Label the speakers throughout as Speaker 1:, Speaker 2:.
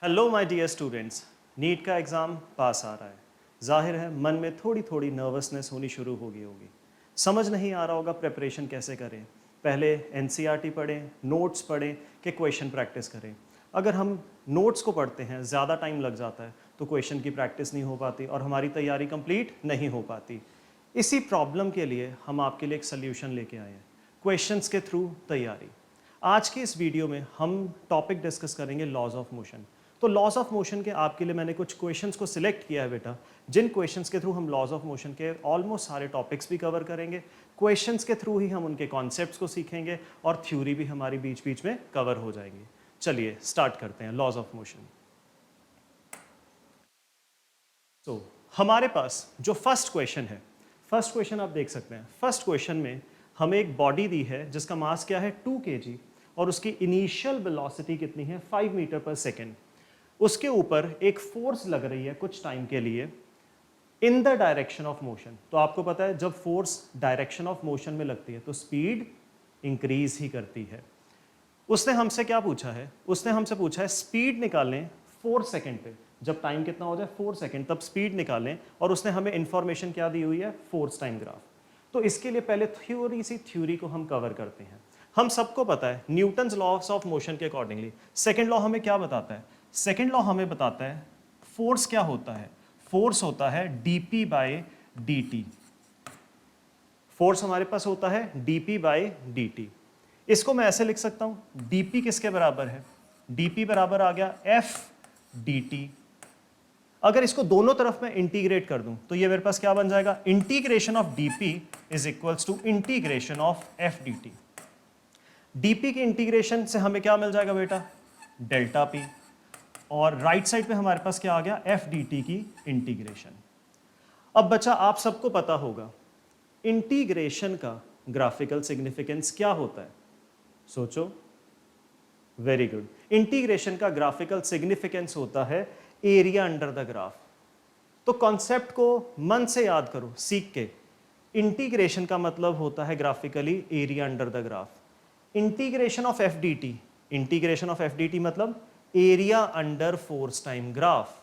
Speaker 1: Hello my dear students, NEET का exam पास आ रहा है। जाहिर है मन में थोड़ी थोड़ी नर्वसनेस होनी शुरू हो गई होगी। समझ नहीं आ रहा होगा प्रिपरेशन कैसे करें। पहले एनसीईआरटी पढ़ें, नोट्स पढ़ें कि क्वेश्चन प्रैक्टिस करें। अगर हम नोट्स को पढ़ते हैं, ज़्यादा टाइम लग जाता है तो क्वेश्चन की प्रैक्टिस नहीं हो पाती और हमारी तैयारी कंप्लीट नहीं हो पाती। इसी प्रॉब्लम के लिए हम आपके लिए एक सल्यूशन लेके आए हैं, क्वेश्चंस के थ्रू तैयारी। आज के इस वीडियो में हम टॉपिक डिस्कस करेंगे लॉज ऑफ मोशन। तो लॉज ऑफ मोशन के आपके लिए मैंने कुछ क्वेश्चंस को सिलेक्ट किया है बेटा, जिन क्वेश्चंस के थ्रू हम लॉज ऑफ मोशन के ऑलमोस्ट सारे टॉपिक्स भी कवर करेंगे। क्वेश्चंस के थ्रू ही हम उनके कॉन्सेप्ट्स को सीखेंगे और थ्योरी भी हमारी बीच बीच में कवर हो जाएंगी। चलिए स्टार्ट करते हैं लॉज ऑफ मोशन। तो हमारे पास जो फर्स्ट क्वेश्चन है, फर्स्ट क्वेश्चन आप देख सकते हैं। फर्स्ट क्वेश्चन में हमें एक बॉडी दी है जिसका मास क्या है 2 kg और उसकी इनिशियल वेलोसिटी कितनी है 5 मीटर पर सेकेंड। उसके ऊपर एक फोर्स लग रही है कुछ टाइम के लिए इन द डायरेक्शन ऑफ मोशन। तो आपको पता है जब फोर्स डायरेक्शन ऑफ मोशन में लगती है तो स्पीड इंक्रीज ही करती है। उसने हमसे क्या पूछा है, उसने हमसे पूछा है स्पीड निकालें 4 सेकेंड पे। जब टाइम कितना हो जाए 4 सेकेंड तब स्पीड निकालें और उसने हमें इंफॉर्मेशन क्या दी हुई है, फोर्स टाइम ग्राफ। तो इसके लिए पहले थ्योरी को हम कवर करते हैं। हम सबको पता है न्यूटन्स लॉस ऑफ मोशन के अकॉर्डिंगली सेकेंड लॉ हमें क्या बताता है, सेकेंड लॉ हमें बताता है फोर्स क्या होता है, फोर्स होता है dp बाय dt। फोर्स हमारे पास होता है dp बाय dt। इसको मैं ऐसे लिख सकता हूं, dp किसके बराबर है, dp बराबर आ गया f dt। अगर इसको दोनों तरफ मैं इंटीग्रेट कर दूं तो ये मेरे पास क्या बन जाएगा, integration of dp is equals to integration of f dt। dp की इंटीग्रेशन से हमें क्या मिल जाएगा बेटा, डेल्टा p। और राइट साइड पे हमारे पास क्या आ गया, एफ डी टी की इंटीग्रेशन। अब बच्चा आप सबको पता होगा इंटीग्रेशन का ग्राफिकल सिग्निफिकेंस क्या होता है, सोचो। वेरी गुड, इंटीग्रेशन का ग्राफिकल सिग्निफिकेंस होता है एरिया अंडर द ग्राफ। तो कॉन्सेप्ट को मन से याद करो, सीख के। इंटीग्रेशन का मतलब होता है graphically area under the graph. Integration of F D T, integration of F D T मतलब area under force time graph.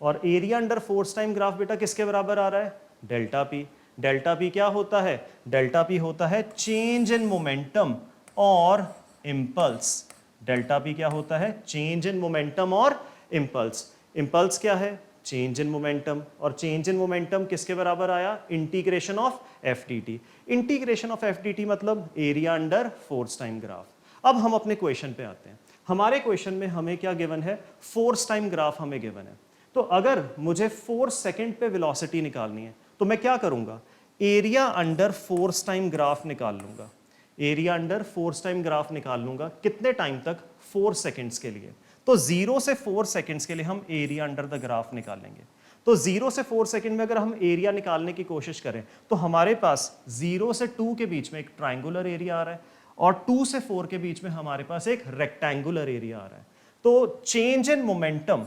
Speaker 1: और area under force time graph बेटा किसके बराबर आ रहा है, डेल्टा पी। डेल्टा पी क्या होता है, डेल्टा पी होता है चेंज इन मोमेंटम और इंपल्स। डेल्टा पी क्या होता है, चेंज इन मोमेंटम और इंपल्स। इंपल्स क्या है, चेंज इन मोमेंटम, और चेंज इन मोमेंटम किसके बराबर आया, integration of F D T. Integration of F D T मतलब area under force time graph. अब हम अपने क्वेश्चन पे आते हैं। हमारे क्वेश्चन में हमें क्या गिवन है, फोर्स टाइम ग्राफ हमें गिवन है। तो अगर मुझे 4 सेकेंड पे वेलोसिटी निकालनी है तो मैं क्या करूंगा, area under force time graph निकाल लूंगा। Area under force time graph निकाल लूंगा कितने टाइम तक, 4 सेकेंड्स के लिए। तो 0 से 4 सेकेंड्स के लिए हम एरिया अंडर द ग्राफ निकालेंगे। तो 0 से 4 सेकेंड में अगर हम एरिया निकालने की कोशिश करें तो हमारे पास 0 से 2 के बीच में एक ट्राइंगुलर एरिया आ रहा है और 2 से 4 के बीच में हमारे पास एक रेक्टेंगुलर एरिया आ रहा है। तो change in momentum,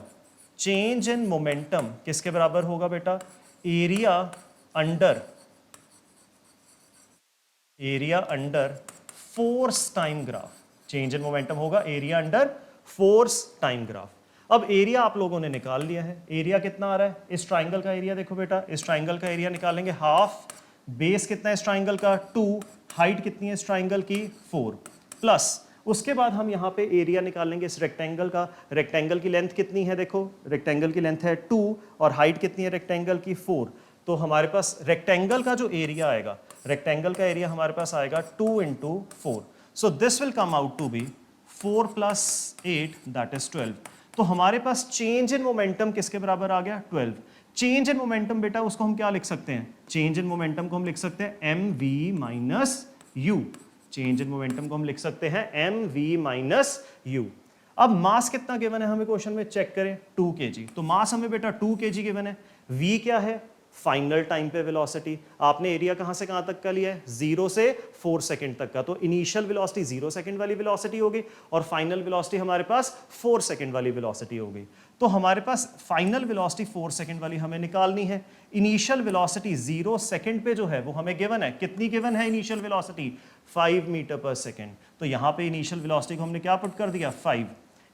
Speaker 1: change in momentum किसके बराबर होगा बेटा, area under force time graph. Change in momentum होगा area under force time graph. अब एरिया आप लोगों ने निकाल लिया है, एरिया कितना आ रहा है, इस ट्राइंगल का एरिया देखो बेटा, इस ट्राइंगल का एरिया निकालेंगे हाफ, बेस कितना है इस ट्राइंगल का 2, हाइट कितनी है इस ट्राइंगल की 4, प्लस उसके बाद हम यहाँ पे एरिया निकालेंगे इस रेक्टेंगल का। रेक्टेंगल की लेंथ कितनी है, देखो रेक्टेंगल की लेंथ है 2 और हाइट कितनी है रेक्टेंगल की 4। तो हमारे पास रेक्टेंगल का जो एरिया आएगा, रेक्टेंगल का एरिया हमारे पास आएगा 2 into 4। So this will come out to be 4 plus 8 that is 12। तो हमारे पास चेंज इन मोमेंटम किसके बराबर आ गया, 12। चेंज इन मोमेंटम बेटा उसको हम क्या लिख सकते हैं, चेंज इन मोमेंटम को हम लिख सकते हैं M V minus U. Change in momentum को हम लिख सकते हैं एम वी माइनस यू। अब मास कितना गिवन है हमें क्वेश्चन में, चेक करें 2 kg। तो मास हमें बेटा 2 kg गिवन है। v क्या है, फाइनल टाइम पे वेलोसिटी। आपने एरिया कहां से कहां तक का लिया है, 0 से 4 सेकंड तक का। तो इनिशियल वेलोसिटी 0 सेकंड वाली वेलोसिटी होगी और फाइनल वेलोसिटी हमारे पास 4 सेकंड वाली वेलोसिटी होगी। तो हमारे पास फाइनल वेलोसिटी 4 सेकंड वाली हमें निकालनी है। इनिशियल वेलोसिटी 0 सेकंड पे जो है वो हमें गिवन है, कितनी गिवन है initial velocity, 5 metre per second. तो यहां पे इनिशियल वेलोसिटी को हमने क्या पुट कर दिया, 5।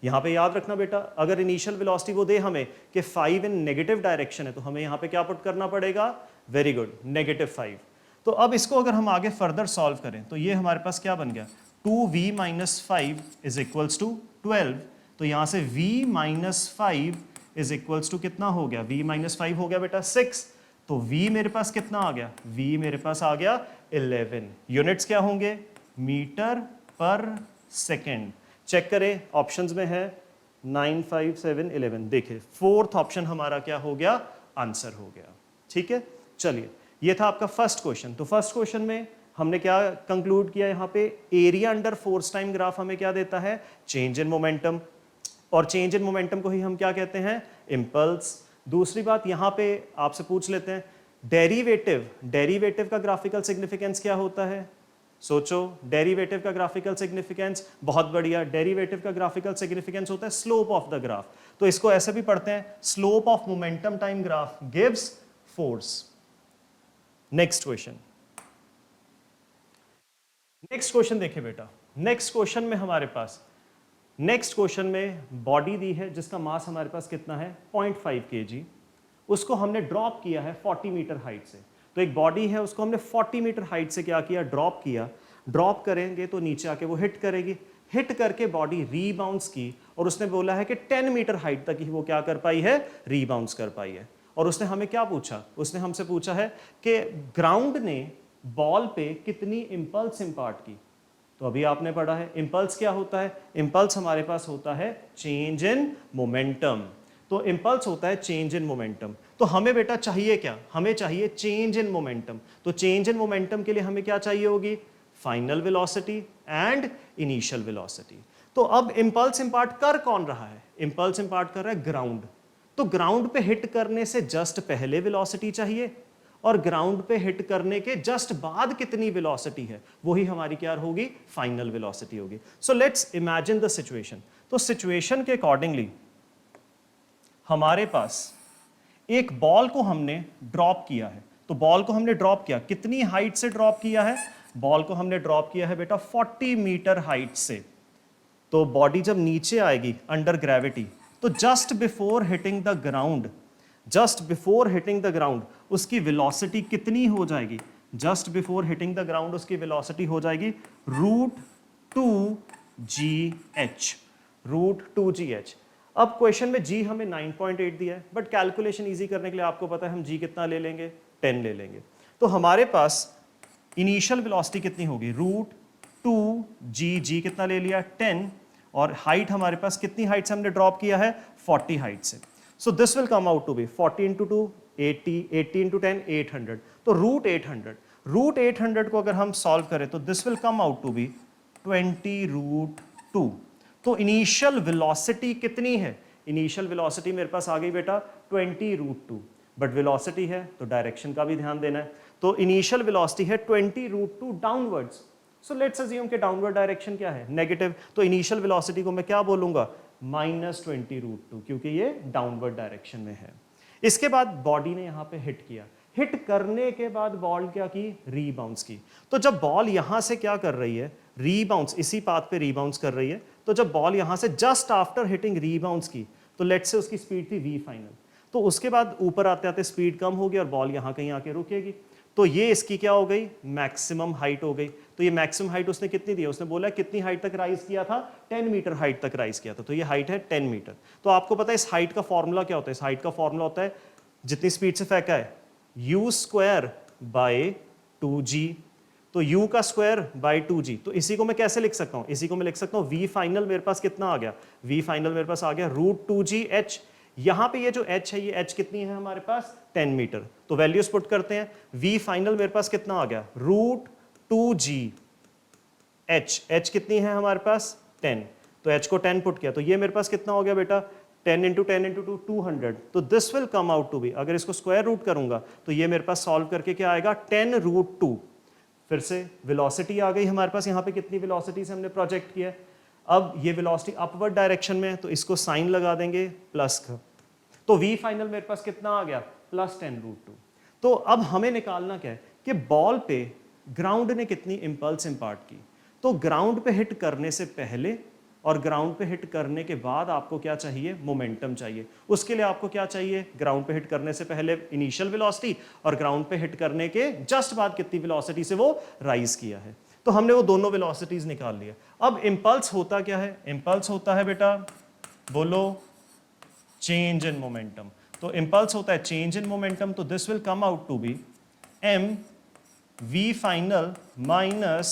Speaker 1: यहाँ पे याद रखना बेटा, अगर इनिशियल वेलोसिटी वो दे हमें कि 5 इन नेगेटिव डायरेक्शन है, तो हमें यहाँ पे क्या पुट करना पड़ेगा, वेरी गुड, -5। तो अब इसको अगर हम आगे फर्दर सॉल्व करें तो ये हमारे पास क्या बन गया, 2v - 5 इज इक्वल्स टू 12। तो यहाँ से v - 5 इज इक्वल्स टू कितना हो गया, v - 5 हो गया बेटा 6। तो v मेरे पास कितना आ गया, v मेरे पास आ गया 11। यूनिट्स क्या होंगे, मीटर पर सेकेंड। चेक करें, ऑप्शंस में है 9, 5, 7, 11। देखिए फोर्थ ऑप्शन हमारा क्या हो गया, आंसर हो गया। ठीक है, चलिए ये था आपका फर्स्ट क्वेश्चन। तो फर्स्ट क्वेश्चन में हमने क्या कंक्लूड किया, यहाँ पे area under force time graph हमें क्या देता है, चेंज इन मोमेंटम, और चेंज इन मोमेंटम को ही हम क्या कहते हैं, इम्पल्स। दूसरी बात यहाँ पे आपसे पूछ लेते हैं, डेरिवेटिव का ग्राफिकल सिग्निफिकेंस क्या होता है, सोचो। डेरिवेटिव का ग्राफिकल सिग्निफिकेंस, बहुत बढ़िया, डेरिवेटिव का ग्राफिकल सिग्निफिकेंस होता है स्लोप ऑफ द ग्राफ। तो इसको ऐसे भी पढ़ते हैं, slope of momentum time graph gives force. Next question, next question देखिए बेटा, नेक्स्ट क्वेश्चन में हमारे पास, नेक्स्ट क्वेश्चन में बॉडी दी है जिसका मास हमारे पास कितना है, 0.5 kg। उसको हमने ड्रॉप किया है 40 मीटर हाइट से। तो एक बॉडी है, उसको हमने 40 मीटर हाइट से क्या किया, ड्रॉप किया। ड्रॉप करेंगे तो नीचे आके वो हिट करेगी, हिट करके बॉडी रीबाउंस की, और उसने बोला है कि 10 मीटर हाइट तक ही वो क्या कर पाई है, रीबाउंस कर पाई है। और उसने हमें क्या पूछा, उसने हमसे पूछा है कि ग्राउंड ने बॉल पे कितनी इंपल्स इंपार्ट की। तो अभी आपने पढ़ा है इंपल्स क्या होता है, इंपल्स हमारे पास होता है चेंज इन मोमेंटम। तो इंपल्स होता है चेंज इन मोमेंटम। तो हमें बेटा चाहिए क्या, हमें चाहिए चेंज इन मोमेंटम। तो चेंज इन मोमेंटम के लिए हमें क्या चाहिए होगी, final velocity and initial velocity. तो अब इंपल्स इंपार्ट कर कौन रहा है, इंपल्स इंपार्ट कर रहा है ग्राउंड। तो ग्राउंड पे हिट करने से जस्ट पहले वेलोसिटी चाहिए, और ग्राउंड पे हिट करने के जस्ट बाद कितनी वेलोसिटी है, वही हमारी क्या होगी, फाइनल वेलोसिटी होगी। So let's imagine the situation. तो सिचुएशन के अकॉर्डिंगली हमारे पास एक बॉल को हमने ड्रॉप किया है। तो बॉल को हमने ड्रॉप किया, कितनी हाइट से ड्रॉप किया है, बॉल को हमने ड्रॉप किया है बेटा 40 मीटर हाइट से। तो बॉडी जब नीचे आएगी अंडर ग्रेविटी, तो just before hitting the ground, just before hitting the ground उसकी वेलोसिटी कितनी हो जाएगी, just before hitting the ground उसकी वेलोसिटी हो जाएगी √2gh, √2gh। अब क्वेश्चन में g हमें 9.8 दिया है, बट कैलकुलेशन इजी करने के लिए आपको पता है हम g कितना ले लेंगे, 10 ले लेंगे। तो हमारे पास इनिशियल वेलोसिटी कितनी होगी, √2g, कितना ले लिया 10, और हाइट हमारे पास कितनी हाइट से हमने ड्रॉप किया है, 40 हाइट से। So this will come out to be 40 × 2 80, 80 × 10 800। तो √800 को अगर हम सॉल्व करें तो this will come out to be 20√2। तो इनिशियल वेलोसिटी कितनी है, इनिशियल वेलोसिटी मेरे पास आ गई बेटा 20√2, बट वेलोसिटी है तो डायरेक्शन का भी ध्यान देना है। तो इनिशियल वेलोसिटी है 20√2 डाउनवर्ड्स। सो लेट्स अज्यूम कि डाउनवर्ड डायरेक्शन क्या है, नेगेटिव। तो इनिशियल वेलोसिटी को मैं क्या बोलूंगा, -20√2, क्योंकि ये डाउनवर्ड डायरेक्शन में है। इसके बाद बॉडी ने यहां पे हिट किया, हिट करने के बाद बॉल क्या की, रीबाउंस की। तो जब बॉल यहां से क्या कर रही है, रीबाउंस, इसी पाथ पे रीबाउंस कर रही है। तो जब बॉल यहां से जस्ट आफ्टर हिटिंग रीबाउंस की, तो लेट्स से उसकी स्पीड थी v फाइनल। तो उसके बाद ऊपर आते आते स्पीड कम होगी और बॉल यहां कहीं आके रुकेगी। तो ये इसकी क्या हो गई, मैक्सिमम हाइट हो गई। तो ये मैक्सिमम हाइट उसने कितनी दी है, उसने बोला कितनी हाइट तक राइज किया था, 10 मीटर हाइट तक राइज किया था। तो ये हाइट है 10 मीटर। तो आपको पता है इस हाइट का फॉर्मूला क्या होता है, इस हाइट का फॉर्मूला होता है जितनी स्पीड से फेंका है u²/2g। तो u का स्क्वायर बाई 2g। तो इसी को मैं कैसे लिख सकता हूं, इसी को मैं लिख सकता हूं v फाइनल मेरे पास कितना आ गया, v फाइनल मेरे पास आ गया √2gh। यहां पे ये जो h है, ये h कितनी है हमारे पास, 10 मीटर। तो वैल्यूज पुट करते हैं, v फाइनल मेरे पास कितना आ गया, √2gh, h कितनी है हमारे पास 10। तो h को 10 पुट किया, तो ये मेरे पास कितना हो गया बेटा, 10 × 10 × 2 200। तो this will come out to be, अगर इसको स्क्वायर रूट करूंगा तो ये मेरे पास सॉल्व करके क्या आएगा, 10√2। फिर से वेलोसिटी आ गई हमारे पास, यहाँ पे कितनी वेलोसिटी से हमने प्रोजेक्ट किया। अब ये वेलोसिटी अपवर्ड डायरेक्शन में है, तो इसको साइन लगा देंगे प्लस का। तो v फाइनल मेरे पास कितना आ गया, +10√2। तो अब हमें निकालना क्या है कि बॉल पे ग्राउंड ने कितनी इंपल्स इंपार्ट की। तो ग्राउंड पे हिट करने से पहले और ग्राउंड पे हिट करने के बाद आपको क्या चाहिए, मोमेंटम चाहिए। उसके लिए आपको क्या चाहिए, ग्राउंड पे हिट करने से पहले इनिशियल वेलोसिटी और ग्राउंड पे हिट करने के जस्ट बाद कितनी वेलोसिटी से वो राइज किया है। तो हमने वो दोनों वेलोसिटीज निकाल लिया। अब इंपल्स होता क्या है, इंपल्स होता है बेटा, बोलो, चेंज इन मोमेंटम। तो इंपल्स होता है चेंज इन मोमेंटम, तो this will come out to be m v final minus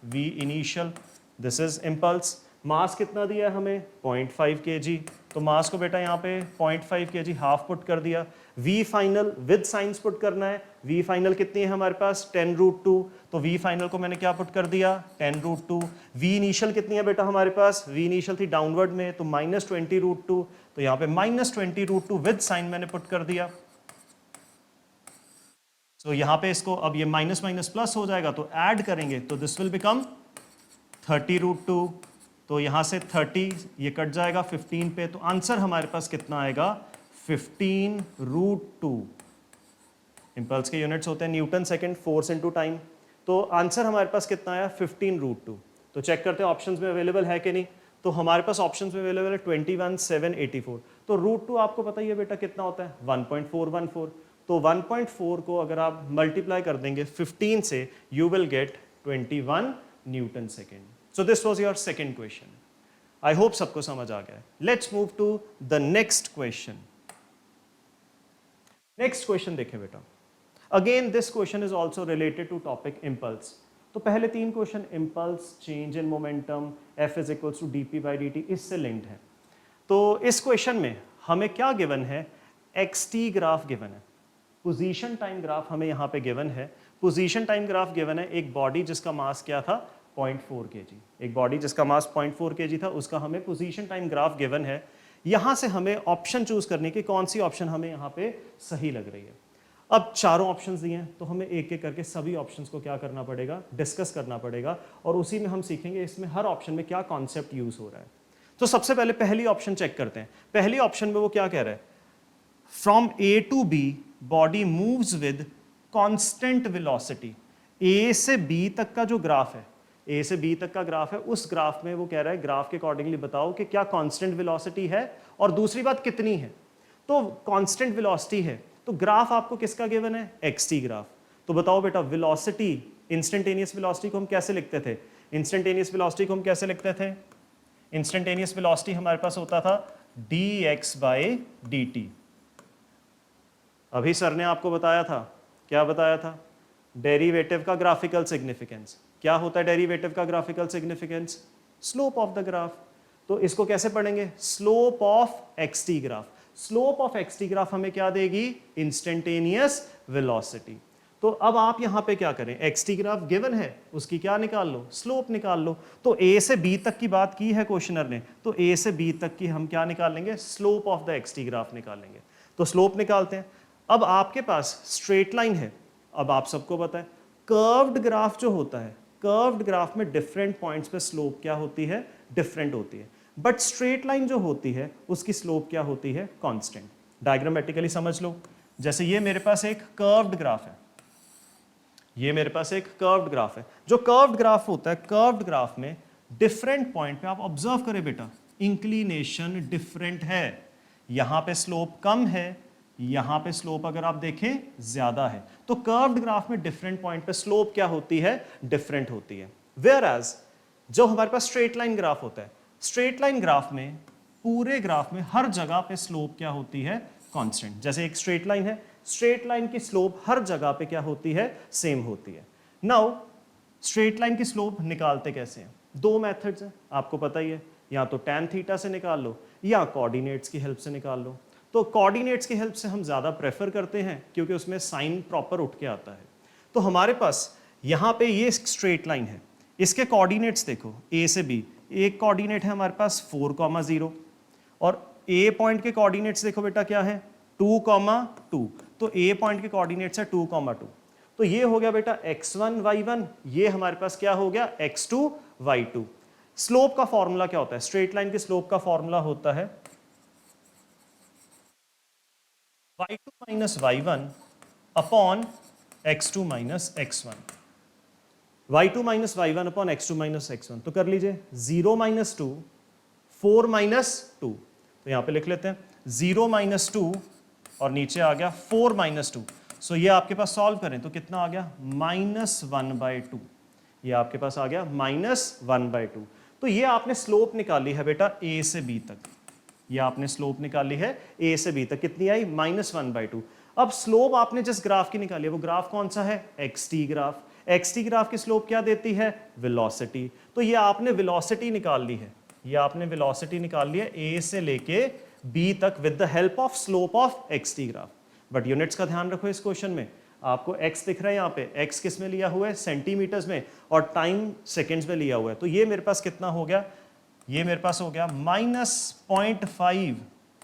Speaker 1: v initial, this is impulse. Mass कितना दिया है हमें, 0.5 kg, तो मास को बेटा यहाँ पे 0.5 kg हाफ पुट कर दिया। v final with science put करना है, v फाइनल कितनी है हमारे पास 10√2, तो v फाइनल को मैंने क्या पुट कर दिया 10√2। v इनिशियल कितनी है बेटा हमारे पास, v इनिशियल थी डाउनवर्ड में तो -20√2, तो यहाँ पे -20√2 विद साइन मैंने पुट कर दिया। तो यहाँ पे इसको अब ये माइनस माइनस प्लस हो जाएगा तो ऐड करेंगे तो दिस विल बिकम 30√2, तो यहाँ से 30 ये कट जाएगा 15 पे, तो आंसर हमारे पास कितना आएगा 15√2। इंपल्स के यूनिट्स होते हैं Newton second, force into time, तो आंसर हमारे पास कितना आया 15√2। तो चेक करते हैं ऑप्शंस में अवेलेबल है कि नहीं, तो हमारे पास ऑप्शंस में अवेलेबल है 21,784, तो √2 आपको पता ही है बेटा कितना होता है 1.414, तो 1.4 को अगर आप मल्टीप्लाई कर देंगे 15 से you will get 21 newton second. So this was your second question. I hope सबको समझ आ गया है। Let's move to the next question. Next question देखें बेटा, again this question is also related to topic impulse. तो पहले तीन question impulse, change in momentum, F is equals to dp/dt इससे लिंक्ड है। तो इस क्वेश्चन में हमें क्या गिवन है, xt ग्राफ गिवन है, पोजीशन टाइम ग्राफ हमें यहाँ पे गिवन है। पोजीशन टाइम ग्राफ गिवन है, एक बॉडी जिसका मास क्या था 0.4 kg, एक बॉडी जिसका मास 0.4 kg था, उसका हमें पोजीशन टाइम ग्राफ गिवन है। यहाँ से हमें ऑप्शन चूज करने की कौन सी ऑप्शन हमें यहाँ पे सही लग रही है। अब चारों ऑप्शंस दिए हैं तो हमें एक एक करके सभी ऑप्शंस को क्या करना पड़ेगा, डिस्कस करना पड़ेगा, और उसी में हम सीखेंगे इसमें हर ऑप्शन में क्या कॉन्सेप्ट यूज हो रहा है। तो सबसे पहले पहली ऑप्शन चेक करते हैं। पहली ऑप्शन में वो क्या कह रहा है, from A to B body moves with constant velocity. A से B तक का जो ग्राफ है, A से B तक का ग्राफ है, उस ग्राफ में वो कह रहा है ग्राफ के अकॉर्डिंगली बताओ कि क्या कांस्टेंट वेलोसिटी है और दूसरी बात कितनी है। तो कांस्टेंट वेलोसिटी है तो ग्राफ आपको किसका गिवन है, xt ग्राफ। तो बताओ बेटा वेलोसिटी, इंस्टेंटेनियस वेलोसिटी को हम कैसे लिखते थे, इंस्टेंटेनियस वेलोसिटी को हम कैसे लिखते थे, इंस्टेंटेनियस वेलोसिटी हमारे पास होता था dx/dt। अभी सर ने आपको बताया था, क्या बताया था, डेरिवेटिव का ग्राफिकल सिग्निफिकेंस। क्या होता है डेरिवेटिव का graphical significance, slope of the graph. तो इसको कैसे पढ़ेंगे, slope of xt graph. Slope of xt graph हमें क्या देगी, इंस्टेंटेनियस वेलोसिटी। तो अब आप यहां पे क्या करें, xt ग्राफ गिवन है, उसकी क्या निकाल लो, स्लोप निकाल लो। तो a से b तक की बात की है क्वेश्चनर ने, तो a से b तक की हम क्या निकाल लेंगे, slope of the xt graph निकाल लेंगे। तो स्लोप निकालते हैं। अब आपके पास स्ट्रेट लाइन है, अब आप सबको पता है कर्व्ड ग्राफ जो होता है, कर्व्ड ग्राफ में डिफरेंट पॉइंट्स पे स्लोप क्या होती है, डिफरेंट होती है, बट स्ट्रेट लाइन जो होती है उसकी स्लोप क्या होती है, कांस्टेंट। डायग्रामेटिकली समझ लो, जैसे ये मेरे पास एक कर्व्ड ग्राफ है, ये मेरे पास एक कर्व्ड ग्राफ है। जो कर्व्ड ग्राफ होता है, कर्व्ड ग्राफ में डिफरेंट पॉइंट पे आप ऑब्जर्व करें बेटा, इंक्लिनेशन डिफरेंट है। यहां पे स्लोप कम है, यहां पे स्लोप अगर आप देखें ज्यादा है। तो कर्व्ड ग्राफ में डिफरेंट पॉइंट पे स्लोप क्या होती है, डिफरेंट होती है। वेयर एज जो हमारे पास स्ट्रेट लाइन ग्राफ होता है, स्ट्रेट लाइन ग्राफ में पूरे ग्राफ में हर जगह पे स्लोप क्या होती है, कांस्टेंट। जैसे एक स्ट्रेट लाइन है, स्ट्रेट लाइन की स्लोप हर जगह पे क्या होती है, सेम होती है। नाउ स्ट्रेट लाइन की स्लोप निकालते कैसे हैं, दो मेथड्स हैं, आपको पता ही है, या तो tan थीटा से निकाल लो या कोऑर्डिनेट्स की हेल्प से निकाल लो। तो कोऑर्डिनेट्स की हेल्प से हम ज़्यादा प्रेफर करते हैं क्योंकि उसमें साइन प्रॉपर उठ के आता है। तो हमारे पास यहाँ पे ये स्ट्रेट लाइन है, इसके कोऑर्डिनेट्स देखो a से b, एक कोऑर्डिनेट है हमारे पास 4,0 और a पॉइंट के कोऑर्डिनेट्स देखो बेटा क्या है 2,2। तो a पॉइंट के कोऑर्डिनेट्स है 2,2। तो ये हो गया बेटा x1 y1, ये हमारे पास क्या हो गया x2 y2। स्लोप का फॉर्मूला क्या होता है, स्ट्रेट लाइन की स्लोप का फॉर्मूला होता है y2 minus y1 upon x2 minus x1। y2 minus y1 upon x2 minus x1, तो कर लीजिए 0 माइनस 2 4 माइनस 2, तो यहां पे लिख लेते हैं 0 माइनस 2 और नीचे आ गया 4 माइनस 2। सो ये आपके पास सॉल्व करें तो कितना आ गया -1/2। ये आपके पास आ गया -1/2। तो ये आपने स्लोप निकाली है बेटा a से b तक, ये आपने स्लोप निकाली है a से b तक, कितनी आई -1/2। अब स्लोप आपने जिस ग्राफ की निकाली है वो ग्राफ कौन सा है, xt ग्राफ। xt ग्राफ की स्लोप क्या देती है, वेलोसिटी। तो ये आपने वेलोसिटी निकाल ली है, ये आपने वेलोसिटी निकाल ली है a से लेके b तक with the help of slope of xt graph. But units का ध्यान रखो इस क्वेश्चन में, आपको x दिख रहा है यहाँ पे, x किस में लिया हुआ है, सेंटीमीटर्स में, और टाइम सेकेंड्स में लिया हुआ है। तो ये मेरे पास कितना हो गया, ये मेरे पास हो गया -0.5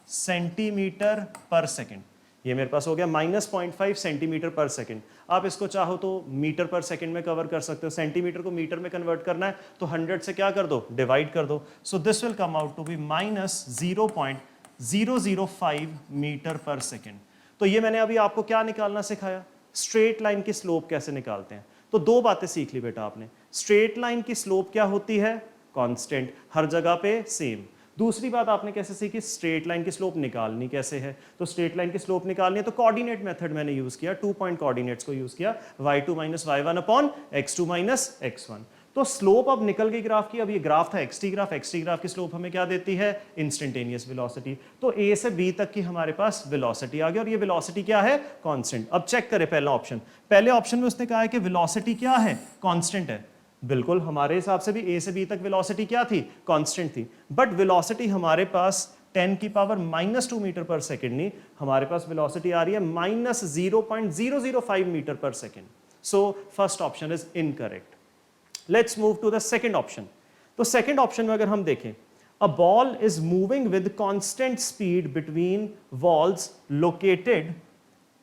Speaker 1: सेंटीमीटर पर सेकेंड। ये मेरे पास हो गया -0.5 सेंटीमीटर पर सेकेंड। आप इसको चाहो तो मीटर पर सेकेंड में कवर कर सकते हो, सेंटीमीटर को मीटर में कन्वर्ट करना है तो 100 से क्या कर दो, डिवाइड कर दो। So this will come out to be -0.005 metre per second. तो ये मैंने अभी आपको क्या निकालना सिखाया, स्ट्रेट लाइन की स्लोप कैसे निकालते हैं। तो दो बातें सीख ली बेटा आपने, स्ट्रेट लाइन की स्लोप क्या होती है, कांस्टेंट, हर जगह पे सेम। दूसरी बात आपने कैसे सीखी, स्ट्रेट लाइन की स्लोप निकालनी कैसे है। तो स्ट्रेट लाइन की स्लोप निकालनी है तो कोऑर्डिनेट मेथड मैंने यूज किया, 2 पॉइंट कोऑर्डिनेट्स को यूज किया, y2 minus y1 upon x2 minus x1। तो स्लोप अब निकल गई ग्राफ की। अब ये ग्राफ था xt ग्राफ, xt ग्राफ की स्लोप हमें क्या देती है, इंस्टेंटेनियस वेलोसिटी। तो a से b तक की हमारे पास वेलोसिटी आ गई, और ये वेलोसिटी क्या है, कांस्टेंट। अब चेक करें पहला ऑप्शन, पहले ऑप्शन में उसने कहा है कि वेलोसिटी क्या है, कांस्टेंट है। बिल्कुल हमारे हिसाब से भी a से b तक वेलोसिटी क्या थी, कांस्टेंट थी। बट वेलोसिटी हमारे पास 10 की पावर -2 मीटर पर सेकेंड नहीं, हमारे पास वेलोसिटी आ रही है -0.005 metre per second. So first option is incorrect. Let's move to the second option. तो सेकेंड ऑप्शन में अगर हम देखें, a ball is moving with constant speed between walls located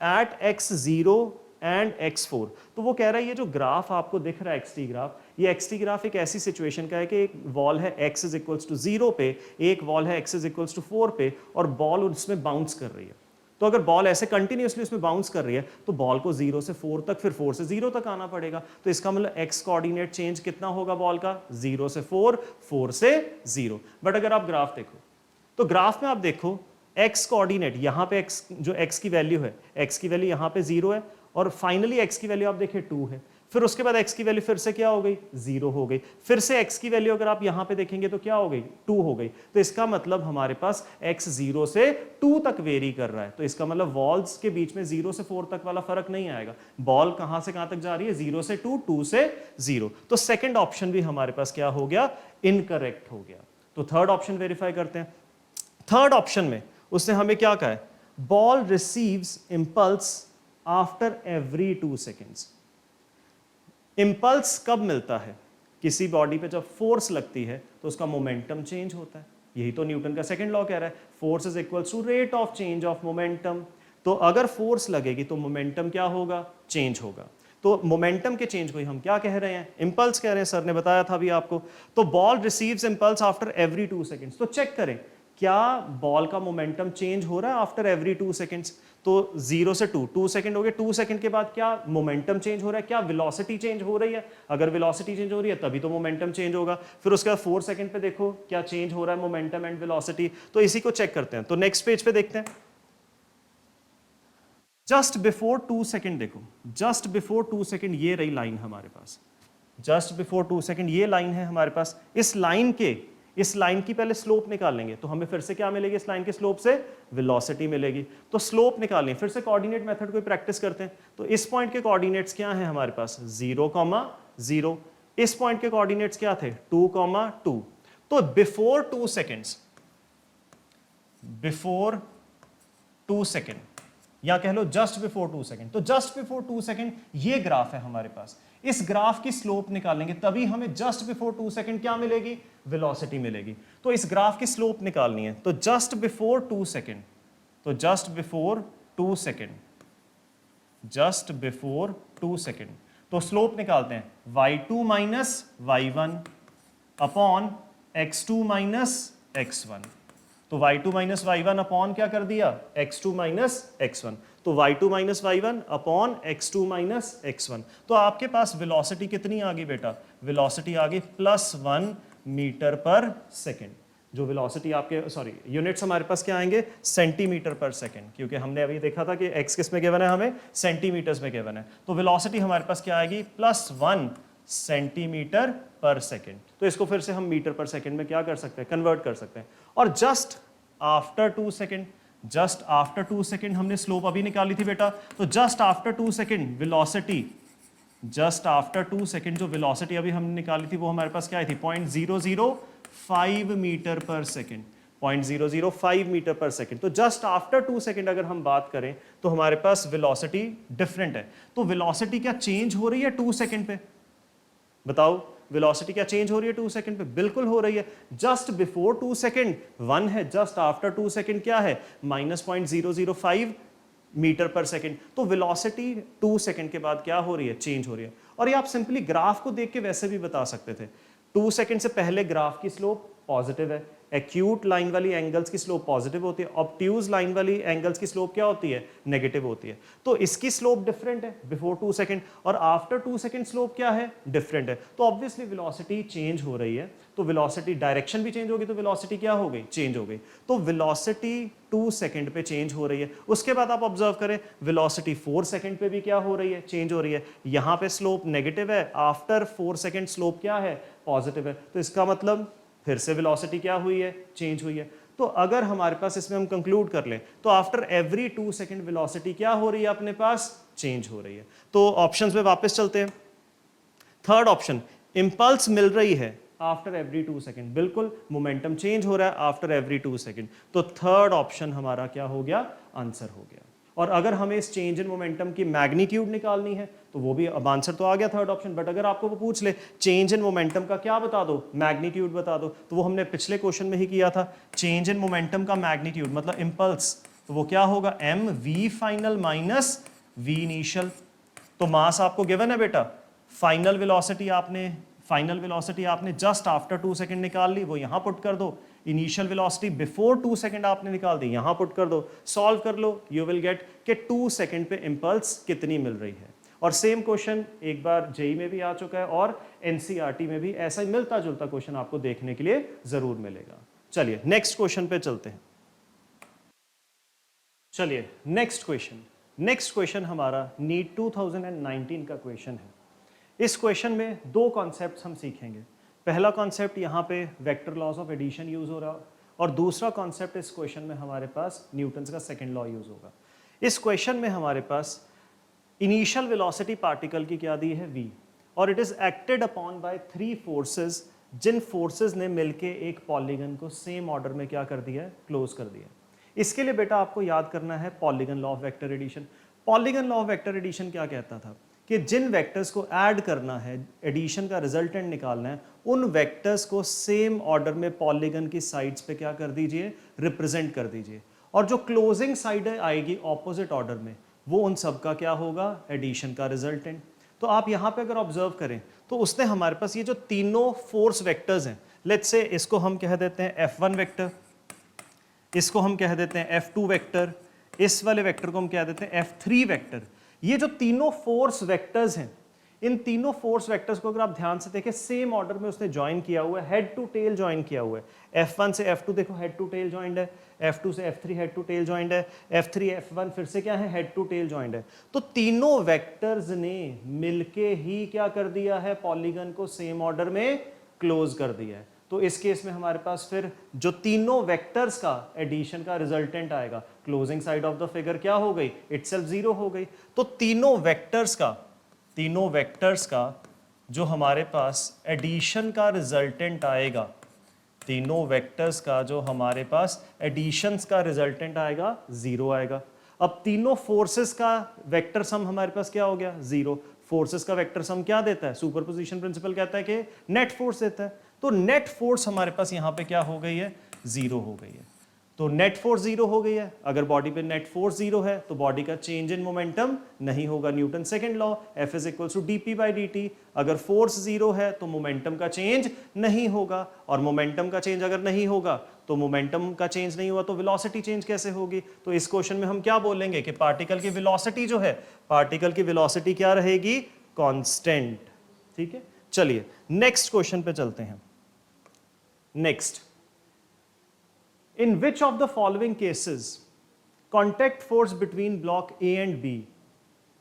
Speaker 1: at x0 and x4। तो वो कह रहा है ये जो ग्राफ आपको दिख रहा है xt ग्राफ, ये xt ग्राफ एक ऐसी सिचुएशन का है कि एक वॉल है x इज इक्वल्स टू 0 पे, एक वॉल है x इज इक्वल्स टू 4 पे, और बॉल उसमें बाउंस कर रही है। तो अगर बॉल ऐसे कंटिन्यूअसली उसमें बाउंस कर रही है तो बॉल को 0 से 4 तक, फिर 4 से 0 तक आना पड़ेगा। तो इसका मतलब x कोऑर्डिनेट चेंज कितना होगा बॉल का, 0 से 4, 4 से 0। बट अगर आप ग्राफ देखो तो ग्राफ में आप देखो x कोऑर्डिनेट, यहाँ पे x जो x की वैल्यू है, x की वैल्यू यहाँ पे 0 है, और फाइनली x की वैल्यू आप देखिए 2 है। फिर उसके बाद x की वैल्यू फिर से क्या हो गई, 0 हो गई। फिर से x की वैल्यू अगर आप यहाँ पे देखेंगे तो क्या हो गई, 2 हो गई। तो इसका मतलब हमारे पास x 0 से 2 तक वेरी कर रहा है। तो इसका मतलब वॉल्स के बीच में 0 से 4 तक वाला फर्क नहीं आएगा। बॉल कहाँ से कहाँ तक जा रही है, 0 से 2, 2 से 0। तो सेकेंड ऑप्शन भी हमारे पास क्या हो गया, इनकरेक्ट हो गया। तो थर्ड ऑप्शन वेरीफाई करते हैं। थर्ड ऑप्शन में उसने हमें क्या कहा है, ball receives impulse after every 2 seconds. Impulse कब मिलता है, किसी बॉडी पे जब फोर्स लगती है तो उसका मोमेंटम चेंज होता है। यही तो न्यूटन का सेकंड लॉ कह रहा है, force is equals to rate of change of momentum. तो अगर फोर्स लगेगी तो मोमेंटम क्या होगा, चेंज होगा। तो मोमेंटम के चेंज को ही हम क्या कह रहे हैं, इंपल्स कह रहे हैं। सर ने बताया था अभी आपको। तो ball receives impulse after every 2 seconds. तो चेक करें क्या बॉल का मोमेंटम चेंज हो रहा है आफ्टर एवरी 2 सेकेंड्स। तो 0 से 2 सेकंड हो गए, 2 सेकंड के बाद क्या मोमेंटम चेंज हो रहा है, क्या वेलोसिटी चेंज हो रही है। अगर वेलोसिटी चेंज हो रही है तभी तो मोमेंटम चेंज होगा। फिर उसके बाद 4 सेकंड पे देखो क्या चेंज हो रहा है, मोमेंटम एंड वेलोसिटी। तो इसी को चेक करते हैं। तो नेक्स्ट पेज पे देखते हैं, जस्ट बिफोर 2 सेकंड देखो, जस्ट बिफोर 2 सेकंड ये रही लाइन हमारे पास, जस्ट बिफोर 2 सेकंड ये लाइन है हमारे पास। इस लाइन की पहले स्लोप निकालेंगे तो हमें फिर से क्या मिलेगी, इस लाइन की स्लोप से वेलोसिटी मिलेगी। तो स्लोप निकालें, फिर से कोऑर्डिनेट मेथड को प्रैक्टिस करते हैं। तो इस पॉइंट के कोऑर्डिनेट्स क्या हैं हमारे पास, 0, 0। इस पॉइंट के कोऑर्डिनेट्स क्या थे, 2, 2। तो बिफोर 2 सेकेंड्स, बिफोर 2 सेकेंड, या कह लो जस्ट बिफोर 2 सेकेंड। तो जस्ट बिफोर 2 सेकेंड ये ग्राफ है हमारे पास। इस ग्राफ की स्लोप निकालेंगे तभी हमें जस्ट बिफोर 2 सेकेंड क्या मिलेगी, वेलोसिटी मिलेगी। तो इस ग्राफ की स्लोप निकालनी है। तो जस्ट बिफोर 2 सेकेंड, तो just before 2 second, just before 2 second, तो स्लोप निकालते हैं y2 minus y1 upon x2 minus x1। तो y2 माइनस y1 अपॉन क्या कर दिया, x2 माइनस x1। तो y2 minus y1 upon x2 minus x1। तो आपके पास वेलोसिटी कितनी आ गई बेटा, वेलोसिटी आ गई +1 मीटर पर सेकेंड। जो वेलोसिटी आपके यूनिट्स हमारे पास क्या आएंगे, सेंटीमीटर पर सेकंड, क्योंकि हमने अभी देखा था कि एक्स किस में गिवन है, हमें सेंटीमीटर्स में गिवन है। तो वेलोसिटी हमारे पास क्या आएगी, +1 सेंटीमीटर पर सेकंड। तो इसको फिर से हम मीटर पर सेकंड में क्या कर सकते हैं, कन्वर्ट कर सकते हैं। और जस्ट आफ्टर 2 सेकंड हमने स्लोप अभी निकाली थी बेटा, तो just after 2 second velocity, just after 2 second जो वेलोसिटी अभी हमने निकाली थी वो हमारे पास क्या आई थी, 0.005 metre per second, 0.005 metre per second. तो जस्ट आफ्टर 2 सेकंड अगर हम बात करें तो हमारे पास वेलोसिटी डिफरेंट है। तो वेलोसिटी क्या चेंज हो रही है 2 सेकंड पे, बताओ वेलोसिटी क्या चेंज हो रही है 2 सेकंड पे, बिल्कुल हो रही है। जस्ट बिफोर 2 सेकंड 1 है, जस्ट आफ्टर 2 सेकंड क्या है, -0.005 मीटर पर सेकंड। तो वेलोसिटी 2 सेकंड के बाद क्या हो रही है, चेंज हो रही है। और ये आप सिंपली ग्राफ को देख के वैसे भी बता सकते थे। 2 सेकंड से पहले ग्राफ की स्लोप पॉजिटिव है, एक्यूट लाइन वाली एंगल्स की स्लोप पॉजिटिव होती है, ऑब्ट्यूज लाइन वाली एंगल्स की स्लोप क्या होती है, नेगेटिव होती है। तो इसकी स्लोप डिफरेंट है बिफोर 2 सेकंड, और आफ्टर 2 सेकंड स्लोप क्या है, डिफरेंट है। तो ऑब्वियसली वेलोसिटी चेंज हो रही है, तो वेलोसिटी डायरेक्शन भी चेंज होगी, तो वेलोसिटी क्या हो गई, चेंज हो गई। तो वेलोसिटी 2 सेकंड पे चेंज हो रही है। उसके बाद आप ऑब्जर्व करें वेलोसिटी 4 सेकंड पे भी क्या हो रही है, चेंज हो रही है। यहां पे स्लोप नेगेटिव है, आफ्टर 4 सेकंड स्लोप क्या है, पॉजिटिव है। तो इसका मतलब फिर से वेलोसिटी क्या हुई है, चेंज हुई है। तो अगर हमारे पास इसमें हम कंक्लूड कर लें तो आफ्टर एवरी 2 सेकंड वेलोसिटी क्या हो रही है अपने पास, चेंज हो रही है। तो ऑप्शंस में वापस चलते हैं। थर्ड ऑप्शन, इंपल्स मिल रही है आफ्टर एवरी 2 सेकंड, बिल्कुल मोमेंटम चेंज हो रहा है आफ्टर एवरी 2 सेकंड। तो थर्ड ऑप्शन हमारा क्या हो गया, आंसर हो गया। और अगर हमें इस चेंज इन मोमेंटम की मैग्नीट्यूड निकालनी है तो वो भी, अब आंसर तो आ गया थर्ड ऑप्शन, बट अगर आपको वो पूछ ले चेंज इन मोमेंटम का क्या बता दो, मैग्नीट्यूड बता दो, तो वो हमने पिछले क्वेश्चन में ही किया था। चेंज इन मोमेंटम का मैग्नीट्यूड मतलब इंपल्स, तो वो क्या होगा, M V final minus V initial. तो मास आपको गिवन है बेटा, फाइनल वेलोसिटी आपने जस्ट आफ्टर 2 सेकंड निकाल ली, वो यहां पुट कर दो। इनिशियल वेलोसिटी बिफोर 2 सेकंड आपने निकाल दी, यहां पुट कर दो, सॉल्व कर लो, यू विल गेट कि 2 सेकंड पे इंपल्स कितनी मिल रही है। और सेम क्वेश्चन एक बार जेई में भी आ चुका है और एनसीईआरटी में भी ऐसा ही मिलता जुलता क्वेश्चन आपको देखने के लिए जरूर मिलेगा। चलिए नेक्स्ट क्वेश्चन पे चलते हैं। चलिए नेक्स्ट क्वेश्चन हमारा नीट 2019 का क्वेश्चन है। इस क्वेश्चन में दो कॉन्सेप्ट्स हम सीखेंगे। पहला कॉन्सेप्ट यहाँ पे vector laws of addition use हो रहा, और दूसरा कॉन्सेप्ट इस क्वेश्चन में हमारे पास न्यूटन्स का सेकंड लॉ यूज होगा। इस क्वेश्चन में हमारे पास इनिशियल वेलोसिटी पार्टिकल की क्या दी है, v, और it is acted upon by 3 forces, जिन फोर्सेस ने मिलके एक पॉलीगन को सेम ऑर्डर में क्या कर दिया है, क्लोज कर दिया। इसके लिए बेटा आपको याद करना है polygon law of vector addition. Polygon law of vector addition क्या कहता था कि जिन वेक्टर्स को ऐड करना है, एडिशन का रिजल्टेंट निकालना है, उन वेक्टर्स को सेम ऑर्डर में पॉलीगन की साइड्स पे क्या कर दीजिए, रिप्रेजेंट कर दीजिए, और जो क्लोजिंग साइड आएगी ऑपोजिट ऑर्डर में, वो उन सब का क्या होगा, एडिशन का रिजल्टेंट। तो आप यहाँ पे अगर ऑब्जर्व करें तो उसने हमारे पास ये जो तीनों फोर्स वेक्टर्स हैं, लेट्स से इसको हम कह देते हैं F1 वेक्टर, इसको हम कह देते हैं F2 वेक्टर, इस वाले वेक्टर को हम कह देते हैं F3 वेक्टर। ये जो तीनों फोर्स वेक्टर्स हैं, इन तीनों फोर्स वेक्टर्स को अगर आप ध्यान से देखें सेम ऑर्डर में उसने ज्वाइन किया हुआ है, हेड टू टेल ज्वाइन किया हुआ है। F1 से F2 देखो हेड टू टेल ज्वाइंड है, F2 से F3 head to tell joined है, F3 F1 फिर से क्या है, हेड टू टेल ज्वाइंड है। तो तीनों वेक्टर्स ने मिलके ही क्या कर दिया है, पॉलीगन को सेम ऑर्डर में क्लोज कर दिया है। तो इस केस में हमारे पास फिर जो तीनों वेक्टर्स का एडिशन का रिजल्टेंट आएगा, closing side of the figure क्या हो गई, इटसेल्फ 0 हो गई। तो तीनों वेक्टर्स का जो हमारे पास एडिशन का रिजल्टेंट आएगा, तीनों वेक्टर्स का जो हमारे पास एडिशंस का रिजल्टेंट आएगा, 0 आएगा। अब तीनों फोर्सेस का वेक्टर सम हमारे पास क्या हो गया, 0। फोर्सेस का वेक्टर सम क्या देता है, सुपरपोजिशन प्रिंसिपल कहता है कि नेट फोर्स देता है। तो नेट फोर्स हमारे पास यहां पे क्या हो गई है, 0 हो गई है। तो नेट फोर्स 0 हो गई है। अगर बॉडी पे नेट फोर्स 0 है तो बॉडी का चेंज इन मोमेंटम नहीं होगा, Newton second law, F is equal to dp/dt। अगर फोर्स 0 है तो मोमेंटम का चेंज नहीं होगा, और मोमेंटम का चेंज अगर नहीं होगा तो मोमेंटम का चेंज नहीं हुआ तो वेलोसिटी चेंज कैसे होगी। तो इस क्वेश्चन में हम क्या बोलेंगे कि पार्टिकल की वेलोसिटी जो है, पार्टिकल की वेलोसिटी क्या रहेगी, कांस्टेंट। ठीक है, चलिए नेक्स्ट क्वेश्चन पे चलते हैं। Next in which of the following cases contact force between block A and B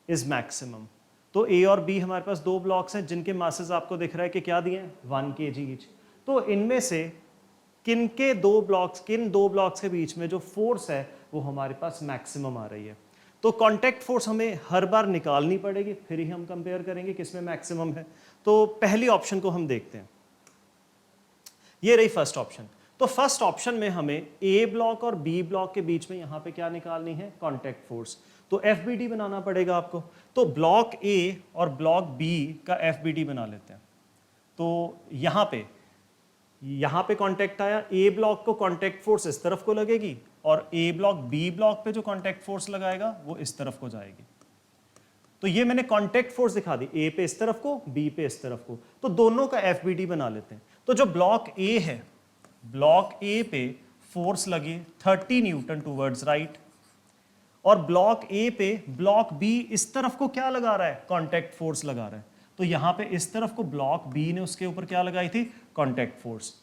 Speaker 1: is maximum. तो ए और बी हमारे पास दो ब्लॉक्स हैं जिनके मासेस आपको दिख रहा है कि क्या दिए हैं 1 kg ईच। तो इनमें से किन दो ब्लॉक्स के बीच में जो फोर्स है वो हमारे पास मैक्सिमम आ रही है। तो कांटेक्ट फोर्स हमें हर बार निकालनी पड़ेगी, फिर ही हम कंपेयर करेंगे किसमें मैक्सिमम है। तो पहली ऑप्शन को हम देखते हैं, ये रही फर्स्ट ऑप्शन। तो फर्स्ट ऑप्शन में हमें ए ब्लॉक और बी ब्लॉक के बीच में यहां पे क्या निकालनी है, कांटेक्ट फोर्स। तो एफबीडी बनाना पड़ेगा आपको। तो ब्लॉक ए और ब्लॉक बी का एफबीडी बना लेते हैं। तो यहां पे कांटेक्ट आया, ए ब्लॉक को कांटेक्ट फोर्स इस तरफ को लगेगी और ए ब्लॉक बी ब्लॉक पे जो कांटेक्ट फोर्स लगाएगा वो इस तरफ को जाएगी। तो ये मैंने कांटेक्ट फोर्स दिखा दी, ए पे इस तरफ को, बी पे इस तरफ को। तो दोनों का एफबीडी बना लेते हैं। तो जो ब्लॉक ए है, ब्लॉक ए पे फोर्स लगी 30 न्यूटन टूवर्ड्स राइट, और ब्लॉक ए पे ब्लॉक बी इस तरफ को क्या लगा रहा है, कांटेक्ट फोर्स लगा रहा है। तो यहां पे इस तरफ को ब्लॉक बी ने उसके ऊपर क्या लगाई थी, कांटेक्ट फोर्स।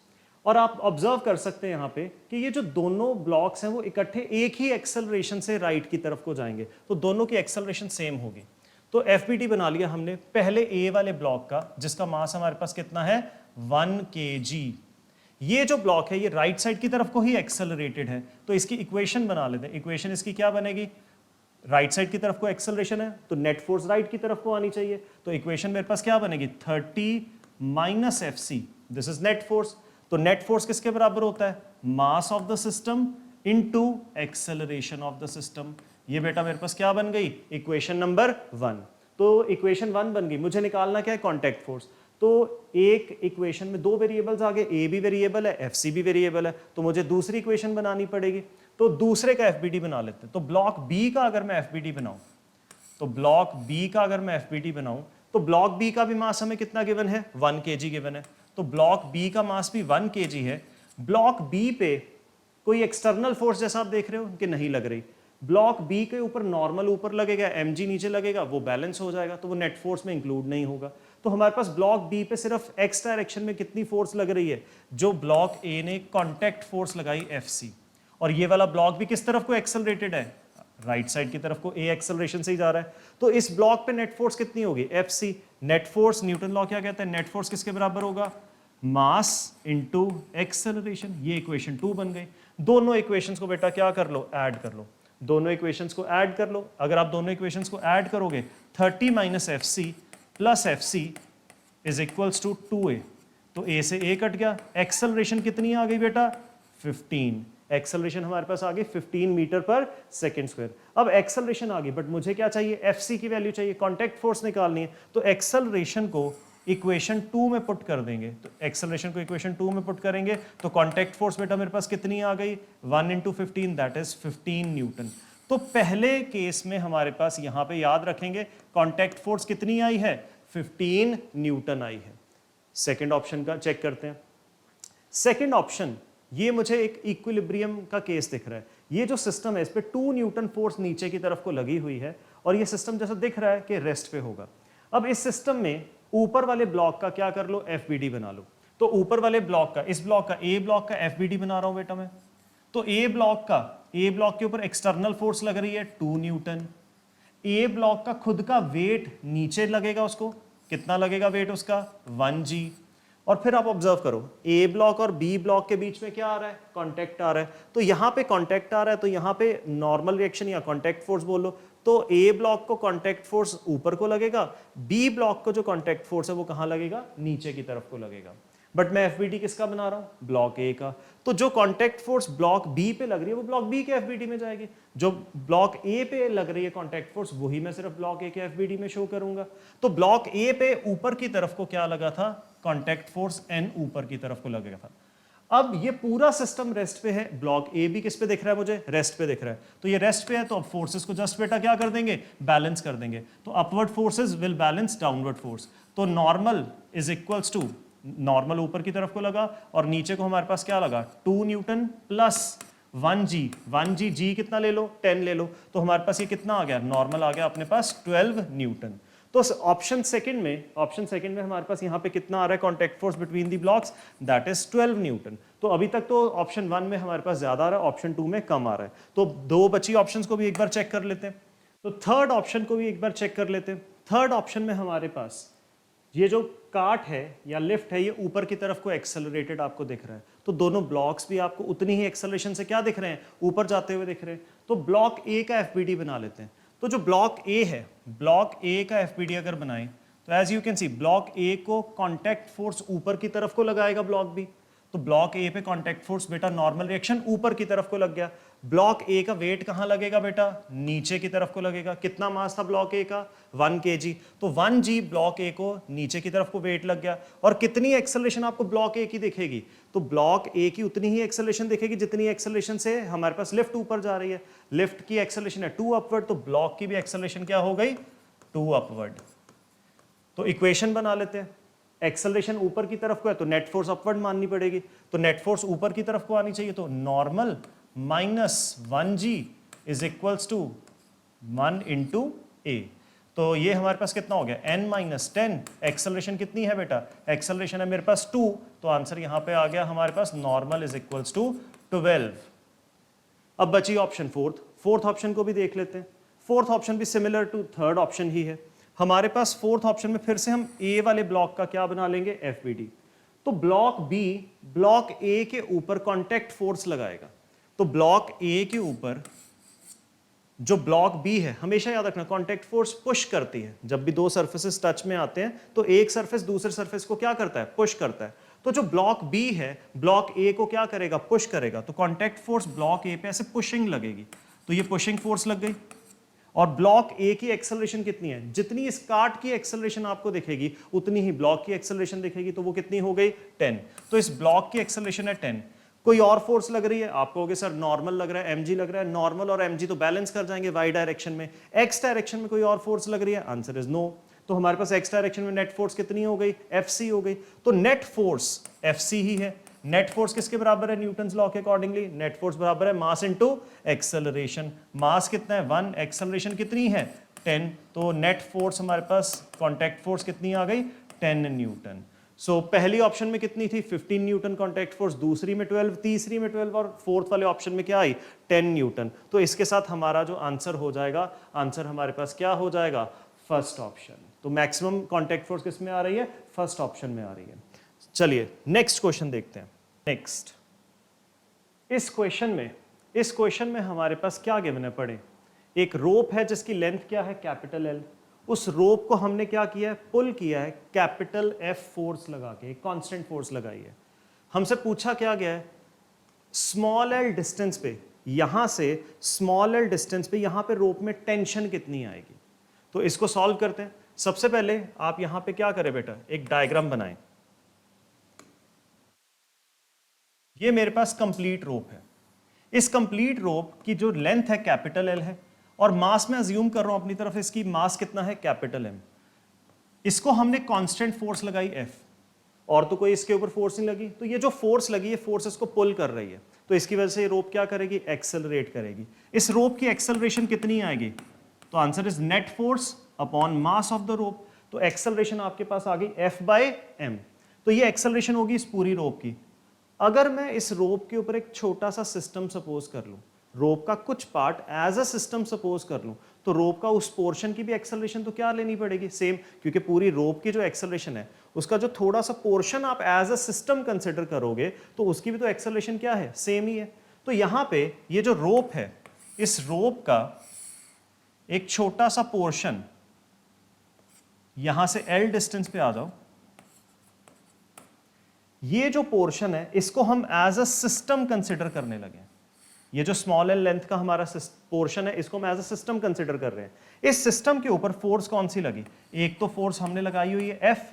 Speaker 1: और आप ऑब्जर्व कर सकते हैं यहां पे कि ये जो दोनों ब्लॉक्स हैं वो इकट्ठे एक ही एक्सेलरेशन से राइट की तरफ को जाएंगे, तो दोनों की एक्सेलरेशन सेम होगी। तो एफबीडी बना लिया हमने पहले ए वाले ब्लॉक का, जिसका मास हमारे पास कितना है 1 kg। ये जो ब्लॉक है ये राइट साइड की तरफ को ही एक्सेलरेटेड है, तो इसकी इक्वेशन बना लेते हैं। इक्वेशन इसकी क्या बनेगी, राइट साइड की तरफ को एक्सेलरेशन है तो नेट फोर्स राइट की तरफ को आनी चाहिए। तो इक्वेशन मेरे पास क्या बनेगी 30 minus FC, this is net force. तो नेट फोर्स किसके बराबर होता है, mass of the system into acceleration of the system. ये बेटा मेरे पास क्या बन गई, इक्वेशन नंबर 1। तो इक्वेशन 1 बन गई। मुझे निकालना क्या है, कांटेक्ट फोर्स। तो एक इक्वेशन में दो वेरिएबल्स आ गए, ए भी वेरिएबल है, एफसी भी वेरिएबल है, तो मुझे दूसरी इक्वेशन बनानी पड़ेगी। तो दूसरे का एफबीडी बना लेते हैं। तो ब्लॉक बी का अगर मैं एफबीडी बनाऊं, तो ब्लॉक बी का अगर मैं एफबीडी बनाऊं, तो ब्लॉक बी का भी मास हमें कितना गिवन है, 1 kg गिवन है। तो ब्लॉक बी का मास भी 1 kg है। ब्लॉक बी पे कोई एक्सटर्नल फोर्स जैसा आप देख रहे हो कि नहीं लग रही, ब्लॉक बी के ऊपर नॉर्मल ऊपर लगेगा, mg नीचे लगेगा, वो बैलेंस हो जाएगा, तो वो नेट फोर्स में इंक्लूड नहीं होगा। तो हमारे पास ब्लॉक बी पे सिर्फ एक्स डायरेक्शन में कितनी फोर्स लग रही है, जो ब्लॉक ए ने कांटेक्ट फोर्स लगाई एफसी। और ये वाला ब्लॉक भी किस तरफ को एक्सेलरेटेड है, राइट साइड की तरफ को, ए एक्सेलरेशन से ही जा रहा है। तो इस ब्लॉक पे नेट फोर्स कितनी होगी, FC. Net force, Newton law क्या कहता है, नेट फोर्स किसके बराबर होगा, मास इनटू एक्सेलरेशन। ये इक्वेशन 2 बन गई। दोनों इक्वेशंस को बेटा क्या कर लो, ऐड कर लो। दोनों इक्वेशंस को ऐड कर लो। अगर आप दोनों इक्वेशंस को ऐड करोगे 30 minus FC plus FC is equals to 2A। तो A से A कट गया। एक्सेलरेशन कितनी आ गई बेटा, 15। एक्सेलरेशन हमारे पास आ गई 15 मीटर पर सेकेंड स्क्वायर। अब एक्सेलरेशन आ गई, बट मुझे क्या चाहिए, FC की वैल्यू चाहिए, कांटेक्ट फोर्स निकालनी है। तो एक्सेलरेशन को इक्वेशन 2 में पुट कर देंगे। तो एक्सेलरेशन को इक्वेशन 2 में पुट करेंगे तो कांटेक्ट फोर्स बेटा मेरे पास कितनी आ गई, 1 × 15 दैट इज 15 न्यूटन। तो पहले केस में हमारे पास यहां पे याद रखेंगे कांटेक्ट फोर्स कितनी आई है, 15 न्यूटन आई है। सेकंड ऑप्शन का चेक करते हैं। सेकंड ऑप्शन, ये मुझे एक इक्विलिब्रियम का केस दिख रहा है। ये जो सिस्टम है इस पे 2 न्यूटन फोर्स नीचे की तरफ को लगी हुई है और ये सिस्टम जैसा दिख रहा है कि रेस्ट पे होगा। अब इस सिस्टम में ऊपर वाले ब्लॉक का क्या कर लो, एफबीडी बना लो। तो ऊपर वाले ब्लॉक का, इस ब्लॉक का, ए ब्लॉक का एफबीडी बना रहा हूं बेटा मैं। तो ए ब्लॉक के ऊपर एक्सटर्नल फोर्स लग रही है 2 न्यूटन। ए ब्लॉक का खुद का वेट नीचे लगेगा, उसको कितना लगेगा वेट उसका, 1g। और फिर आप ऑब्जर्व करो, ए ब्लॉक और बी ब्लॉक के बीच में क्या आ रहा है, कांटेक्ट आ रहा है। तो यहां पे कांटेक्ट आ रहा है, तो यहां पे नॉर्मल रिएक्शन या कांटेक्ट फोर्स बोलो। तो ए ब्लॉक को कांटेक्ट फोर्स ऊपर को लगेगा, बी ब्लॉक को जो कांटेक्ट फोर्स है वो कहां लगेगा, नीचे की तरफ को लगेगा। बट मैं एफबीडी किसका बना रहा हूं, ब्लॉक ए का। तो जो कांटेक्ट फोर्स ब्लॉक बी पे लग रही है वो ब्लॉक बी के एफबीडी में जाएगी। जो ब्लॉक ए पे लग रही है कांटेक्ट फोर्स, वही मैं सिर्फ ब्लॉक ए के एफबीडी में शो करूंगा। तो ब्लॉक ए पे ऊपर की तरफ को क्या लगा था, कांटेक्ट फोर्स एन ऊपर की तरफ को लगेगा था। अब ये पूरा सिस्टम रेस्ट पे है, ब्लॉक ए भी किस पे दिख रहा है मुझे, रेस्ट पे दिख रहा है। तो ये रेस्ट पे है, तो अब फोर्सेस को जस्ट बेटा क्या कर देंगे, बैलेंस कर देंगे। तो upward forces will balance downward force. तो normal is equals to, normal ऊपर की तरफ को लगा और नीचे को हमारे पास क्या लगा, 2 न्यूटन प्लस 1g। जी कितना ले लो, 10 ले लो। तो हमारे पास ये कितना आ गया, नॉर्मल आ गया अपने पास 12 न्यूटन। तो ऑप्शन सेकंड में हमारे पास यहाँ पे कितना आ रहा है, contact force between the blocks, that is 12 Newton. तो अभी तक तो ऑप्शन 1 में हमारे पास ज्यादा आ रहा है, ऑप्शन 2 में कम आ रहा है। तो 2 बची ऑप्शंस को भी एक बार चेक कर लेते हैं। तो थर्ड ऑप्शन को भी एक बार चेक कर लेते हैं। थर्ड ऑप्शन में हमारे पास ये जो कार्ट है या लिफ्ट है, ये ऊपर की तरफ को एक्सेलरेटेड आपको दिख रहा है। तो दोनों ब्लॉक्स भी आपको उतनी ही एक्सेलरेशन से क्या दिख रहे हैं, ऊपर जाते हुए दिख रहे हैं। तो ब्लॉक ए का एफबीडी बना लेते हैं। तो जो ब्लॉक ए है, ब्लॉक ए का एफबीडी अगर बनाएं तो as you can see block A को कांटेक्ट फोर्स ऊपर की तरफ को लगाएगा ब्लॉक बी। तो ब्लॉक ए पे कांटेक्ट फोर्स बेटा नॉर्मल रिएक्शन ऊपर की तरफ को लग गया। ब्लॉक ए का वेट कहां लगेगा बेटा, नीचे की तरफ को लगेगा। कितना मास था ब्लॉक ए का, 1 kg। तो 1 g ब्लॉक ए को नीचे की तरफ को वेट लग गया। और कितनी एक्सेलरेशन आपको ब्लॉक ए की दिखेगी, तो ब्लॉक ए की उतनी ही एक्सेलरेशन दिखेगी जितनी एक्सेलरेशन से हमारे पास लिफ्ट ऊपर जा रही है। लिफ्ट की एक्सेलरेशन है 2 अपवर्ड, तो ब्लॉक की भी एक्सेलरेशन क्या हो गई, 2 अपवर्ड। तो इक्वेशन बना लेते हैं। एक्सेलरेशन ऊपर की तरफ को है तो नेट फोर्स अपवर्ड माननी पड़ेगी। तो नेट फोर्स ऊपर की तरफ को आनी चाहिए। तो normal minus 1g is equals to 1 into A. तो ये हमारे पास कितना हो गया, n माइनस 10। एक्सेलरेशन कितनी है बेटा, एक्सेलरेशन है मेरे पास 2। तो आंसर यहां पे आ गया हमारे पास नॉर्मल इज इक्वल्स टू 12। अब बची ऑप्शन फोर्थ ऑप्शन को भी देख लेते हैं। फोर्थ ऑप्शन भी सिमिलर टू थर्ड ऑप्शन ही है। हमारे पास फोर्थ ऑप्शन में फिर से हम ए वाले ब्लॉक का क्या बना लेंगे, एफबीडी। तो ब्लॉक बी ब्लॉक ए के ऊपर कांटेक्ट फोर्स लगाएगा। तो ब्लॉक ए के ऊपर जो ब्लॉक बी है, हमेशा याद रखना कांटेक्ट फोर्स पुश करती है। जब भी दो सरफेसेस टच में आते हैं तो एक सरफेस दूसरे सरफेस को क्या करता है, पुश करता है। तो जो ब्लॉक बी है ब्लॉक ए को क्या करेगा, पुश करेगा। तो कांटेक्ट फोर्स ब्लॉक ए पे ऐसे पुशिंग लगेगी। तो ये पुशिंग फोर्स लग गई। और ब्लॉक ए की एक्सेलरेशन कितनी है, जितनी इस कार्ट की एक्सेलरेशन आपको दिखेगी उतनी ही ब्लॉक की एक्सेलरेशन दिखेगी। तो वो कितनी हो गई, 10। तो इस ब्लॉक की एक्सेलरेशन है 10। कोई और फोर्स लग रही है, आप कहोगे सर नॉर्मल लग रहा है, mg लग रहा है। नॉर्मल और mg तो बैलेंस कर जाएंगे y डायरेक्शन में। x डायरेक्शन में कोई और फोर्स लग रही है, आंसर इज नो। तो हमारे पास x डायरेक्शन में नेट फोर्स कितनी हो गई, fc हो गई। तो नेट फोर्स fc ही है। नेट फोर्स किसके बराबर है, न्यूटन्स लॉ के अकॉर्डिंगली नेट फोर्स बराबर है मास इनटू एक्सेलरेशन। मास कितना है 1, एक्सेलरेशन कितनी है 10। तो नेट फोर्स हमारे पास कांटेक्ट फोर्स कितनी आ गई, 10 न्यूटन। सो पहली ऑप्शन में कितनी थी, 15 न्यूटन कांटेक्ट फोर्स, दूसरी में 12, तीसरी में 12 और फोर्थ वाले ऑप्शन में क्या आई, 10 न्यूटन। तो इसके साथ हमारा जो आंसर हो जाएगा, आंसर हमारे पास क्या हो जाएगा, फर्स्ट ऑप्शन। तो मैक्सिमम कांटेक्ट फोर्स किस में आ रही है, फर्स्ट ऑप्शन में आ रही है। चलिए नेक्स्ट क्वेश्चन देखते हैं। नेक्स्ट इस क्वेश्चन में हमारे पास क्या गिवन है, पढ़े। एक रोप है जिसकी लेंथ क्या है, कैपिटल एल। उस रोप को हमने क्या किया है, पुल किया है कैपिटल एफ फोर्स लगा के, एक कांस्टेंट फोर्स लगाई है। हमसे पूछा क्या गया है, स्मॉल एल डिस्टेंस पे, यहां से स्मॉल एल डिस्टेंस पे यहां पे रोप में टेंशन कितनी आएगी। तो इसको सॉल्व करते हैं। सबसे पहले आप यहां पे क्या करें बेटा, एक डायग्राम बनाएं। ये मेरे पास कंप्लीट रोप है। इस कंप्लीट रोप की जो लेंथ है कैपिटल एल है और मास में अज्यूम कर रहा हूं अपनी तरफ, इसकी मास कितना है, कैपिटल एम। इसको हमने कांस्टेंट फोर्स लगाई एफ, और तो कोई इसके ऊपर फोर्स नहीं लगी। तो ये जो फोर्स लगी है, फोर्स इसको पुल कर रही है। तो इसकी वजह से ये रोप क्या करेगी, एक्सेलरेट करेगी। इस रोप की एक्सेलरेशन कितनी आएगी, तो answer is net force upon mass of the rope. तो एक्सेलरेशन आपके पास आ गई एफ बाय एम। तो ये एक्सेलरेशन होगी इस पूरी रोप की। अगर मैं इस रोप के ऊपर एक छोटा सा सिस्टम सपोज कर लूं, रोप का कुछ part as a system suppose कर लूं, तो रोप का उस पोर्शन की भी एक्सेलरेशन तो क्या लेनी पड़ेगी, सेम। क्योंकि पूरी रोप की जो एक्सेलरेशन है, उसका जो थोड़ा सा पोर्शन आप एज अ सिस्टम कंसिडर करोगे तो उसकी भी तो एक्सेलरेशन क्या है, सेम ही है। तो यहां पे ये जो रोप है, इस रोप का एक छोटा सा पोर्शन, यहां से एल डिस्टेंस पे आ जाओ, ये जो पोर्शन है इसको हम एज अ सिस्टम कंसिडर करने लगे। ये जो स्मॉल एल लेंथ का हमारा पोर्शन है, इसको हम एज अ सिस्टम कंसिडर कर रहे हैं। इस सिस्टम के ऊपर फोर्स कौन सी लगी, एक तो फोर्स हमने लगाई हुई है एफ,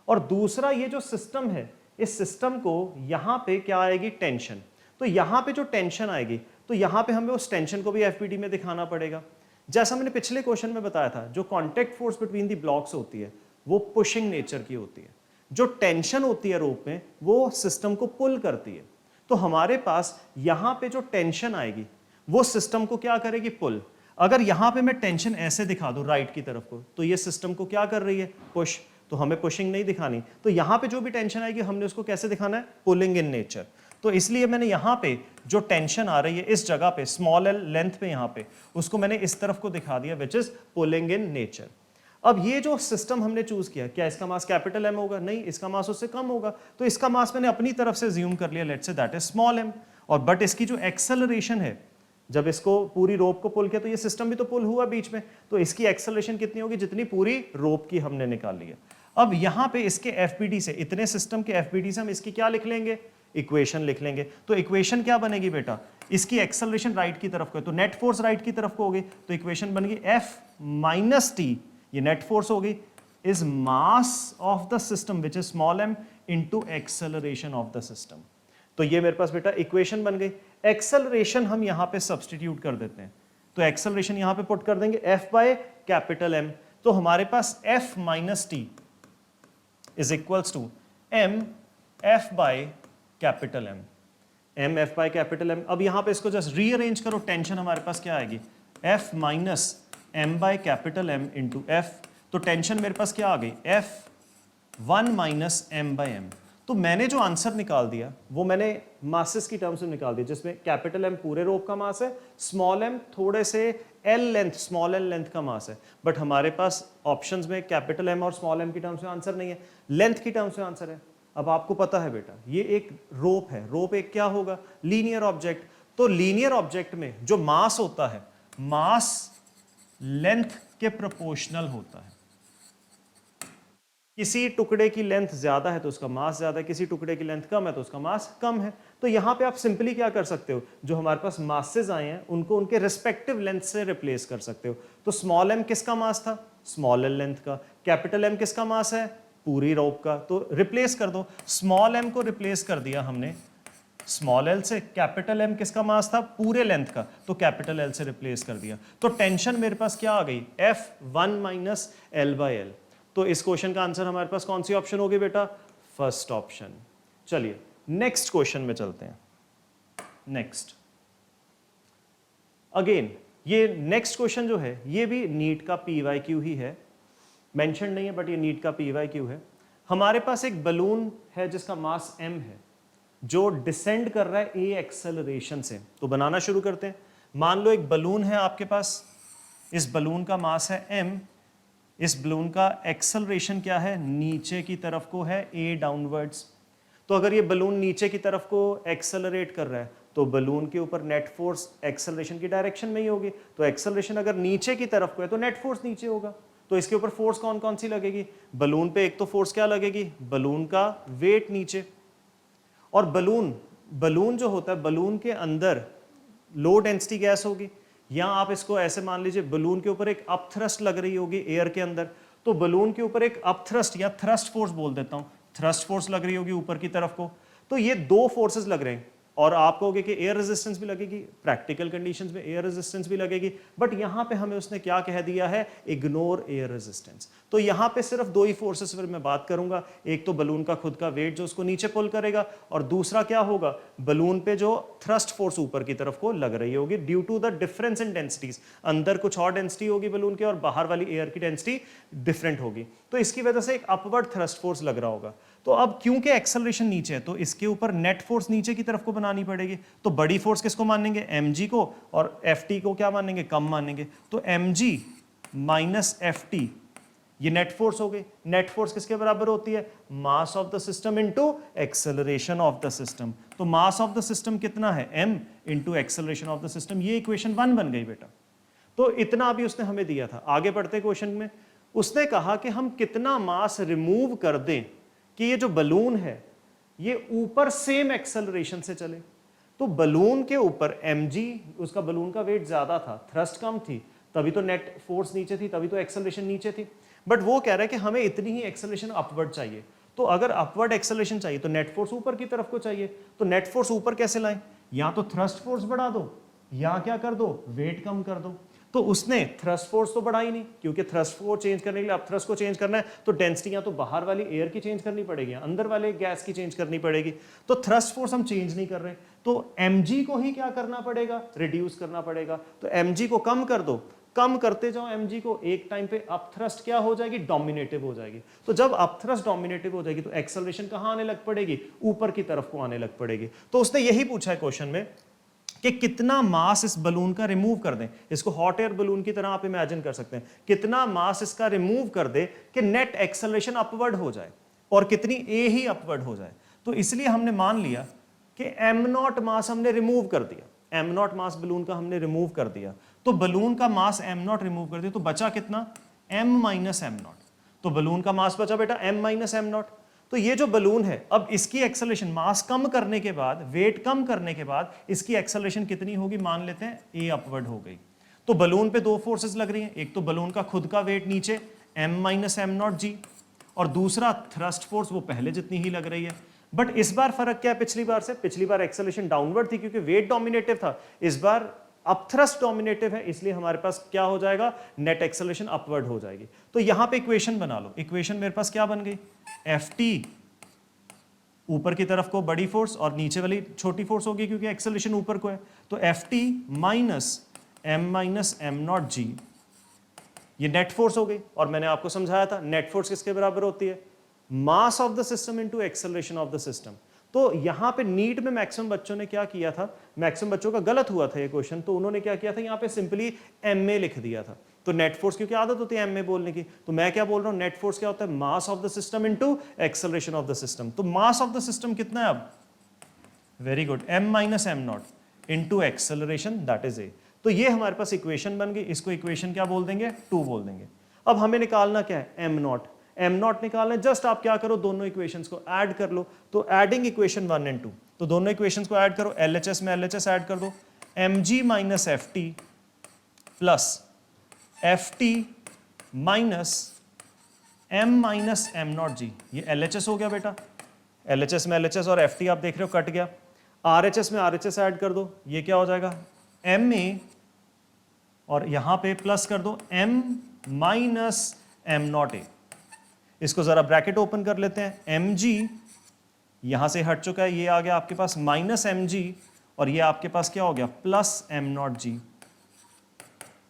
Speaker 1: और दूसरा ये जो सिस्टम है, इस सिस्टम को यहां पे क्या आएगी, टेंशन। तो यहां पे जो टेंशन आएगी, तो यहां पे हमें उस टेंशन को भी एफपीडी में दिखाना पड़ेगा। जैसा मैंने पिछले क्वेश्चन में बताया था, जो contact force between the blocks होती है वो पुशिंग नेचर की होती है। जो टेंशन होती है रोप में, वो सिस्टम को पुल करती है। तो हमारे पास यहां पे जो टेंशन आएगी वो सिस्टम को क्या करेगी, पुल। अगर यहां पे मैं टेंशन ऐसे दिखा दूं राइट की तरफ को, तो ये सिस्टम को क्या कर रही है, पुश। तो हमें पुशिंग नहीं दिखानी। तो यहां पे जो भी टेंशन आएगी हमने उसको कैसे दिखाना है, पुलिंग इन नेचर। तो इसलिए मैंने यहाँ पे जो टेंशन आ रही है इस जगह पे स्मॉल एल लेंथ पे यहाँ पे उसको मैंने इस तरफ को दिखा दिया which is pulling in nature. अब ये जो सिस्टम हमने चूज किया, क्या इसका मास कैपिटल एम होगा? नहीं, इसका मास उससे कम होगा। तो इसका मास मैंने अपनी तरफ से ज्यूम कर लिया, let's say that is small M. और बट इसकी जो एक्सेलरेशन है, जब इसको पूरी रोप को पुल किया तो ये सिस्टम भी तो पुल हुआ बीच में, तो इसकी एक्सेलरेशन कितनी होगी? जितनी पूरी रोप की हमने निकाल ली है। अब यहाँ पे इसके एफबीडी से, इतने सिस्टम के एफबीडी से हम इसकी क्या लिख लेंगे? इक्वेशन लिख लेंगे। तो इक्वेशन क्या बनेगी बेटा? इसकी एक्सेलरेशन राइट की तरफ को है तो नेट फोर्स राइट की तरफ को होगी, तो इक्वेशन बन गई एफ माइनस टी, ये नेट फोर्स होगी, is mass of the system which is small M into acceleration of the system. तो ये मेरे पास बेटा इक्वेशन बन गई। एक्सेलरेशन हम यहां पे सब्सटीट्यूट कर देते हैं, तो एक्सेलरेशन यहां पे पुट कर देंगे एफ बाय कैपिटल एम। तो हमारे पास F minus T is equals to M F by capital M, M F by capital M. अब यहां पे इसको जस्ट रीअरेंज करो, टेंशन हमारे पास क्या आएगी? F minus M by capital M into F. तो टेंशन मेरे पास क्या आ गई? F 1 minus M by M. तो मैंने जो आंसर निकाल दिया वो मैंने मासेस की टर्म्स में निकाल दिया, जिसमें कैपिटल एम पूरे रोप का मास है, स्मॉल एम थोड़े से L length, small L length का मास है। बट हमारे पास ऑप्शंस में कैपिटल एम और स्मॉल एम की टर्म्स में आंसर नहीं है, लेंथ की टर्म्स में आंसर है। अब आपको पता है बेटा ये एक रोप है, रोप एक क्या होगा? Linear object. तो लीनियर ऑब्जेक्ट में जो मास होता है, मास लेंथ के प्रोपोर्शनल होता है। किसी टुकड़े की लेंथ ज्यादा है तो उसका मास ज्यादा है, किसी टुकड़े की लेंथ कम है तो उसका मास कम है। तो यहां पे आप सिंपली क्या कर सकते हो? जो हमारे पास मासेस आए हैं उनको उनके रिस्पेक्टिव लेंथ से रिप्लेस कर सकते हो। तो स्मॉल एम किसका मास था? स्मॉल एल लेंथ का। कैपिटल एम किसका मास है? पूरी रोप का। तो रिप्लेस कर दो, स्मॉल एम को रिप्लेस कर दिया हमने स्मॉल एल से। कैपिटल एम किसका मास था? पूरे लेंथ का, तो कैपिटल एल से रिप्लेस कर दिया। तो टेंशन मेरे पास क्या आ गई? F 1 minus L by L. तो इस क्वेश्चन का आंसर हमारे पास कौन सी ऑप्शन होगी बेटा? First option. चलिए नेक्स्ट क्वेश्चन में चलते हैं। नेक्स्ट अगेन ये नेक्स्ट क्वेश्चन जो है ये भी नीट का पीवाईक्यू ही है, मेंशन नहीं है बट ये नीट का पीवाईक्यू है। हमारे पास एक बलून है जिसका मास m है, जो डिसेंड कर रहा है a एक्सेलरेशन से। तो बनाना शुरू करते हैं। मान लो एक बलून है आपके पास, इस बलून का मास है m, इस बलून का एक्सेलरेशन क्या है? नीचे की तरफ को है a डाउनवर्ड्स। तो अगर ये बलून नीचे की तरफ को एक्सेलरेट कर रहा है तो बलून के ऊपर नेट फोर्स एक्सेलरेशन की डायरेक्शन में ही होगी। तो एक्सेलरेशन अगर नीचे की तरफ को है तो नेट फोर्स नीचे होगा। तो इसके ऊपर फोर्स कौन कौन सी लगेगी? बलून पे एक तो फोर्स क्या लगेगी? बलून का वेट नीचे। और बलून जो होता है, बलून के अंदर लो डेंसिटी गैस होगी, या आप इसको ऐसे मान लीजिए बलून के ऊपर एक अप थ्रस्ट लग रही होगी एयर के अंदर। तो बलून के ऊपर एक अप थ्रस्ट या थ्रस्ट फोर्स बोल देता हूं, थ्रस्ट फोर्स लग रही होगी ऊपर की तरफ को। तो ये दो फोर्सेस लग रहे हैं। और आप कहोगे कि एयर रेजिस्टेंस भी लगेगी, प्रैक्टिकल कंडीशंस में एयर रेजिस्टेंस भी लगेगी, बट यहां पे हमें उसने क्या कह दिया है? Ignore air resistance. तो यहां पे सिर्फ दो ही फोर्सेस पर मैं बात करूंगा, एक तो बलून का खुद का वेट जो उसको नीचे पुल करेगा, और दूसरा क्या होगा? बलून पे जो थ्रस्ट फोर्स ऊपर की तरफ को लग रही होगी due to the difference in densities. अंदर कुछ और डेंसिटी होगी बलून के और बाहर वाली एयर की डेंसिटी डिफरेंट होगी, तो इसकी वजह से एक अपवर्ड थ्रस्ट फोर्स लग रहा होगा। तो अब क्योंकि एक्सेलरेशन नीचे है तो इसके ऊपर नेट फोर्स नीचे की तरफ को बनानी पड़ेगी। तो बड़ी फोर्स किसको मानेंगे? mg को, और ft को क्या मानेंगे? कम मानेंगे। तो mg माइनस ft ये नेट फोर्स हो गई। नेट फोर्स किसके बराबर होती है? Mass of the system into acceleration of the system. तो मास ऑफ द सिस्टम कितना है? m into acceleration of the system. ये इक्वेशन 1 बन गई बेटा। तो इतना अभी उसने हमें दिया था। आगे बढ़ते क्वेश्चन में, उसने कहा कि हम कितना मास रिमूव कर दें कि ये जो बलून है ये ऊपर सेम एक्सेलरेशन से चले। तो बलून के ऊपर mg, उसका बलून का वेट ज्यादा था, थ्रस्ट कम थी, तभी तो नेट फोर्स नीचे थी, तभी तो एक्सेलरेशन नीचे थी। बट वो कह रहा है कि हमें इतनी ही एक्सेलरेशन अपवर्ड चाहिए। तो अगर अपवर्ड एक्सेलरेशन चाहिए तो नेट फोर्स ऊपर की तरफ को चाहिए। तो नेट फोर्स ऊपर कैसे लाएं? या तो थ्रस्ट फोर्स बढ़ा दो, या क्या कर दो? वेट कम कर दो। तो उसने थ्रस्ट फोर्स तो बढ़ा ही नहीं, क्योंकि थ्रस्ट फोर्स चेंज करने के लिए, अब थ्रस्ट को चेंज करना है तो डेंसिटी या तो बाहर वाली एयर की चेंज करनी पड़ेगी, अंदर वाले गैस की चेंज करनी पड़ेगी। तो थ्रस्ट फोर्स हम चेंज नहीं कर रहे, तो mg को ही क्या करना पड़ेगा? रिड्यूस करना पड़ेगा। तो mg को कम कर दो कम करते जाओ mg को, एक टाइम पे अप थ्रस्ट क्या हो जाएगी, डोमिनेटिव हो जाएगी। तो जब अप थ्रस्ट डोमिनेटिव हो जाएगी तो एक्सेलरेशन कहाँ आने लग पड़ेगी, ऊपर की तरफ को आने लग पड़ेगी। तो उसने यही पूछा है क्वेश्चन में कि कितना मास इस बलून का रिमूव कर दें, इसको हॉट एयर बलून की तरह आप इमेजिन कर सकते हैं, कितना मास इसका रिमूव कर दे कि नेट एक्सेलरेशन अपवर्ड हो जाए और कितनी ए ही अपवर्ड हो जाए। तो इसलिए हमने मान लिया कि एम नॉट मास हमने रिमूव कर दिया, एम नॉट मास बलून का हमने रिमूव कर दिया, तो बलून का मास एम नॉट रिमूव कर दिया तो बचा कितना, एम माइनस एम नॉट। तो बलून का मास बचा बेटा एम माइनस एम नॉट। तो ये जो बलून है, अब इसकी एक्सेलरेशन मास कम करने के बाद, वेट कम करने के बाद इसकी एक्सेलरेशन कितनी होगी, मान लेते हैं ए अपवर्ड हो गई। तो बलून पे दो फोर्सेस लग रही हैं, एक तो बलून का खुद का वेट नीचे एम माइनस एम नॉट जी, और दूसरा थ्रस्ट फोर्स वो पहले जितनी ही लग रही है। बट इस बार फर्क क्या है पिछली बार से, पिछली बार एक्सेलरेशन डाउनवर्ड थी क्योंकि वेट डोमिनेटिव था, इस बार अप थ्रस्ट डोमिनेटिव है, इसलिए हमारे पास क्या हो जाएगा, नेट एक्सेलरेशन अपवर्ड हो जाएगी। तो यहां पे इक्वेशन बना लो, इक्वेशन मेरे पास क्या बन गई, एफ टी ऊपर की तरफ को बड़ी फोर्स और नीचे वाली छोटी फोर्स होगी क्योंकि एक्सेलरेशन ऊपर को है, तो F T minus M not G, ये नेट फोर्स हो गई। और मैंने आपको समझाया था नेट फोर्स किसके बराबर होती है, mass of the system into acceleration of the system. तो यहां पे नीट में मैक्सिमम बच्चों ने क्या किया था, मैक्सिमम बच्चों का गलत हुआ था ये क्वेश्चन, तो उन्होंने क्या किया था, यहां पे सिंपली एम ए लिख दिया था। तो नेट फोर्स क्योंकि आदत होती है एम ए बोलने की, तो मैं क्या बोल रहा हूं, नेट फोर्स क्या होता है, mass of the system into acceleration of the system. तो मास ऑफ द सिस्टम कितना है अब, very good, M minus M not into acceleration, that is A. तो ये हमारे पास इक्वेशन बन गई, इसको इक्वेशन क्या बोल देंगे, 2 बोल देंगे। अब हमें निकालना क्या है, एम नॉट, एम नॉट निकालना है, जस्ट आप क्या करो, दोनों इक्वेशंस को ऐड कर लो। तो एडिंग इक्वेशन 1 एंड 2, तो दोनों इक्वेशंस को ऐड करो, एलएचएस में एलएचएस ऐड कर दो, M G minus F T plus F T minus M minus M not G, ये एलएचएस हो गया बेटा, एलएचएस में एलएचएस और एफ टी आप देख रहे हो कट गया, आरएचएस में आरएचएस ऐड कर दो, ये क्या हो जाएगा, एम ए, और यहां पे प्लस कर दो M minus M not A. इसको जरा ब्रैकेट ओपन कर लेते हैं, एम जी यहां से हट चुका है, ये आ गया आपके पास माइनस एम जी, और ये आपके पास क्या हो गया, प्लस एम नॉट जी।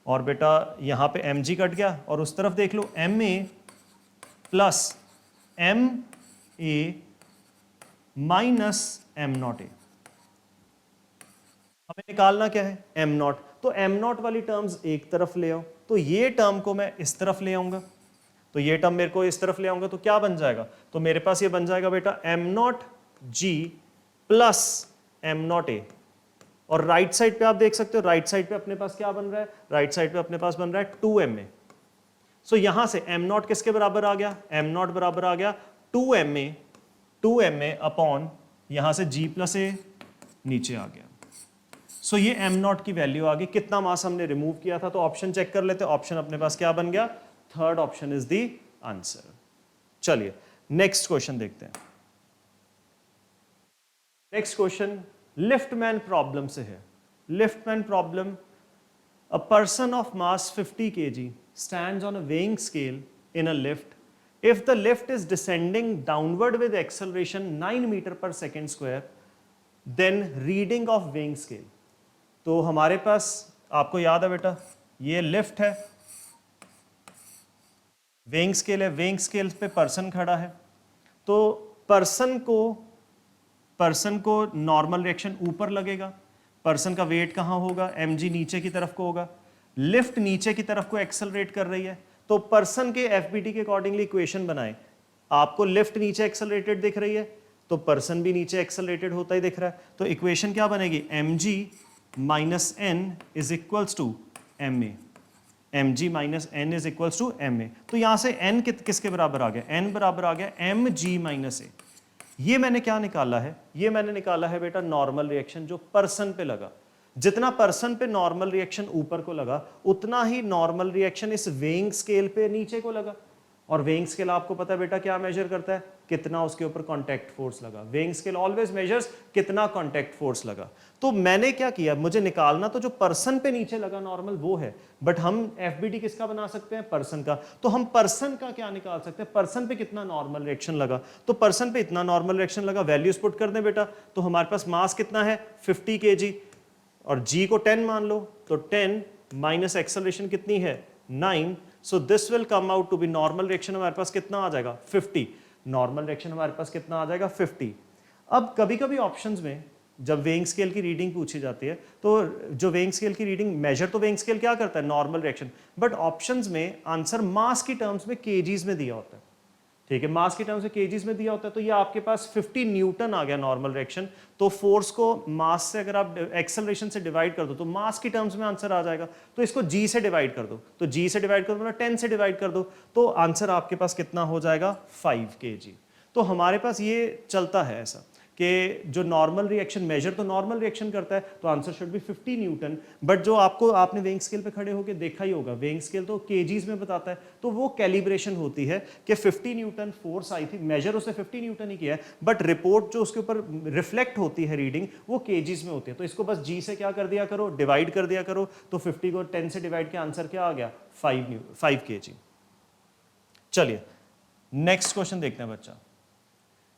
Speaker 1: और बेटा यहां पे एम जी कट गया, और उस तरफ देख लो M A plus M A minus M not A. हमें निकालना क्या है, एम नॉट। तो एम नॉट वाली टर्म्स एक तरफ ले आओ, तो ये टर्म को मैं इस तरफ ले आऊंगा, तो ये टर्म मेरे को इस तरफ ले आऊंगा, तो क्या बन जाएगा, तो मेरे पास ये बन जाएगा बेटा M not G plus M not A. और राइट साइड पे आप देख सकते हो, राइट साइड पे अपने पास क्या बन रहा है, राइट साइड पे अपने पास बन रहा है 2 एम ए। सो यहां से एम नॉट किसके बराबर आ गया, एम नॉट बराबर आ गया 2 एम ए अपॉन यहां से जी प्लस ए नीचे आ गया। सो ये एम नॉट की वैल्यू आ गई, कितना मास हमने रिमूव किया था। तो ऑप्शन चेक कर लेते हैं, ऑप्शन अपने पास क्या बन गया, third option is the answer. चलिए नेक्स्ट क्वेश्चन देखते हैं। नेक्स्ट क्वेश्चन लिफ्टमैन प्रॉब्लम से है। Liftman problem, a person of mass 50 kg stands on a weighing scale in a lift. If the lift is descending downward with acceleration 9 meter per second square, then reading of weighing scale. तो हमारे पास आपको याद है बेटा, ये lift है, weighing scale है, weighing scale पे पर्सन खड़ा है, तो पर्सन को नॉर्मल रिएक्शन ऊपर लगेगा, पर्सन का वेट कहाँ होगा, mg नीचे की तरफ को होगा, लिफ्ट नीचे की तरफ को एक्सेलरेट कर रही है, तो पर्सन के एफबीटी के अकॉर्डिंगली इक्वेशन बनाएं। आपको लिफ्ट नीचे एक्सेलरेटेड दिख रही है, तो पर्सन भी नीचे एक्सेलरेटेड होता ही दिख रहा है, तो इक्वेशन क्या बनेगी, mg minus N is equals to M A, M G minus N is equals to M A. तो यहां से n किसके बराबर आ गया, n बराबर आ गया एम जी माइनस ए। ये मैंने क्या निकाला है, ये मैंने निकाला है बेटा नॉर्मल रिएक्शन जो पर्सन पे लगा। जितना पर्सन पे नॉर्मल रिएक्शन ऊपर को लगा, उतना ही नॉर्मल रिएक्शन इस वेइंग स्केल पे नीचे को लगा। और वेइंग स्केल आपको पता है बेटा क्या मेजर करता है, कितना उसके ऊपर कांटेक्ट फोर्स लगा। वेइंग स्केल ऑलवेज मेजर्स कितना कांटेक्ट फोर्स लगा। तो मैंने क्या किया, मुझे निकालना तो जो पर्सन पे नीचे लगा नॉर्मल वो है, बट हम एफबीटी किसका बना सकते हैं, पर्सन का। तो हम पर्सन का क्या निकाल सकते हैं, पर्सन पे कितना नॉर्मल रिएक्शन लगा, तो पर्सन पे इतना नॉर्मल रिएक्शन लगा, वैल्यूज पुट कर दें बेटा। तो हमारे पास मास कितना है 50 kg, और g को 10 मान लो, तो 10 माइनस एक्सेलरेशन कितनी है 9, so this will come out to be normal reaction हमारे पास कितना आ जाएगा 50, नॉर्मल रिएक्शन हमारे पास कितना आ जाएगा 50। अब कभी कभी ऑप्शंस में जब वेइंग स्केल की रीडिंग पूछी जाती है तो जो वेइंग स्केल की रीडिंग मेजर तो वेइंग स्केल क्या करता है नॉर्मल रिएक्शन, बट ऑप्शंस में आंसर मास की टर्म्स में केजीज में दिया होता है, ठीक है, मास की टर्म्स में केजीज में दिया होता है, तो ये आपके पास 50 न्यूटन आ गया नॉर्मल रिएक्शन, तो फोर्स को मास से अगर आप एक्सेलरेशन से डिवाइड कर दो तो मास की टर्म्स में आंसर आ जाएगा, तो इसको जी से डिवाइड कर दो, तो जी से डिवाइड कर दो मतलब 10 से डिवाइड कर दो, तो आंसर आपके पास कितना हो जाएगा 5 kg। तो हमारे पास ये चलता है ऐसा कि जो नॉर्मल रिएक्शन मेजर तो नॉर्मल रिएक्शन करता है तो answer should be 50 Newton, but जो आपने वेइंग स्केल पे खड़े होकर देखा ही होगा, वेइंग स्केल तो केजीज में बताता है, तो वो कैलिब्रेशन होती है कि 50 न्यूटन फोर्स आई थी, मेजर उसने 50 न्यूटन ही किया है, बट रिपोर्ट जो उसके ऊपर रिफ्लेक्ट होती है रीडिंग वो केजीज में होती है, तो इसको बस जी से क्या कर दिया करो डिवाइड कर दिया करो, तो 50 को 10 से डिवाइड के आंसर क्या आ गया 5 kg। चलिए नेक्स्ट क्वेश्चन देखते हैं बच्चा।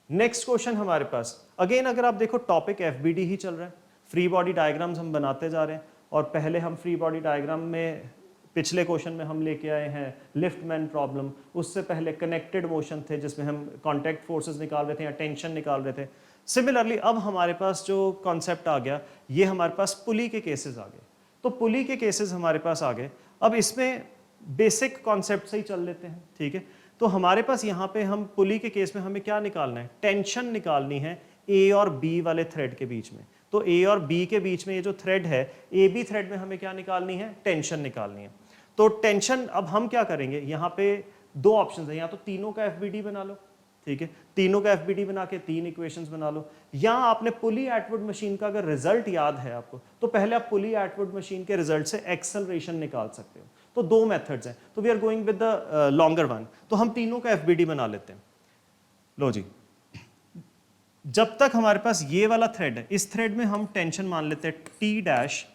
Speaker 1: नेक्स्ट क्वेश्चन हमारे पास अगेन अगर आप देखो टॉपिक एफबीडी ही चल रहा है, फ्री बॉडी डायग्राम्स हम बनाते जा रहे हैं, और पहले हम फ्री बॉडी डायग्राम में पिछले क्वेश्चन में हम लेके आए हैं लिफ्टमैन प्रॉब्लम, उससे पहले कनेक्टेड मोशन थे जिसमें हम कॉन्टैक्ट फोर्सेस निकाल रहे थे या टेंशन निकाल रहे थे। सिमिलरली अब हमारे पास जो कॉन्सेप्ट आ गया ये हमारे पास पुली के केसेस आ गए, तो पुली के केसेस हमारे पास आ गए। अब इसमें बेसिक कॉन्सेप्ट से ही चल लेते हैं, ठीक है। तो हमारे पास यहाँ पे हम पुली के केस में हमें क्या निकालना है, टेंशन निकालनी है ए और बी वाले थ्रेड के बीच में, तो ए और बी के बीच में ये जो थ्रेड है ए बी थ्रेड में हमें क्या निकालनी है, टेंशन निकालनी है। तो टेंशन अब हम क्या करेंगे, यहाँ पे दो ऑप्शन है, या तो तीनों का एफबीडी बना लो, ठीक है, तीनों का एफबीडी बना के 3 इक्वेशंस बना लो, या आपने पुली एटवुड मशीन का अगर रिजल्ट याद है आपको तो पहले आप पुली एटवुड मशीन के रिजल्ट से एक्सेलरेशन निकाल सकते हो, तो दो मेथड्स हैं, तो we are going with the longer one, तो हम तीनों का एफबीडी बना लेते हैं। लो जी, जब तक हमारे पास ये वाला थ्रेड है, इस थ्रेड में हम टेंशन मान लेते हैं टी डैश,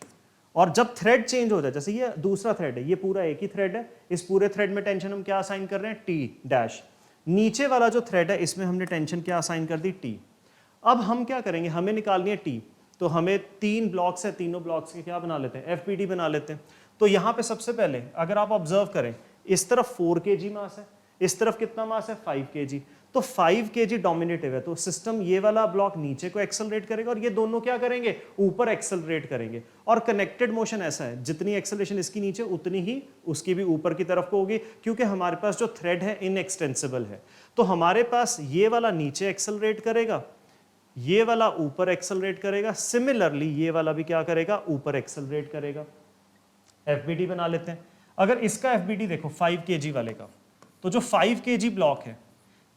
Speaker 1: और जब थ्रेड चेंज हो जाए, जैसे ये दूसरा थ्रेड है, ये पूरा एक ही थ्रेड है, इस पूरे थ्रेड में टेंशन हम क्या असाइन कर रहे हैं, टी डैश। नीचे वाला जो थ्रेड है इसमें हमने टेंशन क्या असाइन कर दी, टी। अब हम क्या करेंगे, हमें निकालनी है टी, तो हमें 3 ब्लॉक्स है, तीनों ब्लॉक्स के क्या बना लेते हैं, एफबीडी बना लेते हैं। तो यहाँ पे सबसे पहले अगर आप ऑब्जर्व करें, इस तरफ 4 kg मास है, इस तरफ कितना मास है 5 kg, तो 5 kg डोमिनेटिव है, तो सिस्टम ये वाला ब्लॉक नीचे को एक्सेलरेट करेगा और ये दोनों क्या करेंगे, ऊपर एक्सेलरेट करेंगे। और कनेक्टेड मोशन ऐसा है, जितनी एक्सेलरेशन इसकी नीचे उतनी ही उसकी भी ऊपर की तरफ को होगी, क्योंकि हमारे पास जो थ्रेड है इनएक्सटेंसिबल है, तो हमारे पास ये वाला नीचे एक्सेलरेट करेगा, ये वाला ऊपर एक्सेलरेट करेगा, सिमिलरली ये वाला भी क्या करेगा, ऊपर एक्सेलरेट करेगा। एफबीडी बना लेते हैं। अगर इसका एफबीडी देखो 5 kg वाले का, तो जो 5 kg ब्लॉक है,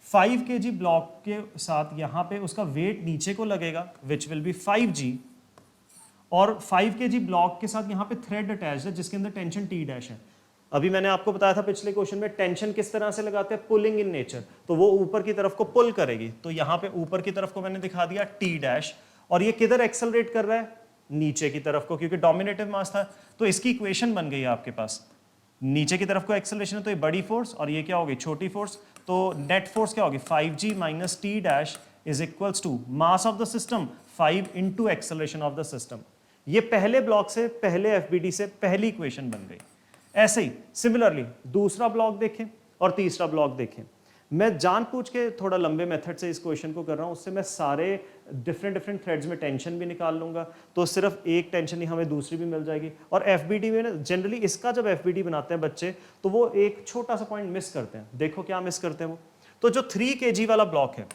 Speaker 1: 5 kg ब्लॉक के साथ यहाँ पे उसका वेट नीचे को लगेगा विच विल बी 5g, और 5 kg ब्लॉक के साथ यहाँ पे थ्रेड अटैच है जिसके अंदर टेंशन टी डैश है। अभी मैंने आपको बताया था पिछले क्वेश्चन में टेंशन किस तरह से लगाते हैं, पुलिंग इन नेचर, तो वो ऊपर की तरफ को पुल करेगी, तो यहाँ पे ऊपर की तरफ को मैंने दिखा दिया टी डैश, और ये किधर एक्सेलरेट कर रहा है, नीचे की तरफ को, क्योंकि डोमिनेटिव मास था। तो इसकी इक्वेशन बन गई आपके पास, नीचे की तरफ को एक्सेलरेशन है तो ये बड़ी फोर्स और ये क्या होगी, छोटी फोर्स, तो नेट फोर्स क्या होगी 5g minus T dash is equals to mass of the system 5 into acceleration of the system. ये पहले ब्लॉक से, पहले एफबीडी से पहली इक्वेशन बन गई। ऐसे ही सिमिलरली दूसरा ब्लॉक देखें और तीसरा ब्लॉक देखें। मैं जानबूझ के थोड़ा लंबे मेथड से इस क्वेश्चन को कर रहा हूँ, उससे मैं सारे डिफरेंट थ्रेड्स में टेंशन भी निकाल लूंगा, तो सिर्फ एक टेंशन ही हमें दूसरी भी मिल जाएगी। और एफबीडी में ना जनरली इसका जब एफबीडी बनाते हैं बच्चे तो वो एक छोटा सा पॉइंट मिस करते हैं, देखो क्या मिस करते हैं वो, तो जो 3 kg वाला ब्लॉक है,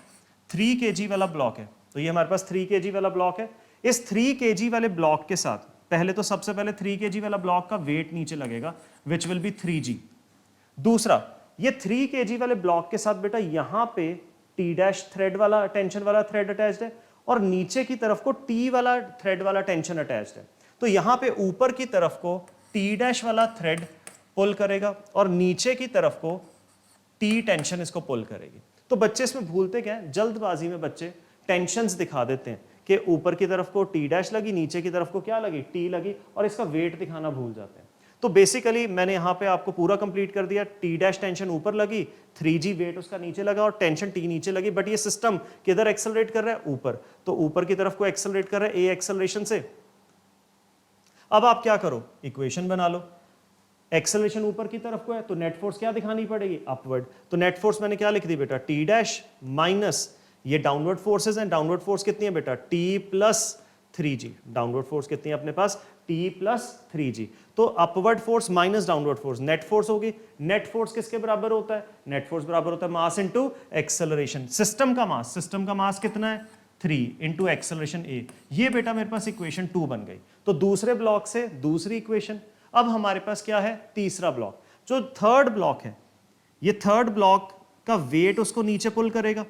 Speaker 1: 3 kg वाला ब्लॉक है, तो ये हमारे पास 3 kg वाला ब्लॉक है। इस 3 kg वाले ब्लॉक के साथ पहले तो सबसे पहले 3 kg वाला ब्लॉक का वेट नीचे लगेगा विच विल बी 3g। दूसरा, ये 3 kg वाले ब्लॉक के साथ बेटा यहाँ पे टी डैश थ्रेड वाला टेंशन वाला थ्रेड अटैच्ड है और नीचे की तरफ को टी वाला थ्रेड वाला टेंशन अटैच्ड है, तो यहाँ पे ऊपर की तरफ को टी डैश वाला थ्रेड पुल करेगा और नीचे की तरफ को टी टेंशन इसको पुल करेगी। तो बच्चे इसमें भूलते क्या है, जल्दबाजी में बच्चे टेंशंस दिखा देते हैं कि ऊपर की तरफ को टी डैश लगी, नीचे की तरफ को क्या लगी, टी लगी, और इसका वेट दिखाना भूल जाते हैं। तो बेसिकली मैंने यहाँ पे आपको पूरा कंप्लीट कर दिया, टी डैश टेंशन ऊपर लगी, 3g वेट उसका नीचे लगा और टेंशन टी नीचे लगी, बट ये सिस्टम किधर एक्सेलरेट कर रहा है, ऊपर, तो ऊपर की तरफ को एक्सेलरेट कर रहा है ए एक्सेलरेशन से। अब आप क्या करो, इक्वेशन बना लो। एक्सेलरेशन ऊपर की तरफ को है तो नेट फोर्स क्या दिखानी पड़ेगी, अपवर्ड। तो नेट फोर्स मैंने क्या लिख दी बेटा, टी डैश माइनस ये डाउनवर्ड फोर्सेस हैं, डाउनवर्ड फोर्स कितनी है बेटा, T plus 3g। Downward force कितनी है अपने पास, टी प्लस 3g। तो upward force minus downward force net force होगी। नेट फोर्स किसके बराबर होता है, नेट फोर्स बराबर होता है मास इनटू एक्सेलरेशन। सिस्टम का मास कितना है, 3 इंटू एक्सेलरेशन ए। ये बेटा मेरे पास इक्वेशन 2 बन गई। तो दूसरे ब्लॉक से दूसरी इक्वेशन। अब हमारे पास क्या है, तीसरा ब्लॉक। जो थर्ड ब्लॉक है, ये थर्ड ब्लॉक का वेट उसको नीचे पुल करेगा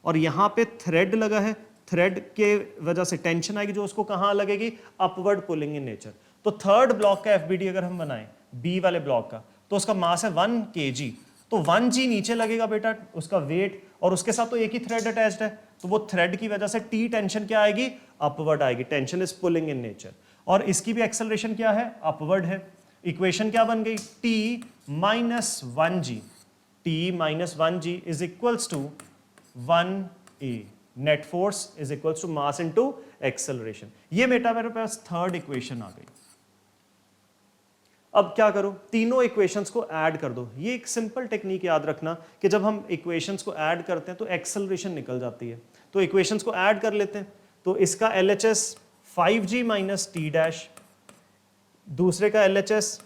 Speaker 1: और यहां पे थ्रेड लगा है, थ्रेड के वजह से टेंशन आएगी जो उसको कहां लगेगी, अपवर्ड पुलिंग इन नेचर। तो थर्ड ब्लॉक का एफबीडी अगर हम बनाएं बी वाले ब्लॉक का, तो उसका मास है 1 kg। तो 1g नीचे लगेगा बेटा उसका वेट, और उसके साथ तो एक ही थ्रेड अटैच्ड है, तो वो थ्रेड की वजह से टी टेंशन क्या आएगी, अपवर्ड आएगी। Tension is pulling in nature. और इसकी भी एक्सेलरेशन क्या है, अपवर्ड है। इक्वेशन क्या बन गई, T minus 1g, T minus 1g is equals to 1a। Net force is equals to mass into acceleration. ये बेटा मेरे पास थर्ड इक्वेशन आ गई। अब क्या करो, तीनों इक्वेशंस को ऐड कर दो। ये एक सिंपल टेक्निक याद रखना कि जब हम इक्वेशंस को ऐड करते हैं तो एक्सेलरेशन निकल जाती है। तो इक्वेशंस को ऐड कर लेते हैं। तो इसका LHS 5g minus T dash, दूसरे का LHS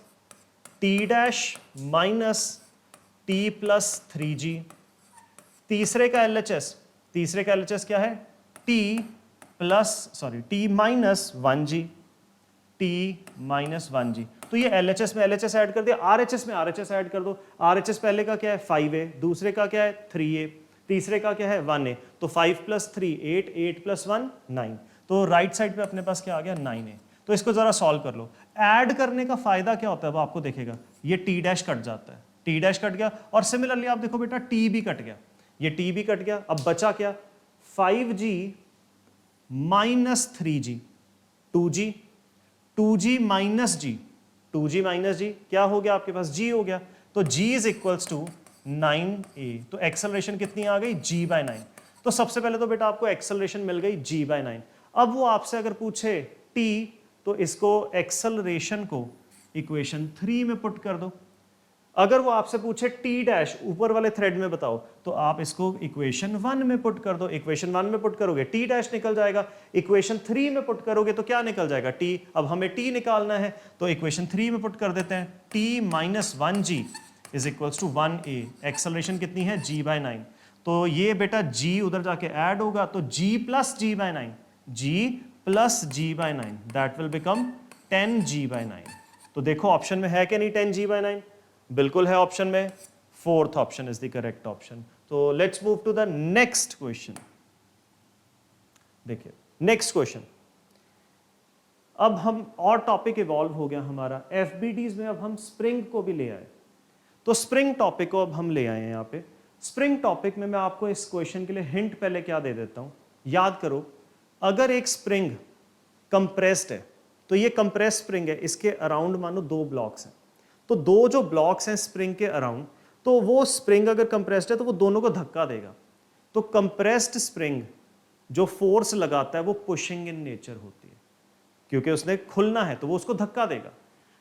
Speaker 1: T dash minus T plus 3g, तीसरे का LHS क्या है, T minus 1g, T minus 1g। तो ये LHS में LHS ऐड कर दिया, RHS में RHS ऐड कर दो। RHS पहले का क्या है 5a, दूसरे का क्या है 3a, तीसरे का क्या है 1a। तो 5 प्लस 3 8, 8 प्लस 1 9। तो राइट साइड पे अपने पास क्या आ गया 9a। तो इसको जरा सॉल्व कर लो। ऐड करने का फायदा क्या होता है वो आपको देखेगा, ये टी डैश कट जाता है, टी डैश कट गया, और सिमिलरली आप देखो बेटा टी भी कट गया, ये टी भी कट गया। अब बचा क्या, 5g minus 3g, 2g minus g, 2g minus G क्या हो गया आपके पास, g हो गया। तो g is equals to 9a। तो एक्सेलरेशन कितनी आ गई, g बाय 9। तो सबसे पहले तो बेटा आपको एक्सेलरेशन मिल गई g बाय 9। अब वो आपसे अगर पूछे t, तो इसको एक्सेलरेशन को इक्वेशन 3 में पुट कर दो। अगर वो आपसे पूछे टी डैश ऊपर वाले थ्रेड में बताओ, तो आप इसको इक्वेशन 1 में पुट कर दो। इक्वेशन 1 में पुट करोगे टी डैश निकल जाएगा, इक्वेशन 3 में पुट करोगे तो क्या निकल जाएगा, टी। अब हमें टी निकालना है तो इक्वेशन 3 में पुट कर देते हैं, T minus 1g is equals to 1a। Acceleration कितनी है, g बाय 9। तो ये बेटा g उधर जाके ऐड होगा, तो g plus g by 9, g plus g by 9 that will become 10g by 9। तो देखो ऑप्शन में है कि नहीं 10g बाय 9, बिल्कुल है ऑप्शन में। Fourth option is the correct option. तो let's move to the next question. देखिए नेक्स्ट क्वेश्चन, अब हम और टॉपिक इवॉल्व हो गया हमारा एफबीडीज में। अब हम स्प्रिंग को भी ले आए, तो स्प्रिंग टॉपिक को अब हम ले आए हैं यहाँ पे। स्प्रिंग टॉपिक में मैं आपको इस क्वेश्चन के लिए हिंट पहले क्या दे देता हूँ, याद करो। अगर एक स्प्रिंग कंप्रेस्ड है, तो ये कंप्रेस्ड स्प्रिंग है, इसके अराउंड मानो 2 ब्लॉक्स हैं। तो 2 जो ब्लॉक्स हैं स्प्रिंग के अराउंड, तो वो स्प्रिंग अगर कंप्रेस्ड है तो वो दोनों को धक्का देगा। तो कंप्रेस्ड स्प्रिंग जो फोर्स लगाता है वो पुशिंग इन नेचर होती है, क्योंकि उसने खुलना है तो वो उसको धक्का देगा।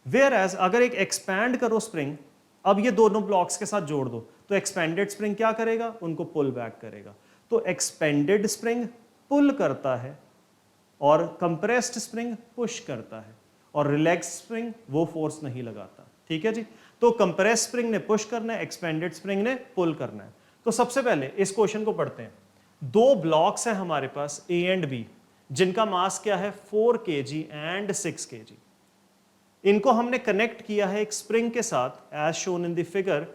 Speaker 1: वेयर एज अगर एक एक्सपैंड करो स्प्रिंग, अब ये दोनों ब्लॉक्स के साथ जोड़ दो, तो एक्सपेंडेड स्प्रिंग क्या करेगा, उनको पुल बैक करेगा। तो एक्सपेंडेड स्प्रिंग पुल करता है और कंप्रेस्ड स्प्रिंग पुश करता है, और रिलैक्स स्प्रिंग वो फोर्स नहीं लगाता। ठीक है जी। तो कंप्रेस स्प्रिंग ने पुश करना है, एक्सपेंडेड स्प्रिंग ने पुल करना है। तो सबसे पहले इस क्वेश्चन को पढ़ते हैं। 2 ब्लॉक्स हैं हमारे पास ए एंड बी, जिनका मास क्या है 4 kg एंड 6 kg। इनको हमने कनेक्ट किया है एक स्प्रिंग के साथ as shown in the figure.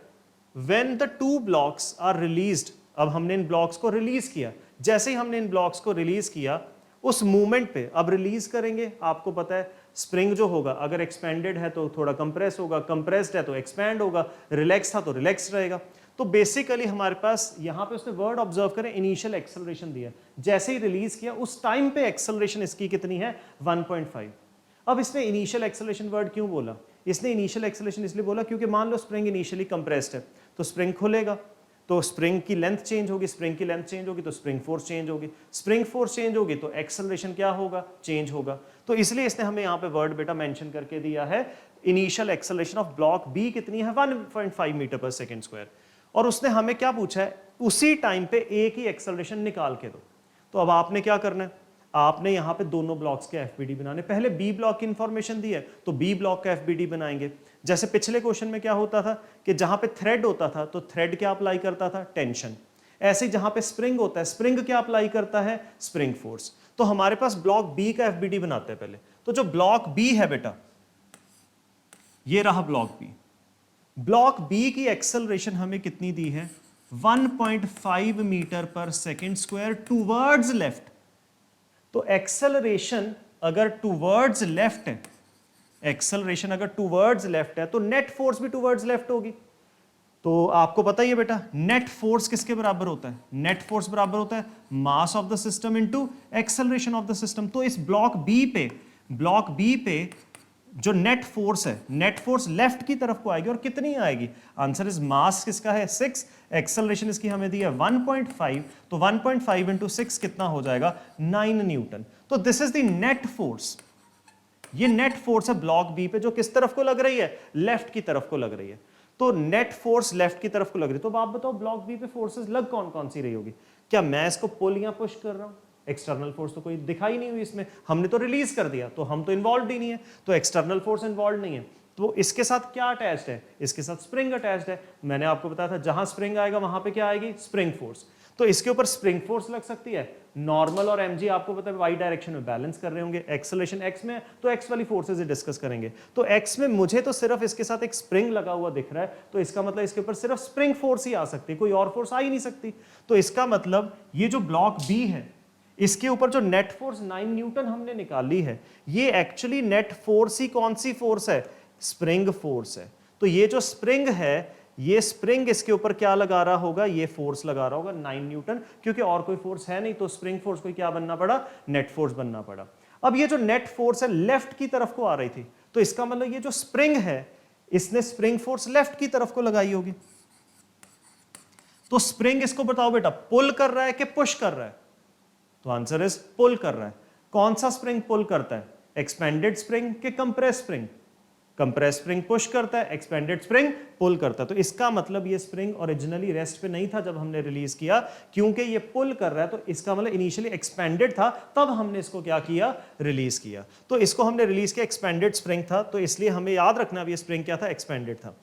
Speaker 1: When the 2 blocks are released, अब हमने इन ब्लॉक्स को रिलीज किया। जैसे ही हमने इन ब्लॉक्स को रिलीज किया, उस मूवमेंट पे अब रिलीज करेंगे। आपको पता है स्प्रिंग जो होगा अगर एक्सपेंडेड है तो थोड़ा कंप्रेस होगा, कंप्रेस्ड है तो एक्सपैंड होगा, रिलैक्स था तो रिलैक्स रहेगा। तो बेसिकली हमारे पास यहाँ पे उसने वर्ड ऑब्जर्व करें, इनिशियल एक्सेलरेशन दिया। जैसे ही रिलीज किया उस टाइम पे एक्सेलरेशन इसकी कितनी है 1.5। अब इसने इनिशियल एक्सेलरेशन वर्ड क्यों बोला, इसने इनिशियल एक्सेलरेशन इसलिए बोला क्योंकि मान लो स्प्रिंग इनिशियली कंप्रेस्ड है, तो स्प्रिंग खुलेगा, तो स्प्रिंग की लेंथ चेंज होगी, स्प्रिंग की लेंथ चेंज होगी तो स्प्रिंग फोर्स चेंज होगी, स्प्रिंग फोर्स चेंज होगी तो एक्सेलरेशन क्या होगा, चेंज होगा। तो इसलिए इसने हमें यहाँ पे वर्ड बेटा मेंशन करके दिया है, initial acceleration of block B कितनी है, 1.5 मीटर पर सेकेंड स्क्वायर। और उसने हमें क्या पूछा है, उसी टाइम पे ए की एक्सेलरेशन निकाल के दो। तो अब आपने क्या करना है, आपने यहां पे दोनों ब्लॉक्स के एफबीडी बनाने, पहले बी ब्लॉक की इंफॉर्मेशन दी है तो बी ब्लॉक का एफबीडी बनाएंगे। जैसे पिछले क्वेश्चन में क्या होता था कि जहां पे थ्रेड होता था तो थ्रेड क्या अप्लाई करता था, टेंशन। ऐसे ही जहां पे स्प्रिंग होता है, स्प्रिंग क्या अप्लाई करता है, स्प्रिंग फोर्स। तो हमारे पास ब्लॉक बी का एफबीडी बनाते हैं पहले। तो जो ब्लॉक बी है बेटा, ये रहा ब्लॉक बी। ब्लॉक बी की एक्सेलरेशन हमें कितनी दी है, 1.5 metre per second square towards left. तो एक्सेलरेशन अगर टूवर्ड्स लेफ्ट है, एक्सेलरेशन अगर टूवर्ड्स लेफ्ट है तो नेट फोर्स भी टूवर्ड्स लेफ्ट होगी। तो आपको पता ही है बेटा, नेट फोर्स किसके बराबर होता है, नेट फोर्स बराबर होता है mass of the system into acceleration of the system. तो इस ब्लॉक बी पे जो नेट फोर्स है, नेट फोर्स लेफ्ट की तरफ को आएगी और कितनी आएगी, आंसर इज मास किसका है 6, एक्सेलरेशन इसकी हमें दी है 1.5, तो 1.5 इंटू 6 कितना हो जाएगा 9 न्यूटन। तो this is the net force, ये नेट फोर्स है ब्लॉक बी पे जो किस तरफ को लग रही है, लेफ्ट की तरफ को लग रही है। तो नेट फोर्स लेफ्ट की तरफ को लग रही है। तो आप बताओ ब्लॉक बी पे फोर्सेस लग कौन कौन सी रही होगी, क्या मैं इसको पुल या पुश कर रहा हूं, एक्सटर्नल फोर्स तो कोई दिखाई नहीं हुई इसमें, हमने तो रिलीज कर दिया तो हम तो इन्वॉल्व ही नहीं है, तो एक्सटर्नल फोर्स इन्वॉल्व नहीं है। तो इसके साथ क्या अटैच्ड है, इसके साथ स्प्रिंग अटैच्ड है। मैंने आपको बताया था जहां स्प्रिंग आएगा वहां पे क्या आएगी, स्प्रिंग फोर्स। तो इसके ऊपर स्प्रिंग फोर्स लग सकती है। नॉर्मल और एमजी आपको पता है वाई डायरेक्शन में बैलेंस कर रहे होंगे, एक्सेलरेशन एक्स में, तो एक्स वाली फोर्सेज डिस्कस करेंगे। तो एक्स में मुझे तो सिर्फ इसके साथ एक स्प्रिंग लगा हुआ दिख रहा है, तो इसका मतलब इसके ऊपर सिर्फ स्प्रिंग फोर्स ही आ सकती है, कोई और फोर्स आ ही नहीं सकती। तो इसका मतलब ये जो ब्लॉक बी है, इसके ऊपर जो नेट फोर्स 9 न्यूटन हमने निकाली है, ये एक्चुअली नेट फोर्स ही कौन सी फोर्स है, स्प्रिंग फोर्स है। तो ये जो स्प्रिंग है, ये स्प्रिंग इसके ऊपर क्या लगा रहा होगा, ये फोर्स लगा रहा होगा 9 न्यूटन, क्योंकि और कोई फोर्स है नहीं, तो स्प्रिंग फोर्स को क्या बनना पड़ा, नेट फोर्स बनना पड़ा। अब ये जो नेट फोर्स है लेफ्ट की तरफ को आ रही थी, तो इसका मतलब ये जो स्प्रिंग है, इसने स्प्रिंग फोर्स लेफ्ट की तरफ को लगाई होगी। तो स्प्रिंग इसको बताओ बेटा, पुल कर रहा है कि पुश कर रहा है, तो आंसर इज पुल कर रहा है। कौन सा स्प्रिंग पुल करता है, एक्सपेंडेड स्प्रिंग कि compress spring, compress spring push करता है, एक्सपेंडेड स्प्रिंग पुल करता है। तो इसका मतलब ये स्प्रिंग ओरिजिनली रेस्ट पे नहीं था जब हमने रिलीज किया, क्योंकि ये पुल कर रहा है, तो इसका मतलब इनिशियली एक्सपेंडेड था, तब हमने इसको क्या किया, रिलीज किया। तो इसको हमने रिलीज किया, एक्सपेंडेड स्प्रिंग था, तो इसलिए हमें याद रखना अब ये स्प्रिंग क्या था, एक्सपेंडेड था।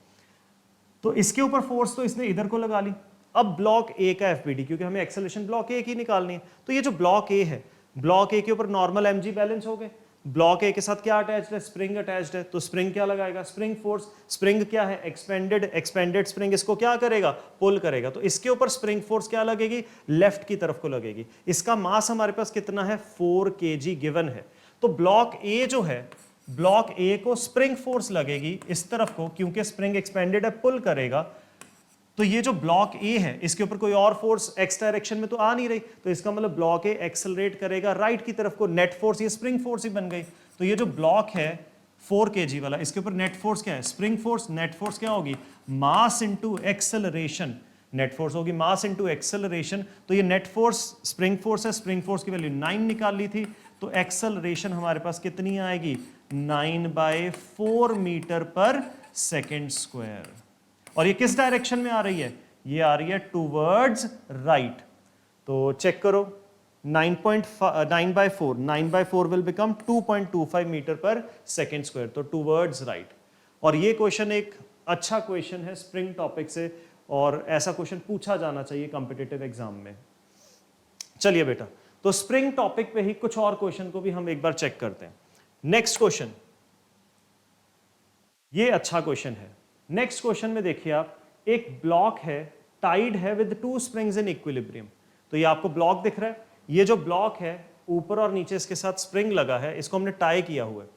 Speaker 1: तो इसके ऊपर फोर्स तो इसने इधर को लगा ली। अब ब्लॉक ए का एफबीडी, क्योंकि हमें एक्सेलरेशन ब्लॉक ए की निकालनी है, तो ये जो ब्लॉक ए है, ब्लॉक ए के ऊपर नॉर्मल एमजी बैलेंस हो गए, ब्लॉक ए के साथ क्या अटैच्ड है, स्प्रिंग अटैच्ड है, तो स्प्रिंग क्या लगाएगा, स्प्रिंग फोर्स। स्प्रिंग क्या है, एक्सपेंडेड, एक्सपेंडेड स्प्रिंग इसको क्या करेगा, पुल करेगा, तो इसके ऊपर स्प्रिंग फोर्स क्या लगेगी, लेफ्ट की तरफ को लगेगी। इसका मास हमारे पास कितना है, 4 kg गिवन है। तो ब्लॉक ए जो है, ब्लॉक ए को स्प्रिंग फोर्स लगेगी इस तरफ को, क्योंकि स्प्रिंग एक्सपेंडेड है, पुल करेगा। तो ये जो ब्लॉक ए है, इसके ऊपर कोई और फोर्स एक्स डायरेक्शन में तो आ नहीं रही, तो इसका मतलब ब्लॉक ए एक्सेलरेट करेगा राइट की तरफ को, नेट फोर्स ये स्प्रिंग फोर्स ही बन गई। तो ये जो ब्लॉक है 4 kg वाला, इसके ऊपर नेट फोर्स क्या है, स्प्रिंग फोर्स, नेट फोर्स क्या होगी, मास इनटू एक्सेलरेशन, नेट फोर्स होगी मास इनटू एक्सेलरेशन। तो ये नेट फोर्स स्प्रिंग फोर्स है, स्प्रिंग फोर्स की वैल्यू 9 निकाल ली थी, तो एक्सेलरेशन हमारे पास कितनी आएगी, 9/4 मीटर पर सेकेंड स्क्वायर। और ये किस डायरेक्शन में आ रही है, ये आ रही है टूवर्ड्स राइट। तो चेक करो, 9/4 will become 2.25 metre per second square, तो टूवर्ड्स राइट। और ये क्वेश्चन एक अच्छा क्वेश्चन है स्प्रिंग टॉपिक से, और ऐसा क्वेश्चन पूछा जाना चाहिए कॉम्पिटिटिव एग्जाम में। चलिए बेटा, तो स्प्रिंग टॉपिक पे ही कुछ और क्वेश्चन को भी हम एक बार चेक करते हैं। नेक्स्ट क्वेश्चन, ये अच्छा क्वेश्चन है। नेक्स्ट क्वेश्चन में देखिए आप, एक ब्लॉक है, टाइड है विद 2 स्प्रिंग्स इन इक्विलिब्रियम। तो ये आपको ब्लॉक दिख रहा है, ये जो ब्लॉक है ऊपर और नीचे इसके साथ स्प्रिंग लगा है, इसको हमने टाई किया हुआ है।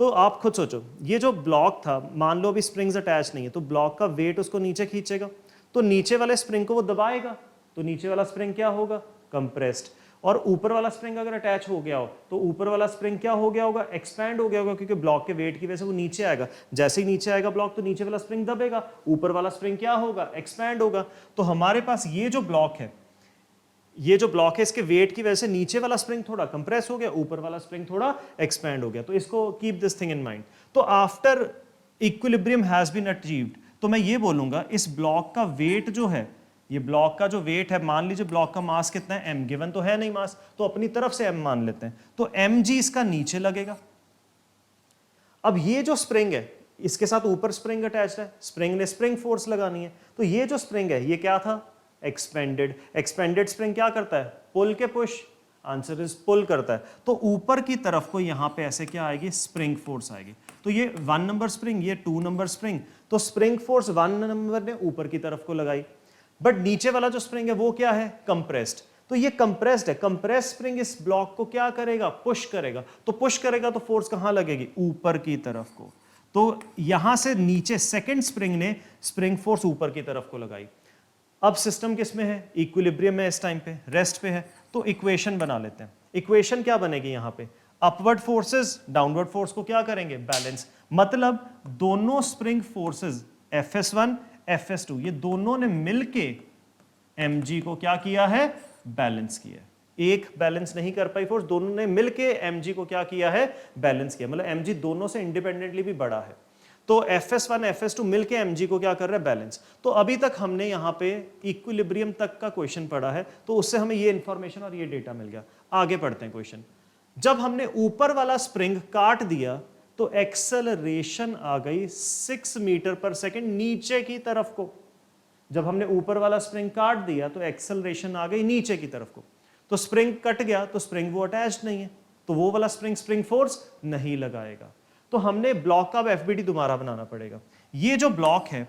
Speaker 1: तो आप खुद सोचो, ये जो ब्लॉक था, मान लो अभी स्प्रिंग्स अटैच नहीं है, तो ब्लॉक का वेट उसको नीचे खींचेगा, तो नीचे वाले स्प्रिंग को वो दबाएगा, तो नीचे वाला स्प्रिंग क्या होगा, कंप्रेस्ड। और ऊपर वाला स्प्रिंग अगर अटैच हो गया हो तो ऊपर वाला स्प्रिंग क्या हो गया होगा, एक्सपैंड हो गया होगा, क्योंकि ब्लॉक के वेट की वजह से वो नीचे आएगा। जैसे ही नीचे आएगा ब्लॉक तो नीचे वाला स्प्रिंग दबेगा, ऊपर वाला स्प्रिंग क्या होगा, एक्सपैंड होगा। तो हमारे पास ये जो ब्लॉक है, ये जो ब्लॉक है, इसके वेट की वजह से नीचे वाला स्प्रिंग थोड़ा कंप्रेस हो गया, ऊपर वाला स्प्रिंग थोड़ा एक्सपैंड हो गया। तो इसको keep this thing in mind. तो after equilibrium has been achieved, तो मैं ये बोलूंगा इस ब्लॉक का वेट जो है, ये ब्लॉक का जो वेट है, मान लीजिए ब्लॉक का मास कितना है, m, गिवन तो है नहीं मास, तो अपनी तरफ से m मान लेते हैं, तो mg इसका नीचे लगेगा। अब ये जो स्प्रिंग है इसके साथ ऊपर स्प्रिंग अटैच्ड है, स्प्रिंग ने स्प्रिंग फोर्स लगानी है, तो ये जो स्प्रिंग है ये क्या था, एक्सपेंडेड। एक्सपेंडेड स्प्रिंग क्या करता है, पुल के पुश, आंसर इज पुल करता है। तो ऊपर की तरफ को यहां पे ऐसे क्या आएगी, स्प्रिंग फोर्स आएगी। तो ये 1 नंबर स्प्रिंग, ये 2 नंबर स्प्रिंग, तो स्प्रिंग फोर्स 1 नंबर ने ऊपर की तरफ को लगाई, बट नीचे वाला जो स्प्रिंग है वो क्या है, कंप्रेस्ड। तो ये कंप्रेस्ड है, कंप्रेस स्प्रिंग इस ब्लॉक को क्या करेगा, पुश करेगा। तो पुश करेगा तो फोर्स कहां लगेगी, ऊपर की तरफ को। तो यहां से नीचे सेकंड स्प्रिंग ने स्प्रिंग फोर्स ऊपर की तरफ को लगाई। अब सिस्टम किस में है, इक्विलिब्रियम में, इस टाइम पे रेस्ट पे है। तो इक्वेशन बना लेते हैं। इक्वेशन क्या बनेगी यहां पे, अपवर्ड फोर्सेस डाउनवर्ड फोर्स को क्या करेंगे, बैलेंस। मतलब दोनों स्प्रिंग फोर्सेस Fs1 Fs2 ये दोनों ने मिलके mg को क्या किया है, बैलेंस किया। एक बैलेंस नहीं कर पाई फोर्स, दोनों ने मिलके mg को क्या किया है, बैलेंस किया। मतलब mg दोनों से इंडिपेंडेंटली भी बड़ा है। तो Fs1 Fs2 मिलके mg को क्या कर रहा है, बैलेंस। तो अभी तक हमने यहाँ पे इक्विलिब्रियम तक का क्वेश्चन पढ़ा है, तो उससे हमें ये इंफॉर्मेशन और ये डेटा मिल गया। आगे पढ़ते हैं क्वेश्चन। जब हमने ऊपर वाला स्प्रिंग काट दिया तो एक्सेलरेशन आ गई 6 मीटर पर सेकेंड नीचे की तरफ को। जब हमने ऊपर वाला स्प्रिंग काट दिया तो एक्सेलरेशन आ गई नीचे की तरफ को। तो स्प्रिंग कट गया तो स्प्रिंग वो अटैच्ड नहीं है, तो वो वाला स्प्रिंग स्प्रिंग फोर्स नहीं लगाएगा। तो हमने ब्लॉक का एफबीडी दोबारा बनाना पड़ेगा। ये जो ब्लॉक है,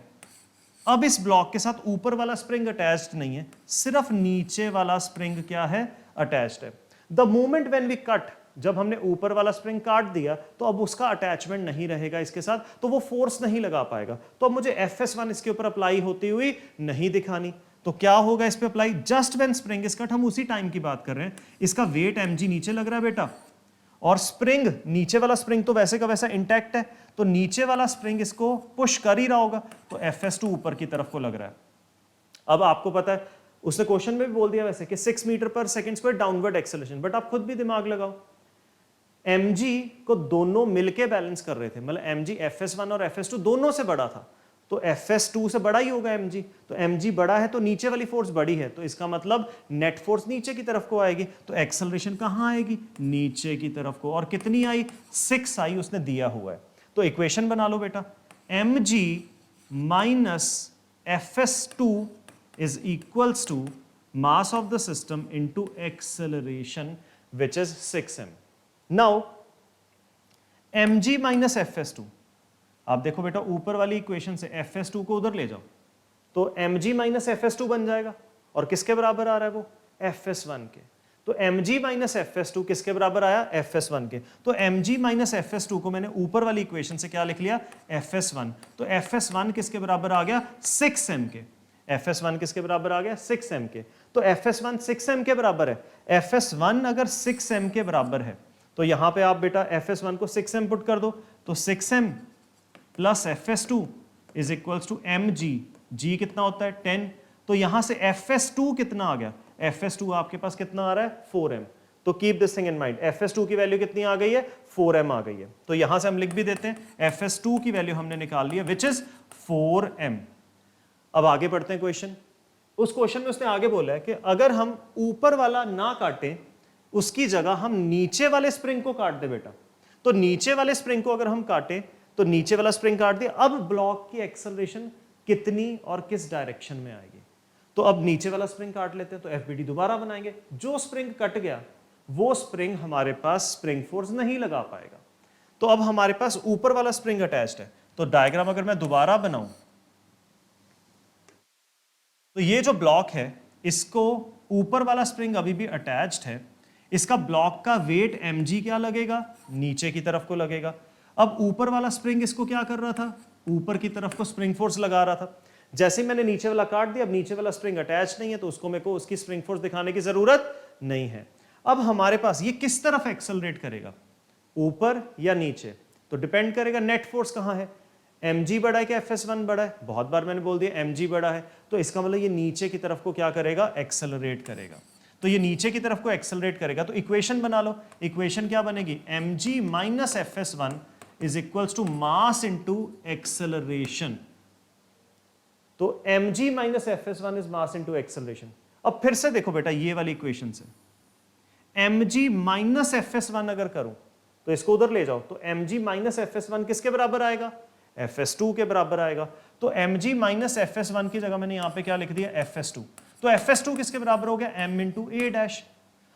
Speaker 1: अब इस ब्लॉक के साथ ऊपर वाला स्प्रिंग अटैच्ड नहीं है, सिर्फ नीचे वाला स्प्रिंग क्या है, अटैच्ड है। The moment when we cut, जब हमने ऊपर वाला स्प्रिंग काट दिया तो अब उसका अटैचमेंट नहीं रहेगा इसके साथ, तो वो फोर्स नहीं लगा पाएगा। तो अब मुझे Fs1 इसके ऊपर अप्लाई होती हुई नहीं दिखानी। तो क्या होगा इस पे apply, just when spring is cut, हम उसी टाइम की बात कर रहे हैं। इसका वेट mg नीचे लग रहा है बेटा, और स्प्रिंग, नीचे वाला स्प्रिंग तो वैसे का वैसा इंटैक्ट है, तो नीचे वाला स्प्रिंग इसको पुश कर ही रहा होगा, तो Fs2 ऊपर की तरफ को लग रहा है। अब आपको पता है, उसने क्वेश्चन में भी बोल दिया वैसे कि 6 metre per second square downward acceleration, but आप खुद भी दिमाग लगाओ, mg को दोनों मिलके बैलेंस कर रहे थे। मतलब mg Fs1 और Fs2 दोनों से बड़ा था, तो Fs2 से बड़ा ही होगा mg। तो mg बड़ा है तो नीचे वाली फोर्स बड़ी है, तो इसका मतलब नेट फोर्स नीचे की तरफ को आएगी। तो एक्सेलरेशन कहां आएगी, नीचे की तरफ को। और कितनी आई, 6 आई, उसने दिया हुआ है। तो इक्वेशन बना लो बेटा, mg minus Fs2 is equals to mass of the system into acceleration which is 6m. Now mg minus Fs2, आप देखो बेटा ऊपर वाली इक्वेशन से Fs2 को उधर ले जाओ तो mg माइनस Fs2 बन जाएगा, और किसके बराबर आ रहा है वो, Fs1 के। तो mg माइनस Fs2 किसके बराबर आया, Fs1 के। तो mg माइनस Fs2 को मैंने ऊपर वाली इक्वेशन से क्या लिख लिया, Fs1। तो Fs1 किसके बराबर आ गया, 6m के। Fs1 किसके बराबर आ गया, 6m के। तो Fs1 6m के बराबर है। Fs1 अगर 6m के बराबर है तो यहां पे आप बेटा Fs1 को 6m पुट कर दो, तो 6m plus Fs2 is equals to mg। g कितना होता है, 10। तो यहां से Fs2 कितना आ गया, Fs2 आपके पास कितना आ रहा है, 4m। तो keep this thing in mind, Fs2 की वैल्यू कितनी आ गई है, 4m आ गई है। तो यहां से हम लिख भी देते हैं Fs2 की वैल्यू हमने निकाल ली है विच इज 4m। अब आगे पढ़ते हैं क्वेश्चन। उस क्वेश्चन में उसने आगे बोला है कि अगर हम ऊपर वाला ना काटें, उसकी जगह हम नीचे वाले स्प्रिंग को काट दे बेटा। तो नीचे वाले स्प्रिंग को अगर हम काटें तो नीचे वाला स्प्रिंग काट दिया, अब ब्लॉक की एक्सेलरेशन कितनी और किस डायरेक्शन में आएगी। तो अब नीचे वाला स्प्रिंग काट लेते हैं, तो एफबीडी दोबारा बनाएंगे। जो स्प्रिंग कट गया वो स्प्रिंग हमारे पास स्प्रिंग फोर्स नहीं लगा पाएगा। तो अब हमारे पास ऊपर वाला स्प्रिंग अटैच्ड है। तो डायग्राम अगर मैं दोबारा बनाऊं तो ये जो ब्लॉक है इसको ऊपर वाला स्प्रिंग अभी भी अटैच्ड है, इसका ब्लॉक का वेट mg क्या लगेगा, नीचे की तरफ को लगेगा। अब ऊपर वाला स्प्रिंग इसको क्या कर रहा था, ऊपर की तरफ को स्प्रिंग फोर्स लगा रहा था। जैसे ही मैंने नीचे वाला काट दिया, अब नीचे वाला स्प्रिंग अटैच नहीं है, तो उसको मेरे को उसकी स्प्रिंग फोर्स दिखाने की जरूरत नहीं है। अब हमारे पास ये किस तरफ एक्सेलरेट करेगा, ऊपर या नीचे, तो डिपेंड करेगा नेट फोर्स कहां है। mg बड़ा है कि fs1 बड़ा है, बहुत बार मैंने बोल दिया mg बड़ा है, तो इसका मतलब ये नीचे की तरफ को क्या करेगा, एक्सेलरेट करेगा। तो ये नीचे की तरफ को एक्सेलरेट करेगा, तो इक्वेशन बना लो। इक्वेशन क्या बनेगी, mg minus fs1 is equals to mass into acceleration. तो mg minus fs1 is mass into acceleration. अब फिर से देखो बेटा ये वाली इक्वेशन से mg माइनस fs1 अगर करूं तो इसको उधर ले जाओ, तो mg माइनस fs1 किसके बराबर आएगा, fs2 के बराबर आएगा। तो mg माइनस fs1 की जगह मैंने यहां पे क्या लिख दिया, fs2। तो fs2 किसके बराबर हो गया, m इंटू ए डैश।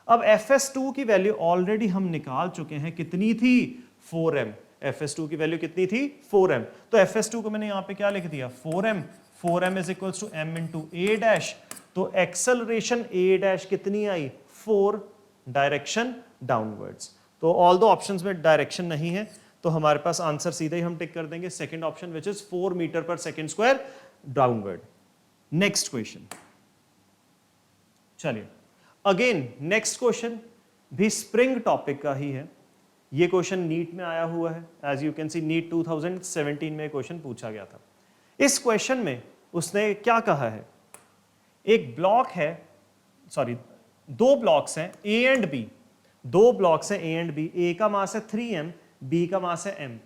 Speaker 1: अब fs2 की वैल्यू ऑलरेडी हम निकाल चुके हैं, कितनी थी, 4m। fs2 की वैल्यू कितनी थी, 4m। तो fs2 को मैंने यहां पे क्या लिख दिया, 4m। 4m is equals to m into A dash. तो एक्सेलरेशन ए डैश कितनी आई, 4, डायरेक्शन डाउनवर्ड्स। तो ऑल दो ऑप्शंस में डायरेक्शन नहीं है, तो हमारे पास आंसर सीधे ही हम टिक कर देंगे, second option which is 4 metre per second square downward. Next question, चलिए अगेन नेक्स्ट क्वेश्चन भी स्प्रिंग टॉपिक का ही है। ये क्वेश्चन नीट में आया हुआ है, as you can see NEET 2017 में क्वेश्चन पूछा गया था। इस क्वेश्चन में उसने क्या कहा है, एक ब्लॉक है, सॉरी दो ब्लॉक्स हैं ए एंड बी, दो ब्लॉक्स हैं ए एंड बी, ए का मास है 3m, बी का मास है m।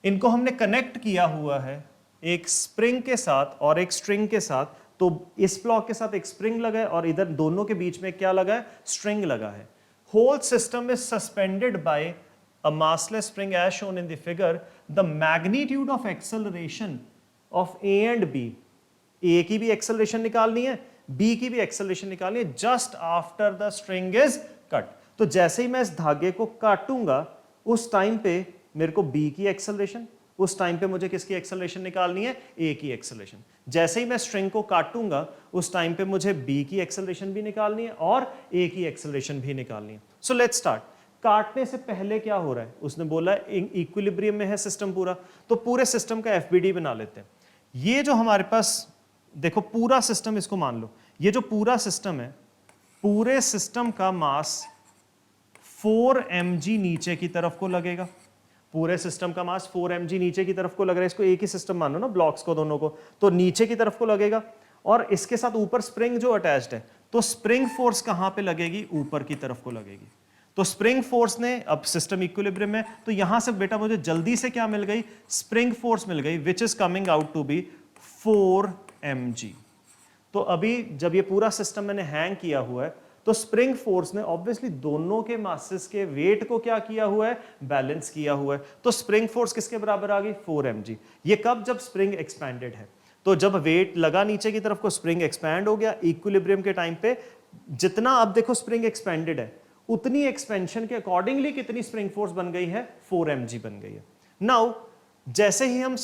Speaker 1: इनको हमने कनेक्ट किया हुआ है एक स्प्रिंग के साथ और एक स्ट्रिंग के साथ। तो इस ब्लॉक के साथ एक स्प्रिंग लगा है और इधर दोनों के बीच में क्या लगा है, स्ट्रिंग लगा है। Whole system is suspended by a massless spring as shown in the figure. The magnitude of acceleration of A and B, A की भी एक्सेलरेशन निकालनी है, B की भी एक्सेलरेशन निकालनी है, just after the string is cut. तो जैसे ही मैं इस धागे को काटूंगा उस टाइम पे मेरे को B की एक्सेलरेशन, उस टाइम पे मुझे किसकी एक्सेलरेशन निकालनी है, A की एक्सेलरेशन। जैसे ही मैं स्ट्रिंग को काटूंगा उस टाइम पे मुझे B की एक्सेलरेशन भी निकालनी है और A की एक्सेलरेशन भी निकालनी है। So let's start. काटने से पहले क्या हो रहा है, उसने बोला इक्विलिब्रियम में है सिस्टम पूरा, तो पूरे सिस्टम का एफबीडी बना लेते हैं। ये जो हमारे पास देखो पूरा सिस्टम, इसको मान लो ये जो पूरा सिस्टम है, पूरे सिस्टम का मास 4 mg नीचे की तरफ को लगेगा। पूरे सिस्टम का मास 4 mg नीचे की तरफ को लग रहा है, इसको एक ही सिस्टम मान लो ना, ब्लॉक्स को दोनों को, तो नीचे की तरफ को लगेगा। और इसके साथ ऊपर स्प्रिंग जो अटैच्ड है, तो स्प्रिंग फोर्स कहां पे लगेगी, ऊपर की तरफ को लगेगी। तो स्प्रिंग फोर्स ने, अब सिस्टम इक्विलिब्रियम में, तो यहां से बेटा मुझे जल्दी से क्या मिल गई, स्प्रिंग फोर्स मिल गई, which is coming out to be 4 mg। तो अभी जब ये पूरा सिस्टम मैंने हैंग किया हुआ है, तो स्प्रिंग फोर्स ने ऑब्वियसली दोनों के मासेस के वेट को क्या किया हुआ है, बैलेंस किया हुआ है। तो स्प्रिंग फोर्स किसके बराबर आ गई, 4 mg। ये कब, जब स्प्रिंग एक्सपैंडेड है। तो जब वेट लगा नीचे की तरफ को, स्प्रिंग एक्सपैंड हो गया इक्विलिब्रियम के टाइम पे, जितना अब देखो स्प्रिंग एक्सपैंडेड है, उतनी एक्सपेंशन के अकॉर्डिंगली कितनी स्प्रिंग फोर्स बन गई है, 4 mg बन गई है। नाउ जैसे ही हम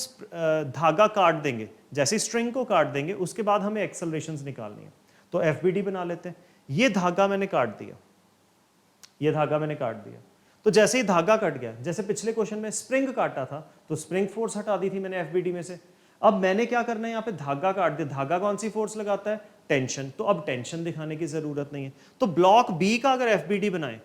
Speaker 1: धागा काट देंगे, जैसे स्ट्रिंग को काट देंगे, उसके बाद हमें एक्सेलरेशंस निकालनी है। तो एफबीडी बना लेते हैं। ये धागा मैंने काट दिया, ये धागा मैंने काट दिया, तो जैसे ही धागा कट गया, जैसे पिछले क्वेश्चन में स्प्रिंग काटा था तो स्प्रिंग फोर्स हटा दी थी मैंने एफबीडी में से। अब मैंने क्या करना है, यहाँ पे धागा काट दिया, धागा कौन सी फोर्स लगाता है, टेंशन। तो अब टेंशन दिखाने की जरूरत नहीं है। तो ब्लॉक बी का अगर एफबीडी बनाए,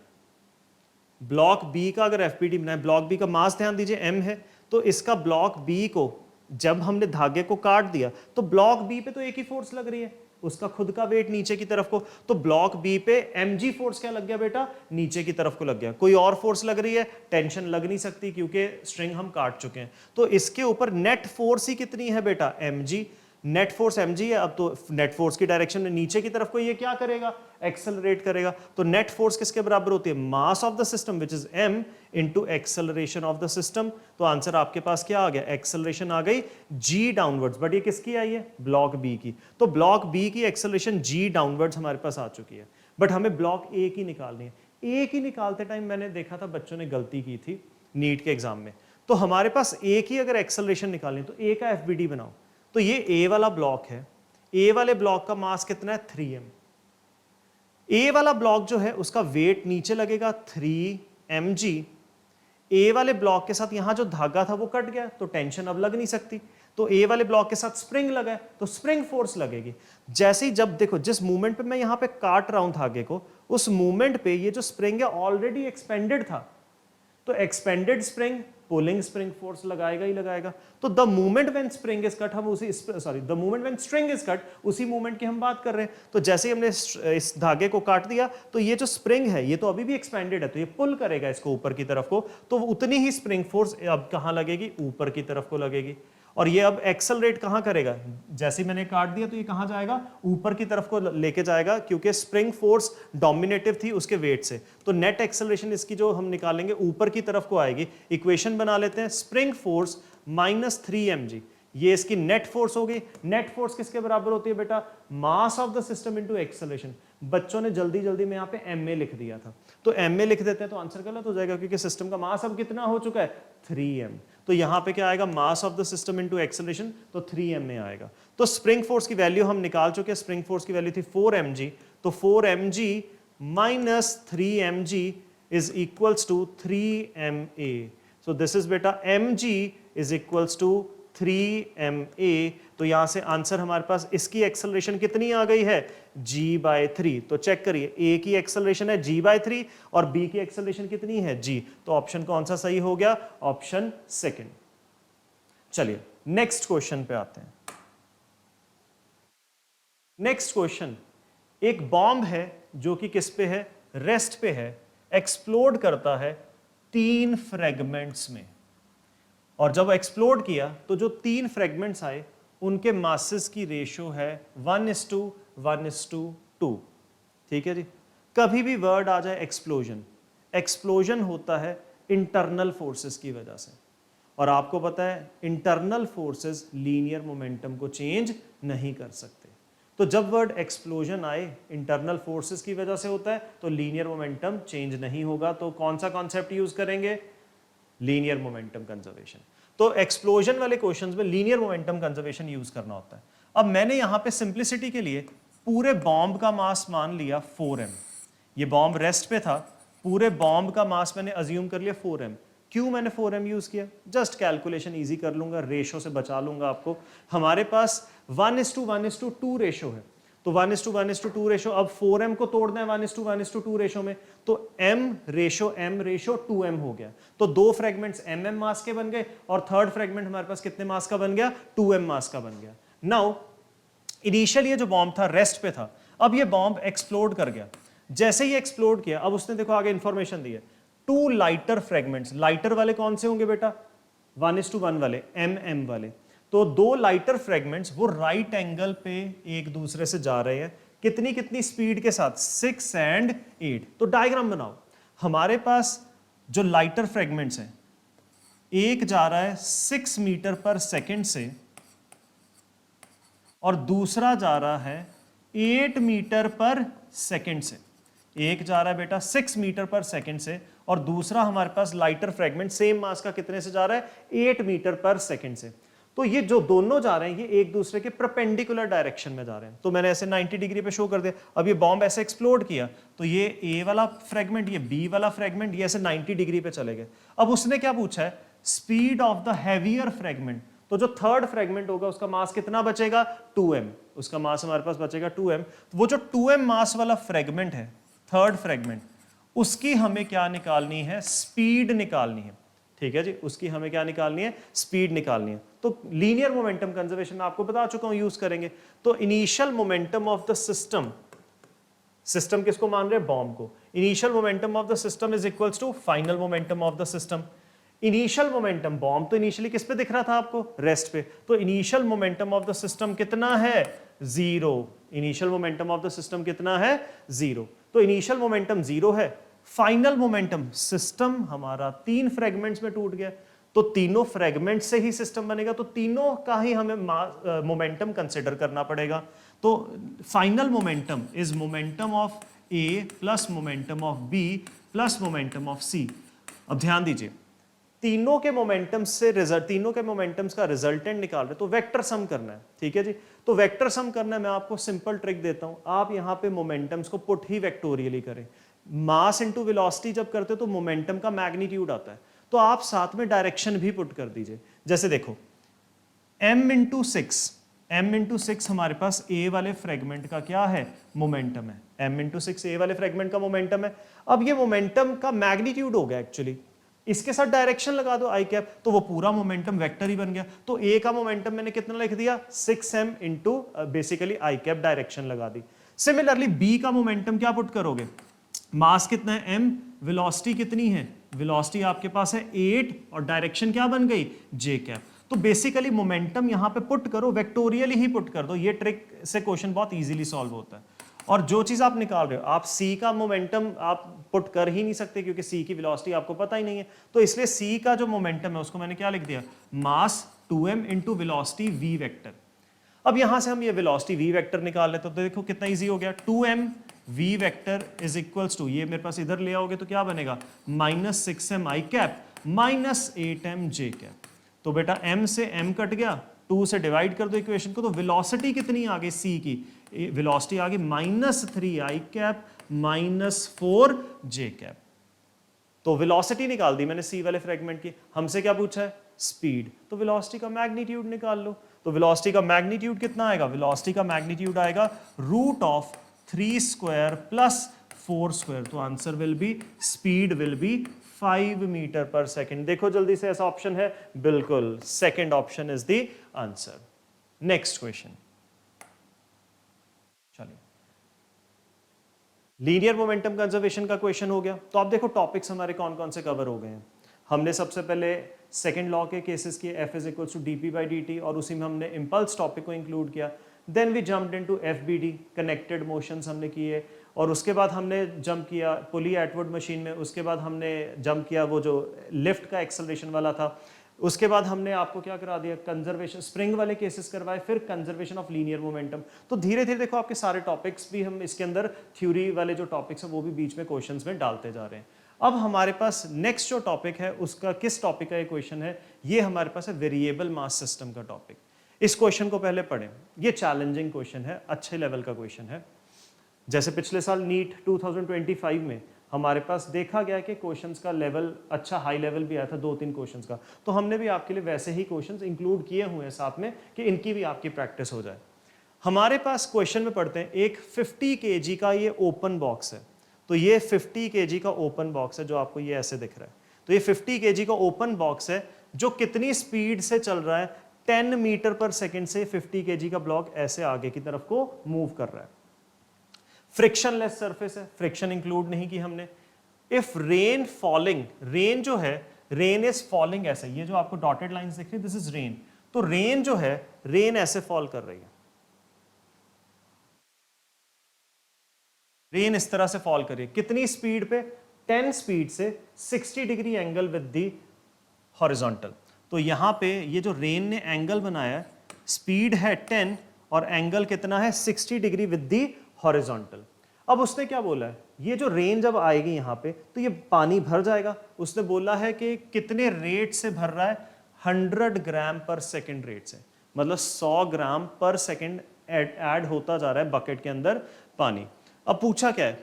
Speaker 1: ब्लॉक बी का अगर एफबीडी बनाए, ब्लॉक बी का मास ध्यान दीजिए m है, तो इसका ब्लॉक बी को जब हमने धागे को काट दिया तो ब्लॉक बी पे तो एक ही फोर्स लग रही है, उसका खुद का वेट नीचे की तरफ को। तो ब्लॉक बी पे mg फोर्स क्या लग गया बेटा, नीचे की तरफ को लग गया। कोई और फोर्स लग रही है, टेंशन लग नहीं सकती क्योंकि स्ट्रिंग हम काट चुके हैं। तो इसके ऊपर नेट फोर्स ही कितनी है बेटा, mg। नेट फोर्स mg है। अब तो नेट फोर्स की डायरेक्शन में नीचे की तरफ को ये क्या करेगा, एक्सेलरेट करेगा। तो नेट फोर्स किसके बराबर होती है, mass of the system which is m into acceleration of the system. तो आंसर आपके पास क्या आ गया, एक्सेलरेशन आ गई g डाउनवर्ड्स। बट ये किसकी आई है, ब्लॉक बी की। तो ब्लॉक बी की एक्सेलरेशन g डाउनवर्ड्स हमारे पास आ चुकी है। बट हमें ब्लॉक ए की निकालनी है। ए की निकालते टाइम मैंने देखा था बच्चों ने गलती की थी नीट के एग्जाम में। तो हमारे पास ए की अगर एक्सेलरेशन निकालनी है तो ए का एफबीडी बनाओ। तो ये ए वाला ब्लॉक है, ए वाले ब्लॉक का मास कितना है, 3m। ए वाला ब्लॉक जो है उसका वेट नीचे लगेगा 3 mg, ए वाले ब्लॉक के साथ यहां जो धागा था वो कट गया, तो टेंशन अब लग नहीं सकती, तो ए वाले ब्लॉक के साथ स्प्रिंग लगा है, तो स्प्रिंग फोर्स लगेगी। जैसे ही जब देखो जिस मूवमेंट पे मैं यहां पे काट रहा हूं धागे को, उस मूवमेंट पे ये जो स्प्रिंग है ऑलरेडी एक्सपेंडेड था, तो expanded spring pulling spring force लगाएगा ही लगाएगा। तो the movement when spring is cut, हम उसी the movement when string is cut, उसी मूवमेंट की हम बात कर रहे हैं। तो जैसे ही हमने इस धागे को काट दिया, तो ये जो स्प्रिंग है ये तो अभी भी एक्सपेंडेड है, तो ये पुल करेगा इसको ऊपर की तरफ को, तो उतनी ही स्प्रिंग फोर्स अब कहां लगेगी, ऊपर की तरफ को लगेगी। और ये अब एक्सेलरेट कहां करेगा, जैसे मैंने काट दिया तो ये कहां जाएगा, ऊपर की तरफ को लेके जाएगा, क्योंकि स्प्रिंग फोर्स डोमिनेटिव थी उसके वेट से, तो नेट एक्सेलरेशन इसकी जो हम निकालेंगे ऊपर की तरफ को आएगी। इक्वेशन बना लेते हैं, स्प्रिंग फोर्स माइनस 3mg, ये इसकी नेट फोर्स हो गई। नेट फोर्स किसके बराबर होती है बेटा, मास of the system into acceleration. बच्चों ने जल्दी जल्दी में यहाँ पे ma लिख दिया था, तो ma लिख देते हैं तो आंसर गलत हो जाएगा, क्योंकि सिस्टम का मास अब कितना हो चुका है, 3m। तो यहाँ पे क्या आएगा, मास of the system into acceleration, तो 3m में आएगा। तो स्प्रिंग फोर्स की वैल्यू हम निकाल चुके हैं, स्प्रिंग फोर्स की वैल्यू थी 4mg, तो 4mg minus 3mg is equals to 3ma। So this is बेटा mg is equals to 3ma। तो यहां से आंसर हमारे पास, इसकी एक्सेलरेशन कितनी आ गई है, g/3। तो चेक करिए, a की एक्सेलरेशन है g/3 और b की एक्सेलरेशन कितनी है, g। तो ऑप्शन कौन सा सही हो गया, ऑप्शन सेकंड। चलिए नेक्स्ट क्वेश्चन पे आते हैं। नेक्स्ट क्वेश्चन, एक बॉम्ब है जो कि किस पे है, रेस्ट पे है, एक्सप्लोड करता है 3 फ्रेगमेंट्स में, और जब एक्सप्लोड किया तो जो 3 फ्रेगमेंट्स आए उनके मासेस की रेशियो है 1:1:2। ठीक है जी। कभी भी वर्ड आ जाए एक्सप्लोजन, एक्सप्लोजन होता है इंटरनल फोर्सेस की वजह से, और आपको पता है इंटरनल फोर्सेस लीनियर मोमेंटम को चेंज नहीं कर सकते। तो जब वर्ड एक्सप्लोजन आए इंटरनल फोर्सेस की वजह से होता है, तो लीनियर मोमेंटम चेंज नहीं होगा। तो कौन सा कॉन्सेप्ट यूज करेंगे, लीनियर मोमेंटम कंजर्वेशन। तो एक्सप्लोजन वाले क्वेश्चंस में लीनियर मोमेंटम कंजर्वेशन यूज करना होता है। अब मैंने यहां पे सिंप्लिसिटी के लिए पूरे बॉम्ब का मास मान लिया 4m। ये बॉम्ब रेस्ट पे था, पूरे बॉम्ब का मास मैंने अज्यूम कर लिया 4m। क्यों मैंने 4m यूज किया, जस्ट कैलकुलेशन इजी कर लूंगा, रेशो से बचा लूंगा आपको। हमारे पास 1:1:2 रेशो है, तो 1:1:2 रेशो, अब 4m को तोड़ना है 1:1:2 रेशो में, तो m रेशो 2m हो गया। तो 2 फ्रेगमेंट्स mm मास के बन गए, और थर्ड फ्रेगमेंट हमारे पास कितने मास का बन गया, 2m मास का बन गया। नाउ इनिशियल ये जो बॉम्ब था रेस्ट पे था, अब ये बॉम्ब एक्सप्लोड कर गया। जैसे ही एक्सप्लोड किया, अब उसने देखो आगे इंफॉर्मेशन दी है, 2 लाइटर फ्रेगमेंट्स। लाइटर वाले कौन से होंगे बेटा, 1:1 वाले, mm वाले। तो 2 लाइटर फ्रेगमेंट्स वो राइट एंगल पे एक दूसरे से जा रहे हैं, कितनी कितनी स्पीड के साथ, 6 और 8। तो डायग्राम बनाओ। हमारे पास जो लाइटर फ्रेगमेंट्स हैं, एक जा रहा है 6 मीटर पर सेकंड से और दूसरा जा रहा है 8 मीटर पर सेकंड से। एक जा रहा है बेटा 6 मीटर पर सेकंड से, और दूसरा हमारे पास लाइटर फ्रेगमेंट सेम मास का कितने से जा रहा है, 8 मीटर पर सेकंड से। तो ये जो दोनों जा रहे हैं ये एक दूसरे के परपेंडिकुलर डायरेक्शन में जा रहे हैं। तो मैंने ऐसे 90 डिग्री पे शो कर दिया। अब ये बॉम्ब ऐसे एक्सप्लोड किया, तो ये ए वाला फ्रेगमेंट, ये बी वाला फ्रेगमेंट, ये ऐसे 90 डिग्री पे चले गए। अब उसने क्या पूछा है, speed of the heavier fragment. तो जो थर्ड फ्रेगमेंट होगा उसका मास कितना बचेगा, 2m। उसका मास हमारे पास बचेगा 2m। तो वो जो 2m मास वाला फ्रेगमेंट है, थर्ड फ्रेगमेंट, उसकी हमें क्या निकालनी है, स्पीड निकालनी है। ठीक है जी, उसकी हमें क्या निकालनी है, स्पीड निकालनी है। तो लीनियर मोमेंटम कंजर्वेशन में आपको बता चुका हूं यूज करेंगे। तो initial momentum of the system, system किसको मान रहे हैं, बॉम्ब को। Initial momentum of the system is equals to final momentum of the system. Initial momentum, bomb तो इनिशियली किस पे दिख रहा था आपको, रेस्ट पे, तो initial momentum of the system कितना है, 0। Initial momentum of the system कितना है, 0। तो इनिशियल मोमेंटम 0 है। फाइनल मोमेंटम, सिस्टम हमारा 3 फ्रेगमेंट्स में टूट गया, तो तीनों फ्रेगमेंट से ही सिस्टम बनेगा, तो तीनों का ही हमें मोमेंटम कंसिडर करना पड़ेगा। तो final momentum is momentum of A plus momentum of B plus momentum of C. अब ध्यान दीजिए, तीनों के मोमेंटम से रिजल्ट, तीनों के मोमेंटम्स का रिजल्टेंट निकाल रहे, तो वेक्टर सम करना है। ठीक है जी, तो वेक्टर सम करना है। मैं आपको सिंपल ट्रिक देता हूं, आप यहां पे मोमेंटम्स को पुट ही वेक्टोरियली करें। मास इंटू वेलोसिटी जब करते हो तो मोमेंटम का मैग्नीट्यूड आता है, तो आप साथ में डायरेक्शन भी पुट कर दीजिए। जैसे देखो m/6 हमारे पास a वाले फ्रेगमेंट का क्या है, मोमेंटम है। m/6 a वाले फ्रेगमेंट का मोमेंटम है। अब ये मोमेंटम का मैग्नीट्यूड हो गया एक्चुअली, इसके साथ डायरेक्शन लगा दो i कैप, तो वो पूरा मोमेंटम वेक्टर ही बन गया। तो a का मोमेंटम मैंने कितना लिख दिया, 6m into basically i cap, direction लगा दी। सिमिलरली b का मोमेंटम क्या पुट करोगे, मास कितना है m, वेलोसिटी कितनी है, वेलोसिटी आपके पास है 8 और डायरेक्शन क्या बन गई, j कैप। तो बेसिकली मोमेंटम यहां पे पुट करो, वेक्टोरियली ही पुट कर दो, ये ट्रिक से क्वेश्चन बहुत इजीली सॉल्व होता है। और जो चीज आप निकाल रहे हो, आप c का मोमेंटम आप पुट कर ही नहीं सकते क्योंकि c की वेलोसिटी आपको पता ही नहीं है, तो इसलिए c का जो मोमेंटम है उसको मैंने क्या लिख दिया, मास 2m into velocity v vector. अब यहां से हम ये वेलोसिटी v वेक्टर निकाल लेते तो देखो कितना इजी हो गया, 2m v vector is equals to, ये मेरे पास इधर ले आओगे तो क्या बनेगा, -6m i cap -8m j cap. तो बेटा m से m कट गया, 2 से डिवाइड कर दो इक्वेशन को, तो वेलोसिटी कितनी आ गई c की, वेलोसिटी आ गई -3i कैप -4 j कैप। तो वेलोसिटी निकाल दी मैंने c वाले फ्रेगमेंट की। हमसे क्या पूछा है, स्पीड, तो वेलोसिटी का मैग्नीट्यूड निकाल लो। तो वेलोसिटी का मैग्नीट्यूड कितना आएगा, वेलोसिटी का मैग्नीट्यूड आएगा √3² + 4²। तो answer will be, speed will be 5 metre per second. देखो जल्दी से, ऐसा ऑप्शन है, बिल्कुल second option is the answer. Next question, चलिए लीनियर मोमेंटम कंजर्वेशन का क्वेश्चन हो गया। तो आप देखो टॉपिक्स हमारे कौन कौन से कवर हो गए हैं। हमने सबसे पहले सेकंड लॉ के केसेस किए, F is equals to dp/dt, और उसी में हमने इंपल्स टॉपिक को इंक्लूड किया। Then we jumped into FBD, connected motions हमने किए, और उसके बाद हमने जंप किया पुली एटवुड मशीन में, उसके बाद हमने जंप किया वो जो लिफ्ट का एक्सेलरेशन वाला था, उसके बाद हमने आपको क्या करा दिया, कंजर्वेशन स्प्रिंग वाले केसेस करवाए, फिर कंजर्वेशन ऑफ लीनियर मोमेंटम। तो धीरे धीरे देखो आपके सारे टॉपिक्स भी हम इसके अंदर, थ्योरी वाले जो टॉपिक्स हैं वो भी बीच में क्वेश्चंस में डालते जा रहे हैं। अब हमारे पास नेक्स्ट जो टॉपिक है, उसका किस टॉपिक का ये क्वेश्चन है, ये हमारे पास है वेरिएबल मास सिस्टम का टॉपिक। इस क्वेश्चन को पहले पढ़ें, ये चैलेंजिंग क्वेश्चन है, अच्छे लेवल का क्वेश्चन है। जैसे पिछले साल नीट 2025 में हमारे पास देखा गया कि क्वेश्चंस का लेवल अच्छा, हाई लेवल भी आया था 2-3 क्वेश्चंस का, तो हमने भी आपके लिए वैसे ही क्वेश्चंस इंक्लूड किए हुए हैं साथ में कि इनकी भी आपकी प्रैक्टिस हो जाए। हमारे पास क्वेश्चन में पढ़ते हैं, एक 50 kg का ये ओपन बॉक्स है। तो ये 50 kg का ओपन बॉक्स है जो आपको ये ऐसे दिख रहा है। तो ये 50 kg का ओपन बॉक्स है जो कितनी स्पीड से चल रहा है, 10 मीटर पर सेकेंड से 50 kg का ब्लॉक ऐसे आगे की तरफ को मूव कर रहा है। फ्रिक्शनलेस सरफेस है, फ्रिक्शन इंक्लूड नहीं की हमने। इफ रेन फॉलिंग, रेन जो है, रेन इज फॉलिंग ऐसे, ये जो आपको डॉटेड लाइंस दिख रही है, दिस इज रेन। तो रेन जो है, रेन ऐसे फॉल कर रही है, रेन इस तरह से फॉल कर रही है, कितनी स्पीड पे, 10 स्पीड से 60 degree angle with the horizontal. तो यहां पे ये जो रेन ने एंगल बनाया है, स्पीड है 10 और एंगल कितना है, 60 डिग्री विद दी हॉरिजॉन्टल। अब उसने क्या बोला है, ये जो रेन जब आएगी यहाँ पे तो ये पानी भर जाएगा। उसने बोला है कि कितने रेट से भर रहा है, 100 ग्राम पर सेकेंड रेट से, मतलब 100 ग्राम पर सेकेंड ऐड होता जा रहा है बकेट के अंदर पानी। अब पूछा क्या है,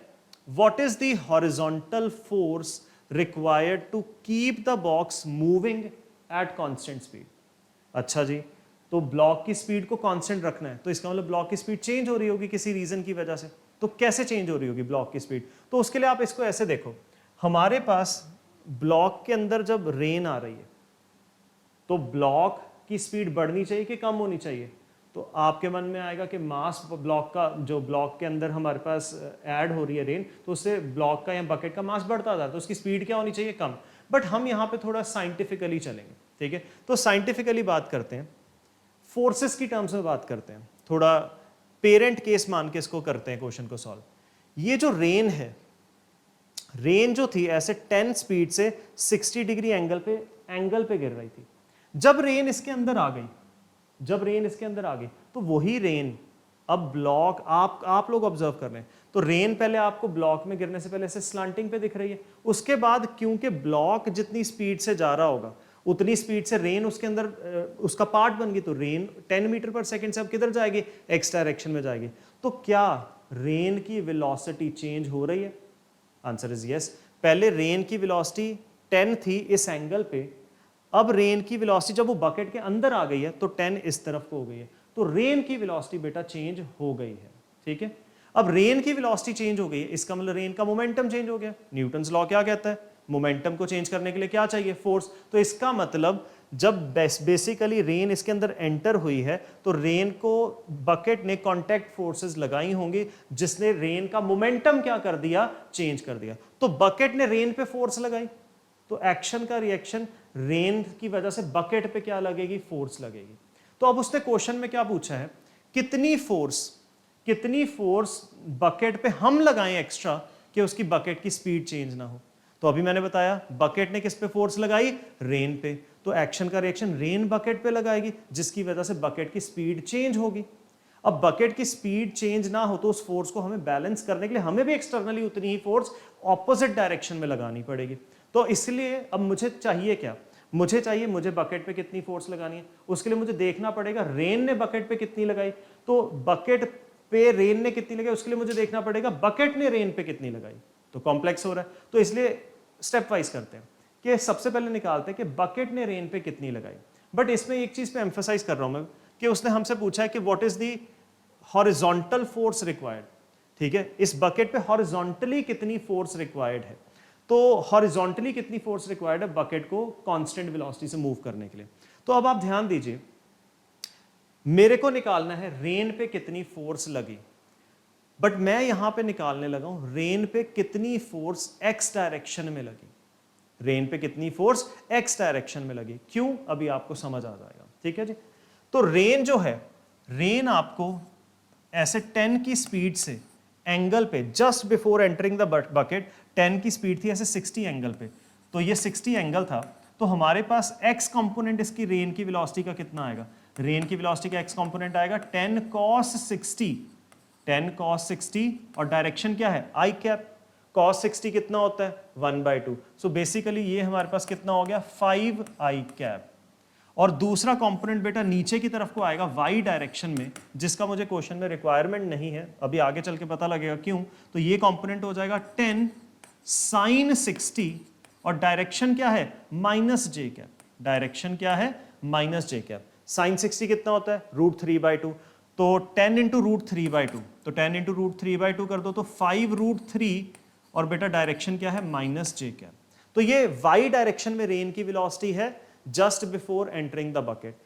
Speaker 1: what is the horizontal force required to keep the box moving at constant speed. अच्छा जी, तो ब्लॉक की स्पीड को कांस्टेंट रखना है, तो इसका मतलब ब्लॉक की स्पीड चेंज हो रही होगी किसी रीजन की वजह से। तो कैसे चेंज हो रही होगी ब्लॉक की स्पीड, तो उसके लिए आप इसको ऐसे देखो, हमारे पास ब्लॉक के अंदर जब रेन आ रही है तो ब्लॉक की स्पीड बढ़नी चाहिए कि कम होनी चाहिए। तो आपके मन में आएगा कि मास ब्लॉक का, जो ब्लॉक के अंदर हमारे पास ऐड हो रही है रेन, तो उससे ब्लॉक का या बकेट का मास बढ़ता जा रहा है, तो उसकी स्पीड क्या होनी चाहिए, कम। बट हम यहाँ पे थोड़ा साइंटिफिकली चलेंगे, ठीक है। तो साइंटिफिकली बात करते हैं, फोर्सेस की टर्म्स में बात करते हैं, थोड़ा पेरेंट केस मान के इसको करते हैं क्वेश्चन को सॉल्व। ये जो रेन है, रेन जो थी ऐसे 10 स्पीड से 60 डिग्री एंगल पे गिर रही थी। जब रेन इसके अंदर आ गई, जब रेन इसके अंदर आ गई तो वही रेन अब ब्लॉक, आप लोग ऑब्जर्व कर रहे हैं, तो रेन पहले आपको ब्लॉक में गिरने से पहले ऐसे स्लांटिंग पे दिख रही है, उसके बाद क्योंकि ब्लॉक जितनी स्पीड से जा रहा होगा उतनी स्पीड से रेन उसके अंदर उसका पार्ट बन गई, तो रेन 10 मीटर पर सेकेंड से अब किधर जाएगी, एक्स डायरेक्शन में जाएगी। तो क्या रेन की वेलोसिटी चेंज हो रही है, आंसर इज यस। पहले रेन की वेलोसिटी 10 थी इस एंगल पे, अब रेन की वेलोसिटी जब वो बकेट के अंदर आ गई है तो 10 इस तरफ को हो गई है, तो रेन की वेलोसिटी बेटा चेंज हो गई है, ठीक है। अब रेन की वेलोसिटी चेंज हो गई है, इसका मतलब रेन का मोमेंटम चेंज हो गया। न्यूटन्स लॉ क्या कहता है, मोमेंटम को चेंज करने के लिए क्या चाहिए, फोर्स। तो इसका मतलब जब बेसिकली रेन इसके अंदर एंटर हुई है तो रेन को बकेट ने कांटेक्ट फोर्सेस लगाई होंगी, जिसने रेन का मोमेंटम क्या कर दिया, चेंज कर दिया। तो बकेट ने रेन पे फोर्स लगाई, तो एक्शन का रिएक्शन रेन की वजह से बकेट पे क्या लगेगी, फोर्स लगेगी। तो अब उसने क्वेश्चन में क्या पूछा है, कितनी फोर्स बकेट पे हम लगाएं एक्स्ट्रा कि उसकी बकेट की स्पीड चेंज ना हो। तो अभी मैंने बताया बकेट ने किस पे फोर्स लगाई, रेन पे, तो एक्शन का रिएक्शन रेन बकेट पे लगाएगी, जिसकी वजह से बकेट की स्पीड चेंज होगी। अब बकेट की स्पीड चेंज ना हो तो उस फोर्स को हमें बैलेंस करने के लिए हमें भी एक्सटर्नली उतनी ही फोर्स ऑपोजिट डायरेक्शन में लगानी पड़ेगी। तो इसलिए अब मुझे चाहिए क्या, मुझे बकेट पे कितनी फोर्स लगानी है, उसके लिए मुझे देखना पड़ेगा रेन ने बकेट पे कितनी लगाई। तो बकेट पे रेन ने कितनी लगाई, उसके लिए मुझे देखना पड़ेगा बकेट ने रेन पे कितनी लगाई। तो कॉम्प्लेक्स हो रहा है, तो इसलिए स्टेप वाइज करते हैं कि सबसे पहले निकालते हैं कि बकेट ने रेन पे कितनी लगाई। बट इसमें एक चीज पे एम्फसाइज कर रहा हूं मैं कि उसने हमसे पूछा है कि what is the horizontal force required, ठीक है, इस बकेट पे हॉरिजॉन्टली कितनी फोर्स रिक्वायर्ड है। तो हॉरिजॉन्टली कितनी फोर्स रिक्वायर्ड है बकेट को कांस्टेंट वेलोसिटी से मूव करने के लिए। तो अब आप ध्यान दीजिए, मेरे को निकालना है रेन पे कितनी फोर्स लगी, बट मैं यहां पे निकालने लगा हूं रेन पे कितनी फोर्स एक्स डायरेक्शन में लगी। रेन पे कितनी फोर्स एक्स डायरेक्शन में लगी, क्यों, अभी आपको समझ आ जाएगा, ठीक है जी। तो रेन जो है, रेन आपको ऐसे 10 की स्पीड से एंगल पे just before entering the bucket 10 की स्पीड थी ऐसे 60 एंगल पे, तो ये 60 एंगल था। तो हमारे पास एक्स कंपोनेंट इसकी रेन की वेलोसिटी का कितना आएगा, रेन की वेलोसिटी का एक्स कंपोनेंट आएगा 10 cos 60, 10 cos 60, और डायरेक्शन क्या है, आई कैप। cos 60 कितना होता है, 1/2। सो बेसिकली ये हमारे पास कितना हो गया, 5 आई कैप। और दूसरा कंपोनेंट बेटा नीचे की तरफ को आएगा वाई डायरेक्शन में, जिसका मुझे क्वेश्चन में रिक्वायरमेंट नहीं है, अभी आगे चल के पता लगेगा क्यों। तो ये कंपोनेंट हो जाएगा 10 sin 60, और डायरेक्शन क्या है, माइनस जे कैप। डायरेक्शन क्या है, माइनस जे कैप। sin 60 कितना होता है, √3/2, तो 10 इंटू √3/2, तो 10 इंटू √3/2 कर दो तो 5√3, और बेटा डायरेक्शन क्या है, माइनस जे कैप। तो ये वाई डायरेक्शन में रेन की वेलोसिटी है just before entering the bucket.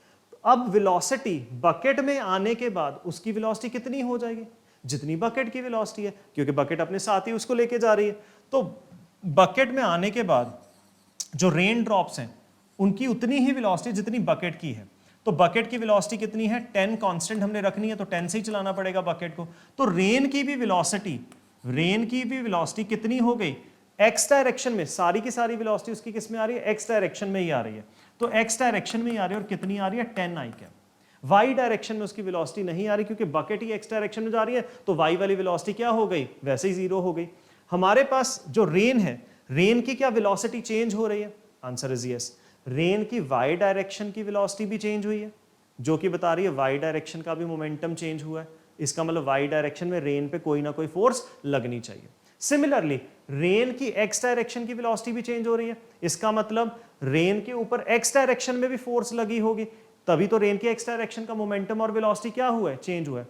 Speaker 1: अब वेलोसिटी बकेट में आने के बाद उसकी वेलोसिटी कितनी हो जाएगी, जितनी बकेट की वेलोसिटी है, क्योंकि बकेट अपने साथ ही उसको लेके जा रही है। तो बकेट में आने के बाद जो रेन ड्रॉप्स हैं उनकी उतनी ही वेलोसिटी जितनी बकेट की है। तो बकेट की वेलोसिटी कितनी है, 10 कांस्टेंट हमने रखनी है, तो 10 से ही चलाना पड़ेगा बकेट को। तो रेन की भी वेलोसिटी कितनी हो गई, एक्स डायरेक्शन में, सारी की सारी वेलोसिटी उसकी किस में आ रही है, एक्स डायरेक्शन में ही आ रही है। तो एक्स डायरेक्शन में ही आ रही है, और कितनी आ रही है, 10 आई कैप। वाई डायरेक्शन में उसकी वेलोसिटी नहीं आ रही, क्योंकि बकेट ही एक्स डायरेक्शन में जा रही है, तो वाई वाली वेलोसिटी क्या हो गई, वैसे ही जीरो हो गई। हमारे पास जो रेन है, रेन की क्या वेलोसिटी चेंज हो रही है, आंसर इज यस। रेन की वाई डायरेक्शन की वेलोसिटी भी चेंज हुई है, जो कि बता रही है वाई डायरेक्शन का भी मोमेंटम चेंज हुआ है। इसका मतलब वाई डायरेक्शन में रेन पे कोई ना कोई फोर्स लगनी चाहिए। सिमिलरली रेन की एक्स डायरेक्शन की वेलोसिटी भी चेंज हो रही है, इसका मतलब रेन के ऊपर एक्स डायरेक्शन में भी फोर्स लगी होगी, तभी तो रेन की एक्स डायरेक्शन का मोमेंटम और वेलोसिटी क्या हुआ है, चेंज हुआ है।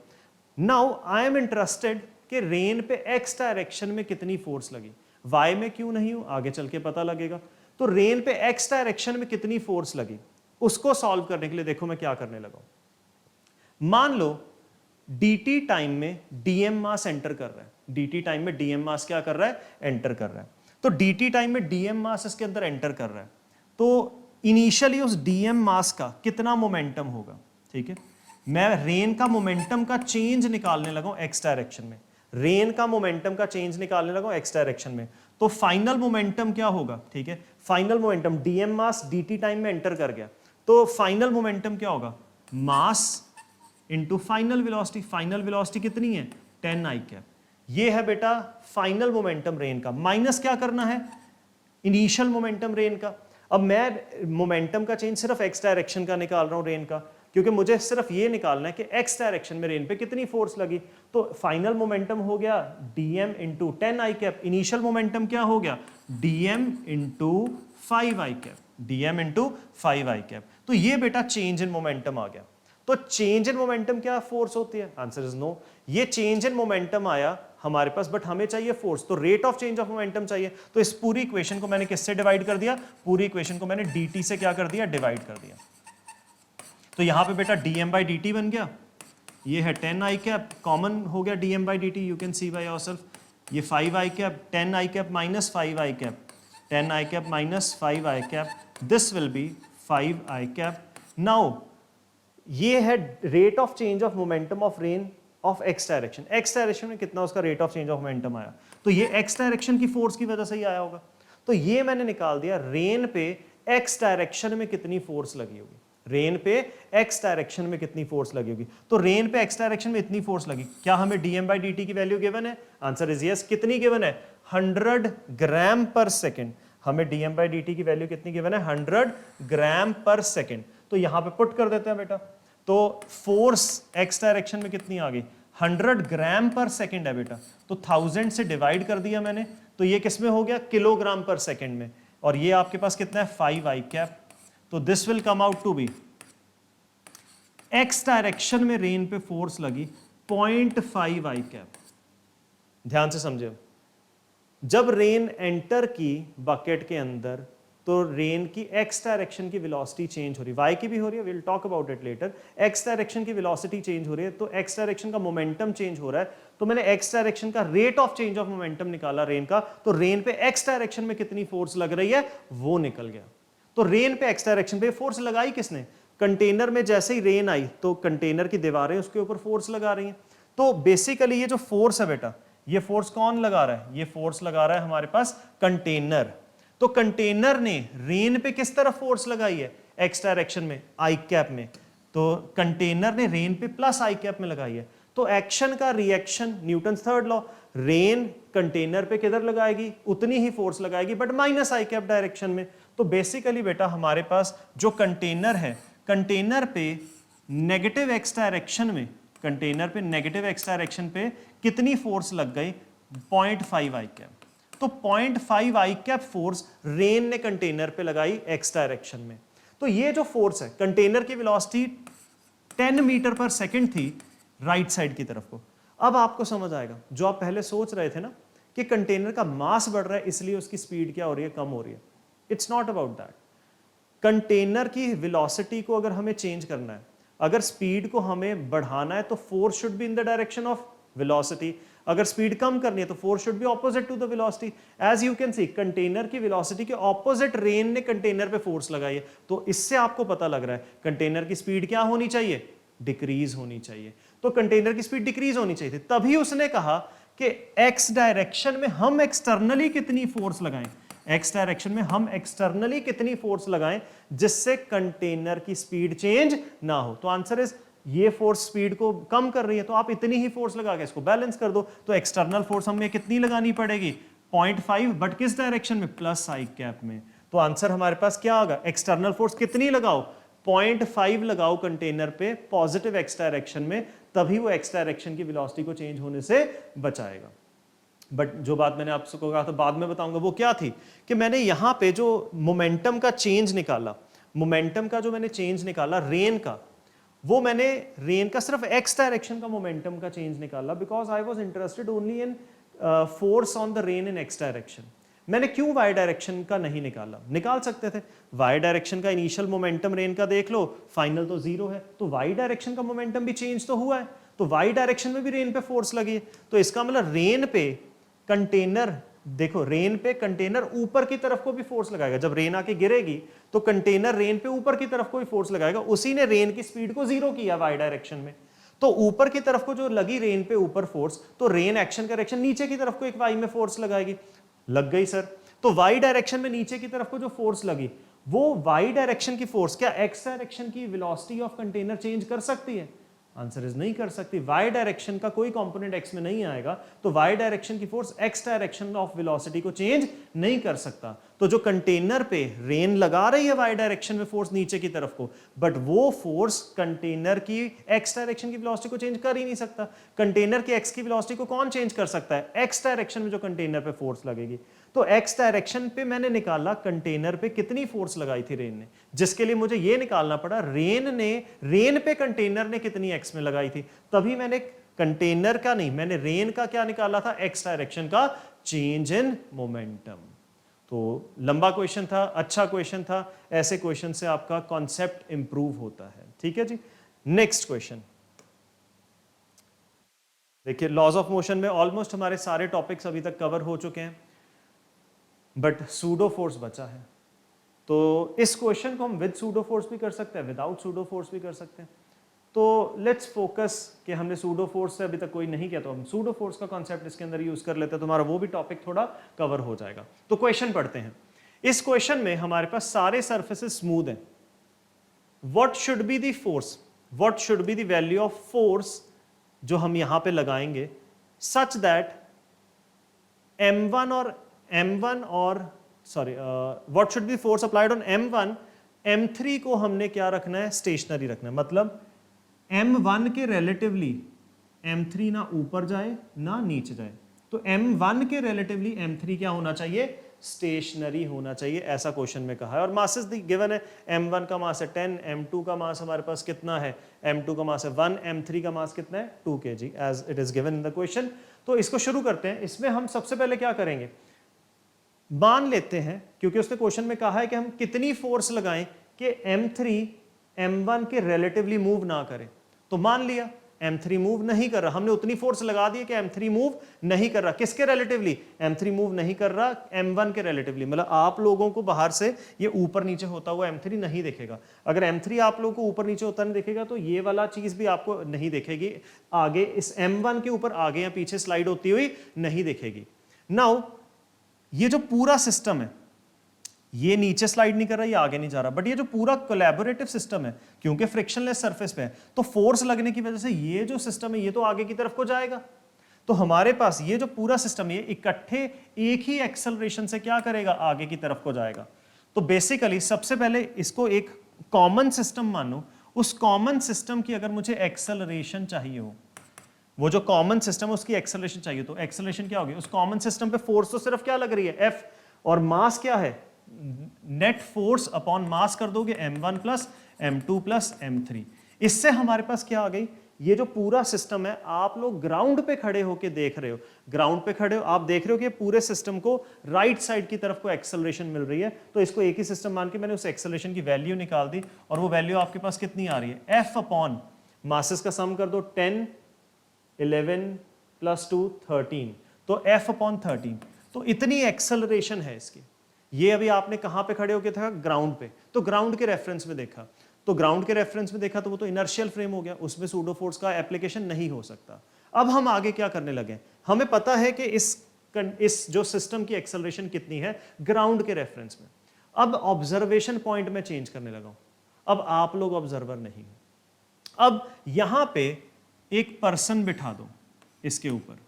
Speaker 1: नाउ आई एम इंटरेस्टेड कि रेन पे एक्स डायरेक्शन में कितनी फोर्स लगी, वाई में क्यों नहीं हूं, आगे चल के पता लगेगा। तो रेन पे एक्स डायरेक्शन में कितनी फोर्स लगी, उसको सॉल्व करने के लिए देखो मैं क्या करने लगा हूं। मान लो dt टाइम में dm मास एंटर कर रहा है, dt टाइम में dm मास क्या कर रहा है, एंटर कर रहा है। तो dt टाइम में dm मास इसके अंदर एंटर कर रहा है, तो इनिशियली उस dm मास का कितना मोमेंटम होगा, ठीक है। मैं रेन का मोमेंटम का चेंज निकालने लगा हूं एक्स डायरेक्शन में, रेन का मोमेंटम का चेंज निकालने लगा हूं एक्स डायरेक्शन में। तो फाइनल मोमेंटम क्या होगा, ठीक है, फाइनल मोमेंटम dm मास dt टाइम में एंटर कर गया, तो फाइनल मोमेंटम क्या होगा, mass into final velocity. Final velocity कितनी है, 10 आई कैप। ये है बेटा फाइनल मोमेंटम रेन का, माइनस क्या करना है, इनिशियल मोमेंटम रेन का। अब मैं मोमेंटम का चेंज सिर्फ एक्स डायरेक्शन का निकाल रहा हूं रेन का, क्योंकि मुझे सिर्फ ये निकालना है कि एक्स डायरेक्शन में रेन पे कितनी फोर्स लगी। तो फाइनल मोमेंटम हो गया dm into 10 I cap, initial momentum क्या हो गया, dm into 5 I cap, dm into 5 I cap. तो ये बेटा चेंज इन मोमेंटम आ गया। तो चेंज इन मोमेंटम क्या फोर्स होती है? Answer is no. ये चेंज इन मोमेंटम आया हमारे पास, बट हमें चाहिए फोर्स, तो rate of change of momentum चाहिए। तो इस पूरी इक्वेशन को मैंने किससे डिवाइड कर दिया? पूरी इक्वेशन को मैंने dt से क्या कर दिया? डिवाइड कर दिया। तो यहां पे बेटा dm बाई dt बन गया, ये है 10 आई कैप, कॉमन हो गया dm by dt, you can see by yourself. ये 5 I cap, 10 I cap minus 5 I cap, 10 I cap minus 5 I cap, this will be 5 I cap. Now ये है rate of change of momentum of rain of X direction. X direction में कितना उसका rate of change of momentum आया, तो ये x direction की force की वजह से ही आया होगा। तो ये मैंने निकाल दिया, रेन पे एक्स डायरेक्शन में कितनी फोर्स लगी होगी, रेन पे एक्स डायरेक्शन में कितनी फोर्स लगी होगी। तो रेन पे एक्स डायरेक्शन में इतनी फोर्स लगी। क्या हमें dm बाई dt की वैल्यू गिवन है? Answer is yes. कितनी गिवन है? 100 ग्राम पर सेकेंड। हमें dm बाई dt की वैल्यू कितनी गिवन है? 100 ग्राम पर सेकेंड। तो यहां पे पुट कर देते हैं बेटा। तो फोर्स एक्स डायरेक्शन में कितनी आ गई? 100 ग्राम पर सेकेंड है बेटा। तो 1000 से डिवाइड कर दिया मैंने, तो ये किस में हो गया? किलोग्राम पर सेकेंड में। और ये आपके पास कितना है? 5 आई कैप। तो this will come out to be, X direction में रेन पे फोर्स लगी 0.5 आई कैप। ध्यान से समझे, जब रेन एंटर की बकेट के अंदर, तो रेन की एक्स डायरेक्शन की वेलोसिटी चेंज हो रही है, वाई की भी हो रही है, will talk about it later. X direction की वेलोसिटी चेंज हो रही है, तो एक्स डायरेक्शन का मोमेंटम चेंज हो रहा है। तो मैंने एक्स डायरेक्शन का rate of change of momentum निकाला रेन का, तो रेन पे एक्स डायरेक्शन में कितनी फोर्स लग रही है वो निकल गया। तो रेन पे एक्स डायरेक्शन पे फोर्स लगाई किसने? कंटेनर में जैसे ही रेन आई तो कंटेनर की दीवारें उसके ऊपर फोर्स लगा रही हैं। तो बेसिकली ये जो फोर्स है बेटा, ये फोर्स कौन लगा रहा है? ये फोर्स लगा रहा है हमारे पास कंटेनर। तो कंटेनर ने रेन पे किस तरफ फोर्स लगाई है? एक्स डायरेक्शन में, आई कैप में। तो कंटेनर ने रेन पे प्लस आई कैप में लगाई है। तो एक्शन का reaction, Newton third law, rain container पे किधर लगाएगी? उतनी ही फोर्स लगाएगी, but minus I cap direction में। तो बेसिकली बेटा हमारे पास जो कंटेनर है, कंटेनर पे नेगेटिव एक्स डायरेक्शन में, कंटेनर पे नेगेटिव एक्स डायरेक्शन पे कितनी फोर्स लग गई? 0.5 आई कैप। तो 0.5 आई कैप फोर्स रेन ने कंटेनर पे लगाई एक्स डायरेक्शन में। तो ये जो फोर्स है, कंटेनर की वेलोसिटी 10 मीटर पर सेकंड थी राइट साइड की तरफ को। अब आपको समझ आएगा, जो आप पहले सोच रहे थे ना कि कंटेनर का मास बढ़ रहा है इसलिए उसकी स्पीड क्या हो रही है? कम हो रही है। It's not about that. Container की वेलोसिटी को अगर हमें चेंज करना है, अगर स्पीड को हमें बढ़ाना है, तो force should be in the direction of velocity. अगर स्पीड कम करनी है तो force should be opposite to the velocity. As you can see, container की वेलोसिटी के ऑपोजिट रेन ने कंटेनर पे फोर्स लगाई है। तो इससे आपको पता लग रहा है कंटेनर की स्पीड क्या होनी चाहिए? डिक्रीज होनी चाहिए। तो कंटेनर की स्पीड डिक्रीज होनी चाहिए थी, तभी उसने कहा कि एक्स डायरेक्शन में हम एक्सटर्नली कितनी फोर्स लगाएं, एक्स डायरेक्शन में हम एक्सटर्नली कितनी फोर्स लगाएं जिससे कंटेनर की स्पीड चेंज ना हो। तो आंसर इज, ये फोर्स स्पीड को कम कर रही है, तो आप इतनी ही फोर्स लगा के इसको बैलेंस कर दो। तो एक्सटर्नल फोर्स हमें कितनी लगानी पड़ेगी? 0.5, बट किस डायरेक्शन में? प्लस आई कैप में। तो आंसर हमारे पास क्या होगा? एक्सटर्नल फोर्स कितनी लगाओ? 0.5 लगाओ कंटेनर पे पॉजिटिव एक्स डायरेक्शन में, तभी वो एक्स डायरेक्शन की वेलोसिटी को चेंज होने से बचाएगा। बट जो बात मैंने आपसे कहा था बाद में बताऊंगा, वो क्या थी कि मैंने यहां पे जो मोमेंटम का चेंज निकाला, मोमेंटम का जो मैंने चेंज निकाला रेन का, वो मैंने रेन का सिर्फ एक्स डायरेक्शन का मोमेंटम का चेंज निकाला, because I was interested only in force on the rain in x direction. मैंने क्यों वाई डायरेक्शन का नहीं निकाला? निकाल सकते थे। वाई डायरेक्शन का इनिशियल मोमेंटम रेन का देख लो, फाइनल तो जीरो है, तो वाई डायरेक्शन का मोमेंटम भी चेंज तो हुआ है, तो वाई डायरेक्शन में भी रेन पे फोर्स लगी है। तो इसका मतलब रेन पे कंटेनर, देखो रेन पे कंटेनर ऊपर की तरफ को भी फोर्स लगाएगा। जब रेन आके गिरेगी तो कंटेनर रेन पे ऊपर की तरफ को भी फोर्स लगाएगा। उसी ने रेन की स्पीड को जीरो किया वाई डायरेक्शन में। तो ऊपर की तरफ को जो लगी रेन पे ऊपर फोर्स, तो रेन एक्शन का डायरेक्शन नीचे की तरफ को एक वाई में फोर्स लगाएगी। लग गई सर। तो वाई डायरेक्शन में नीचे की तरफ को जो फोर्स लगी, वो वाई डायरेक्शन की फोर्स क्या एक्स डायरेक्शन की वेलोसिटी ऑफ कंटेनर चेंज कर सकती है? आंसर इज नहीं कर सकती। वाई डायरेक्शन का कोई कंपोनेंट एक्स में नहीं आएगा, तो वाई डायरेक्शन की force x direction of velocity को चेंज नहीं कर सकता। तो जो कंटेनर पे रेन लगा रही है वाई डायरेक्शन में फोर्स नीचे की तरफ को, बट वो फोर्स कंटेनर की एक्स डायरेक्शन की वेलोसिटी को चेंज कर ही नहीं सकता। कंटेनर की एक्स की वेलोसिटी को कौन चेंज कर सकता है? एक्स डायरेक्शन में जो कंटेनर पे फोर्स लगेगी। तो एक्स डायरेक्शन पे मैंने निकाला कंटेनर पे कितनी फोर्स लगाई थी रेन ने, जिसके लिए मुझे ये निकालना पड़ा रेन पे कंटेनर ने कितनी एक्स में लगाई थी। तभी मैंने कंटेनर का नहीं, मैंने रेन का क्या निकाला था, एक्स डायरेक्शन का चेंज इन मोमेंटम। तो लंबा क्वेश्चन था, अच्छा क्वेश्चन था, ऐसे क्वेश्चन से आपका कॉन्सेप्ट इंप्रूव होता है। ठीक है जी। नेक्स्ट क्वेश्चन देखिए, लॉज ऑफ मोशन में ऑलमोस्ट हमारे सारे टॉपिक्स अभी तक कवर हो चुके हैं, बट सूडो फोर्स बचा है। तो इस क्वेश्चन को हम विद सूडो फोर्स भी कर सकते हैं, विदाउट सूडो फोर्स भी कर सकते हैं। तो लेट्स फोकस कि हमने सूडो फोर्स से अभी तक कोई नहीं किया, तो हम सूडो फोर्स का कॉन्सेप्ट इसके अंदर यूज कर लेते हैं, तो हमारा वो भी टॉपिक थोड़ा कवर हो जाएगा। तो क्वेश्चन पढ़ते हैं। इस क्वेश्चन में हमारे पास सारे सर्फेसेस स्मूथ हैं। What should be the force, what should be the value of force जो हम यहां पे लगाएंगे, सच दैट M1 और sorry what should be force applied on M1, M3 को हमने क्या रखना है, स्टेशनरी रखना है। मतलब M1 के रिलेटिवली M3 ना ऊपर जाए ना नीचे जाए, तो M1 के रिलेटिवली M3 क्या होना चाहिए, स्टेशनरी होना चाहिए, ऐसा क्वेश्चन में कहा है। और मासेस गिवन है, M1 का मास है 10, M2 का मास हमारे पास कितना है, M2 का मास है 1, M3 का मास कितना है 2 kg, as it is given in the question. तो इसको शुरू करते हैं। इसमें हम सबसे पहले क्या करेंगे, मान लेते हैं, क्योंकि उसने क्वेश्चन में कहा है कि हम कितनी फोर्स लगाएं कि M3 M1 के रिलेटिवली मूव ना करे। तो मान लिया M3 मूव नहीं कर रहा, हमने उतनी फोर्स लगा दी कि M3 मूव नहीं कर रहा। किसके रिलेटिवली, M3 मूव नहीं कर रहा M1 के रिलेटिवली। मतलब आप लोगों को बाहर से ये ऊपर नीचे होता हुआ M3 नहीं दिखेगा। अगर M3 आप लोगों को ऊपर नीचे होता नहीं दिखेगा, तो ये वाला चीज भी आपको नहीं दिखेगी, आगे इस M1 के ऊपर आगे या पीछे स्लाइड होती हुई नहीं दिखेगी। नाउ ये जो पूरा सिस्टम है, ये नीचे स्लाइड नहीं कर रहा, ये आगे नहीं जा रहा, बट ये जो पूरा कोलैबोरेटिव सिस्टम है, क्योंकि फ्रिक्शनलेस सरफेस पे है, तो फोर्स लगने की वजह से ये जो सिस्टम है ये तो आगे की तरफ को जाएगा। तो हमारे पास ये जो पूरा सिस्टम है इकट्ठे एक ही एक्सेलरेशन से क्या करेगा, आगे की तरफ को जाएगा। तो बेसिकली सबसे पहले इसको एक कॉमन सिस्टम मानो। उस कॉमन सिस्टम की अगर मुझे एक्सेलरेशन चाहिए हो, वो जो कॉमन सिस्टम है उसकी एक्सेलरेशन चाहिए, तो एक्सेलरेशन क्या होगी, उस कॉमन सिस्टम पे फोर्स तो सिर्फ क्या लग रही है, F, और मास क्या है, नेट फोर्स अपॉन मास कर दोगे M1 plus M2 plus M3। इससे हमारे पास क्या आ गई, ये जो पूरा सिस्टम है, आप लोग ग्राउंड पे खड़े होके देख रहे हो, ग्राउंड पे खड़े हो, आप देख रहे हो कि पूरे सिस्टम को राइट साइड की तरफ को एक्सेलरेशन मिल रही है। तो इसको एक ही सिस्टम मान के मैंने उस एक्सेलरेशन की वैल्यू निकाल दी, और वो वैल्यू आपके पास कितनी आ रही है, F अपॉन मासेस का सम कर दो, 10 11 प्लस 2 13, तो F अपॉन 13। तो इतनी एक्सेलरेशन है इसकी। ये अभी आपने कहां पे खड़े होके था, ग्राउंड पे, तो ग्राउंड के रेफरेंस में देखा, तो ग्राउंड के रेफरेंस में देखा तो वो तो इनर्शियल फ्रेम हो गया, उसमें सूडो फोर्स का एप्लीकेशन नहीं हो सकता। अब हम आगे क्या करने लगे, हमें पता है कि इस जो सिस्टम की एक्सेलरेशन कितनी है ग्राउंड के रेफरेंस में। अब ऑब्जर्वेशन पॉइंट में चेंज करने लगा हूं, अब आप लोग ऑब्जर्वर नहीं हो, अब यहां पे एक पर्सन बिठा दो इसके ऊपर,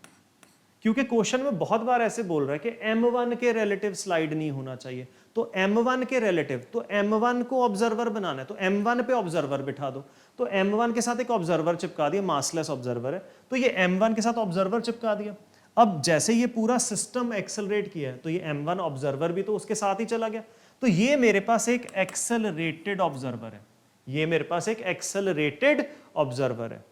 Speaker 1: क्योंकि क्वेश्चन में बहुत बार ऐसे बोल रहा है कि M1 के रिलेटिव स्लाइड नहीं होना चाहिए, तो M1 के रिलेटिव, तो M1 को ऑब्जर्वर बनाना है, तो M1 पे ऑब्जर्वर बिठा दो। तो M1 के साथ एक ऑब्जर्वर चिपका दिया, मासलेस ऑब्जर्वर है, तो ये M1 के साथ ऑब्जर्वर चिपका दिया। अब जैसे ये पूरा सिस्टम एक्सेलरेट किया है, तो ये M1 ऑब्जर्वर भी तो उसके साथ ही चला गया। तो ये मेरे पास एक एक्सेलरेटेड ऑब्जर्वर है, ये मेरे पास एक एक्सेलरेटेड ऑब्जर्वर है।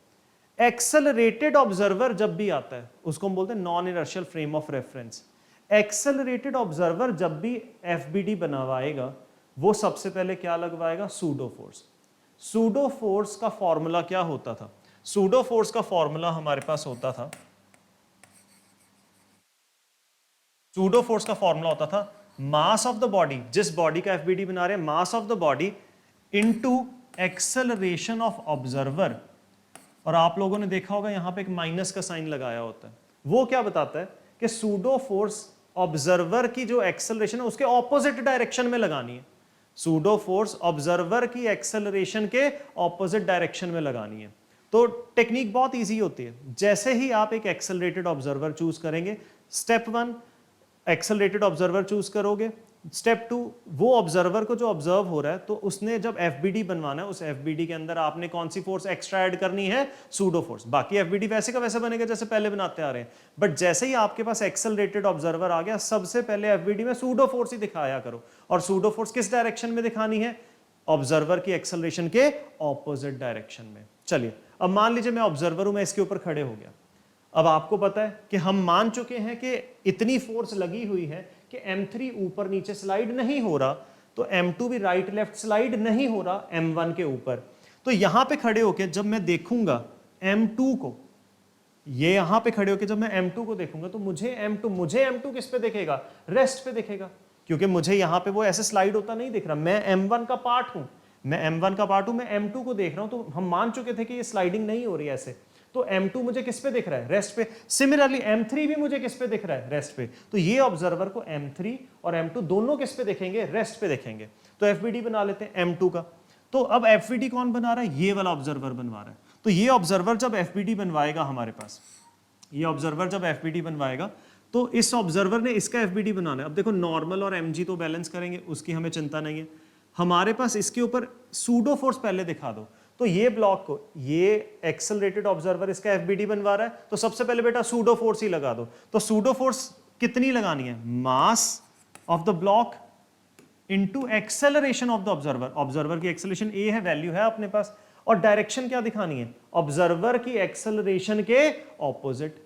Speaker 1: एक्सेलरेटेड ऑब्जर्वर जब भी आता है उसको हम बोलते हैं non inertial frame of reference. Accelerated observer जब भी एफबीडी बनवाएगा, वो सबसे पहले क्या लगवाएगा, सूडो फोर्स। सूडो फोर्स का फॉर्मूला क्या होता था, सूडो फोर्स का फॉर्मूला हमारे पास होता था, सूडो फोर्स का फॉर्मूला होता था मास ऑफ द बॉडी, जिस बॉडी का एफबीडी बना रहे हैं, मास of the body into acceleration of observer. और आप लोगों ने देखा होगा यहां पे एक माइनस का साइन लगाया होता है, वो क्या बताता है कि सूडो फोर्स ऑब्जर्वर की जो एक्सेलरेशन है उसके ऑपोजिट डायरेक्शन में लगानी है। सूडो फोर्स ऑब्जर्वर की एक्सेलरेशन के ऑपोजिट डायरेक्शन में लगानी है। तो टेक्निक बहुत इजी होती है। जैसे ही आप एक एक्सेलरेटेड ऑब्जर्वर चूज करेंगे, स्टेप 1 एक्सेलरेटेड ऑब्जर्वर चूज करोगे, स्टेप 2, वो ऑब्जर्वर को जो ऑब्जर्व हो रहा है, तो उसने जब एफबीडी बनवाना है, उस एफबीडी के अंदर आपने कौन सी फोर्स एक्स्ट्रा ऐड करनी है? Pseudo force. बाकी एफबीडी वैसे का वैसे बनेगा जैसे पहले बनाते आ रहे हैं, बट जैसे ही आपके पास एक्सेलरेटेड ऑब्जर्वर आ गया, सबसे पहले एफबीडी में सूडो फोर्स ही दिखाया करो। और सूडो फोर्स किस डायरेक्शन में दिखानी है? ऑब्जर्वर की एक्सेलरेशन के ऑपोजिट डायरेक्शन में। चलिए, अब मान लीजिए मैं ऑब्जर्वर हूं, मैं इसके ऊपर खड़े हो गया। अब आपको पता है कि हम मान चुके हैं कि इतनी फोर्स लगी हुई है कि M3 ऊपर नीचे स्लाइड नहीं हो रहा, तो M2 भी राइट लेफ्ट स्लाइड नहीं हो रहा M1 के ऊपर। तो यहां पे खड़े होके जब मैं देखूंगा M2 को, ये यहां पे खड़े होके जब मैं M2 को देखूंगा, तो मुझे M2 किस पे दिखेगा? रेस्ट पे दिखेगा, क्योंकि मुझे यहां पे वो ऐसे स्लाइड होता नहीं दिख रहा। मैं M1 का पार्ट हूं, मैं M2 को देख रहा हूं, तो हम मान चुके थे कि ये स्लाइडिंग नहीं हो रही ऐसे। तो M2 मुझे किस पे दिख रहा है? रेस्ट पे। सिमिलरली M3 भी मुझे किस पे दिख रहा है? रेस्ट पे। तो ये ऑब्जर्वर को M3 और M2 दोनों किस पे देखेंगे? रेस्ट पे देखेंगे। तो एफबीडी बना लेते हैं M2 का। तो अब एफबीडी कौन बना रहा है? ये वाला ऑब्जर्वर बनवा रहा है। तो ये ऑब्जर्वर जब एफबीडी बनवाएगा हमारे पास, ये ऑब्जर्वर जब एफबीडी बनवाएगा, तो इस ऑब्जर्वर ने इसका एफबीडी बनाना है। अब देखो, नॉर्मल और एमजी तो बैलेंस करेंगे, उसकी हमें चिंता नहीं है। हमारे पास इसके ऊपर सूडो फोर्स पहले दिखा दो। तो ये ब्लॉक को, ये एक्सेलरेटेड ऑब्जर्वर इसका एफबीडी बनवा रहा है, तो सबसे पहले बेटा सूडो फोर्स ही लगा दो। तो सूडो फोर्स कितनी लगानी है? Mass of the block into acceleration of the observer. Observer की एक्सेलरेशन ए है, वैल्यू है अपने पास, और डायरेक्शन क्या दिखानी है? ऑब्जर्वर की एक्सेलरेशन के ऑपोजिट।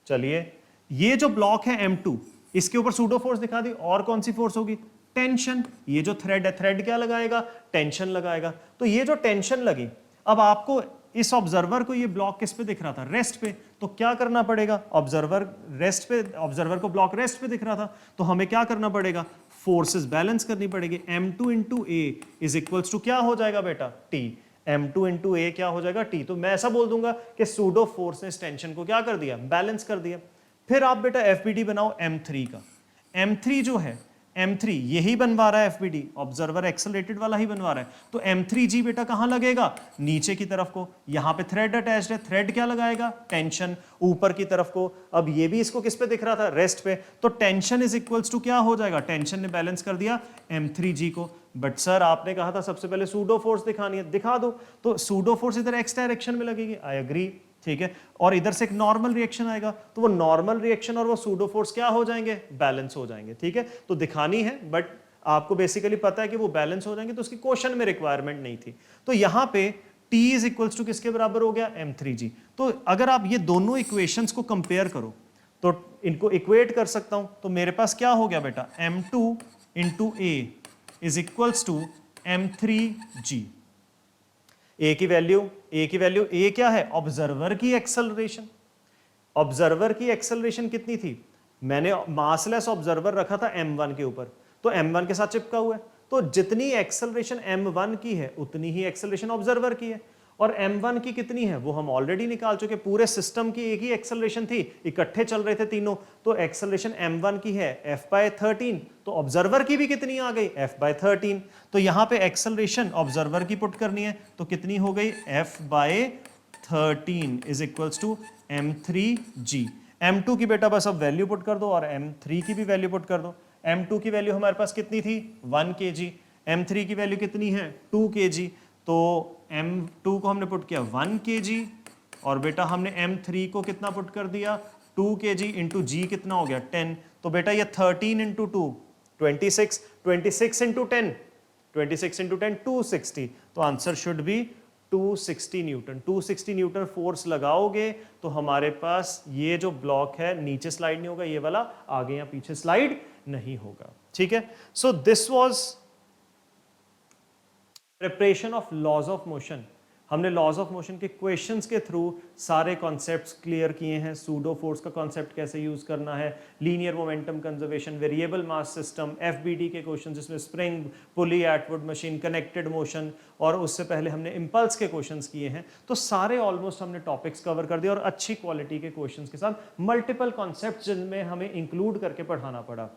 Speaker 1: चलिए, ये जो ब्लॉक है M2, इसके ऊपर सूडो फोर्स दिखा दी, और कौन सी फोर्स होगी? टेंशन। ये जो थ्रेड है, थ्रेड क्या लगाएगा? टेंशन लगाएगा। तो ये जो टेंशन लगी, अब आपको इस ऑब्जर्वर को, ये ब्लॉक किस पे दिख रहा था? रेस्ट पे। तो क्या करना पड़ेगा? ऑब्जर्वर रेस्ट पे, ऑब्जर्वर को ब्लॉक रेस्ट पे दिख रहा था, तो हमें क्या करना पड़ेगा? फोर्सेस बैलेंस करनी पड़ेगी। M2 into A is equals to क्या हो जाएगा बेटा? T। M2 इंटू ए क्या हो जाएगा? T। तो मैं ऐसा बोल दूंगा कि सूडो फोर्स ने इस टेंशन को क्या कर दिया? बैलेंस कर दिया। फिर आप बेटा एफबीडी बनाओ M3 का। M3 जो है, M3 यही बनवा रहा है एफबीडी, ऑब्जर्वर एक्सेलरेटेड वाला ही बनवा रहा है। तो M3G बेटा कहां लगेगा? नीचे की तरफ को। यहां पे थ्रेड अटैच्ड है, थ्रेड क्या लगाएगा? टेंशन, ऊपर की तरफ को। अब ये भी इसको किस पे दिख रहा था? रेस्ट पे। तो टेंशन इज इक्वल्स टू क्या हो जाएगा? टेंशन ने बैलेंस कर दिया M3G को। बट सर आपने कहा था सबसे पहले सूडो फोर्स दिखानी है, दिखा दो। तो सूडो फोर्स इधर एक्स डायरेक्शन में लगेगी, आई एग्री, ठीक है। और इधर से एक नॉर्मल रिएक्शन आएगा, तो वो नॉर्मल रिएक्शन और वो सूडो फोर्स क्या हो जाएंगे? बैलेंस हो जाएंगे, ठीक है। तो दिखानी है, बट आपको बेसिकली पता है कि वो बैलेंस हो जाएंगे, तो उसकी क्वेश्चन में रिक्वायरमेंट नहीं थी। तो यहां पे T इज इक्वल्स टू किसके बराबर हो गया? M3G। तो अगर आप ये दोनों इक्वेशंस को कंपेयर करो, तो इनको इक्वेट कर सकता हूं। तो मेरे पास क्या हो गया बेटा? M2 into A is equals to M3G। A की वैल्यू ए क्या है? ऑब्जर्वर की एक्सेलरेशन। ऑब्जर्वर की एक्सेलरेशन कितनी थी? मैंने मासलेस ऑब्जर्वर रखा था M1 के ऊपर, तो M1 के साथ चिपका हुआ है, तो जितनी एक्सेलरेशन M1 की है उतनी ही एक्सेलरेशन ऑब्जर्वर की है। और M1 की कितनी है वो हम ऑलरेडी निकाल चुके। पूरे सिस्टम की एक ही एक्सेलरेशन थी, इकट्ठे चल रहे थे तीनों, तो एक्सेलरेशन M1 की है F/13, तो ऑब्जर्वर की भी कितनी आ गई? F/13। तो यहां पे एक्सेलरेशन ऑब्जर्वर की पुट करनी है, तो कितनी हो गई? F/13 is equals to M3G। M2 की बेटा बस अब वैल्यू पुट कर दो, और M3 की भी वैल्यू पुट कर दो। M2 की वैल्यू हमारे पास कितनी थी? 1 kg। M3 की वैल्यू कितनी है? 2 kg। तो M2 को हमने पुट किया 1 kg, और बेटा हमने M3 को कितना पुट कर दिया? 2 kg इंटू जी कितना हो गया? 10। तो बेटा ये 13 इंटू 2 26, 26 इंटू 10 26 इंटू 10 260। तो answer should be 260 Newton. 260 Newton force लगाओगे तो हमारे पास ये जो ब्लॉक है नीचे स्लाइड नहीं होगा, ये वाला आगे या पीछे स्लाइड नहीं होगा, ठीक है। So this was preparation of laws of motion. हमने लॉज ऑफ मोशन के क्वेश्चंस के थ्रू सारे कॉन्सेप्ट्स क्लियर किए हैं। सूडो फोर्स का कॉन्सेप्ट कैसे यूज करना है, linear momentum conservation, variable mass system, FBD के क्वेश्चन जिसमें spring, pulley, Atwood machine, connected motion, और उससे पहले हमने इंपल्स के क्वेश्चंस किए हैं। तो सारे ऑलमोस्ट हमने टॉपिक्स कवर कर दिए, और अच्छी क्वालिटी के क्वेश्चंस के साथ मल्टीपल कॉन्सेप्ट्स जिनमें हमें इंक्लूड करके पढ़ाना पड़ा।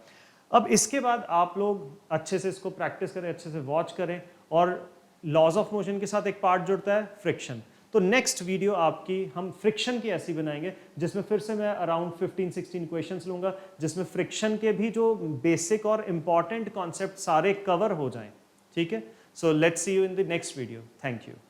Speaker 1: अब इसके बाद आप लोग अच्छे से इसको प्रैक्टिस करें, अच्छे से वॉच करें, और लॉज ऑफ मोशन के साथ एक पार्ट जुड़ता है फ्रिक्शन। तो नेक्स्ट वीडियो आपकी हम फ्रिक्शन की ऐसी बनाएंगे जिसमें फिर से मैं अराउंड 15-16 क्वेश्चंस लूँगा, जिसमें फ्रिक्शन के भी जो बेसिक और इम्पॉर्टेंट कॉन्सेप्ट सारे कवर हो जाएं, ठीक है। So let's see you in the next video, thank you.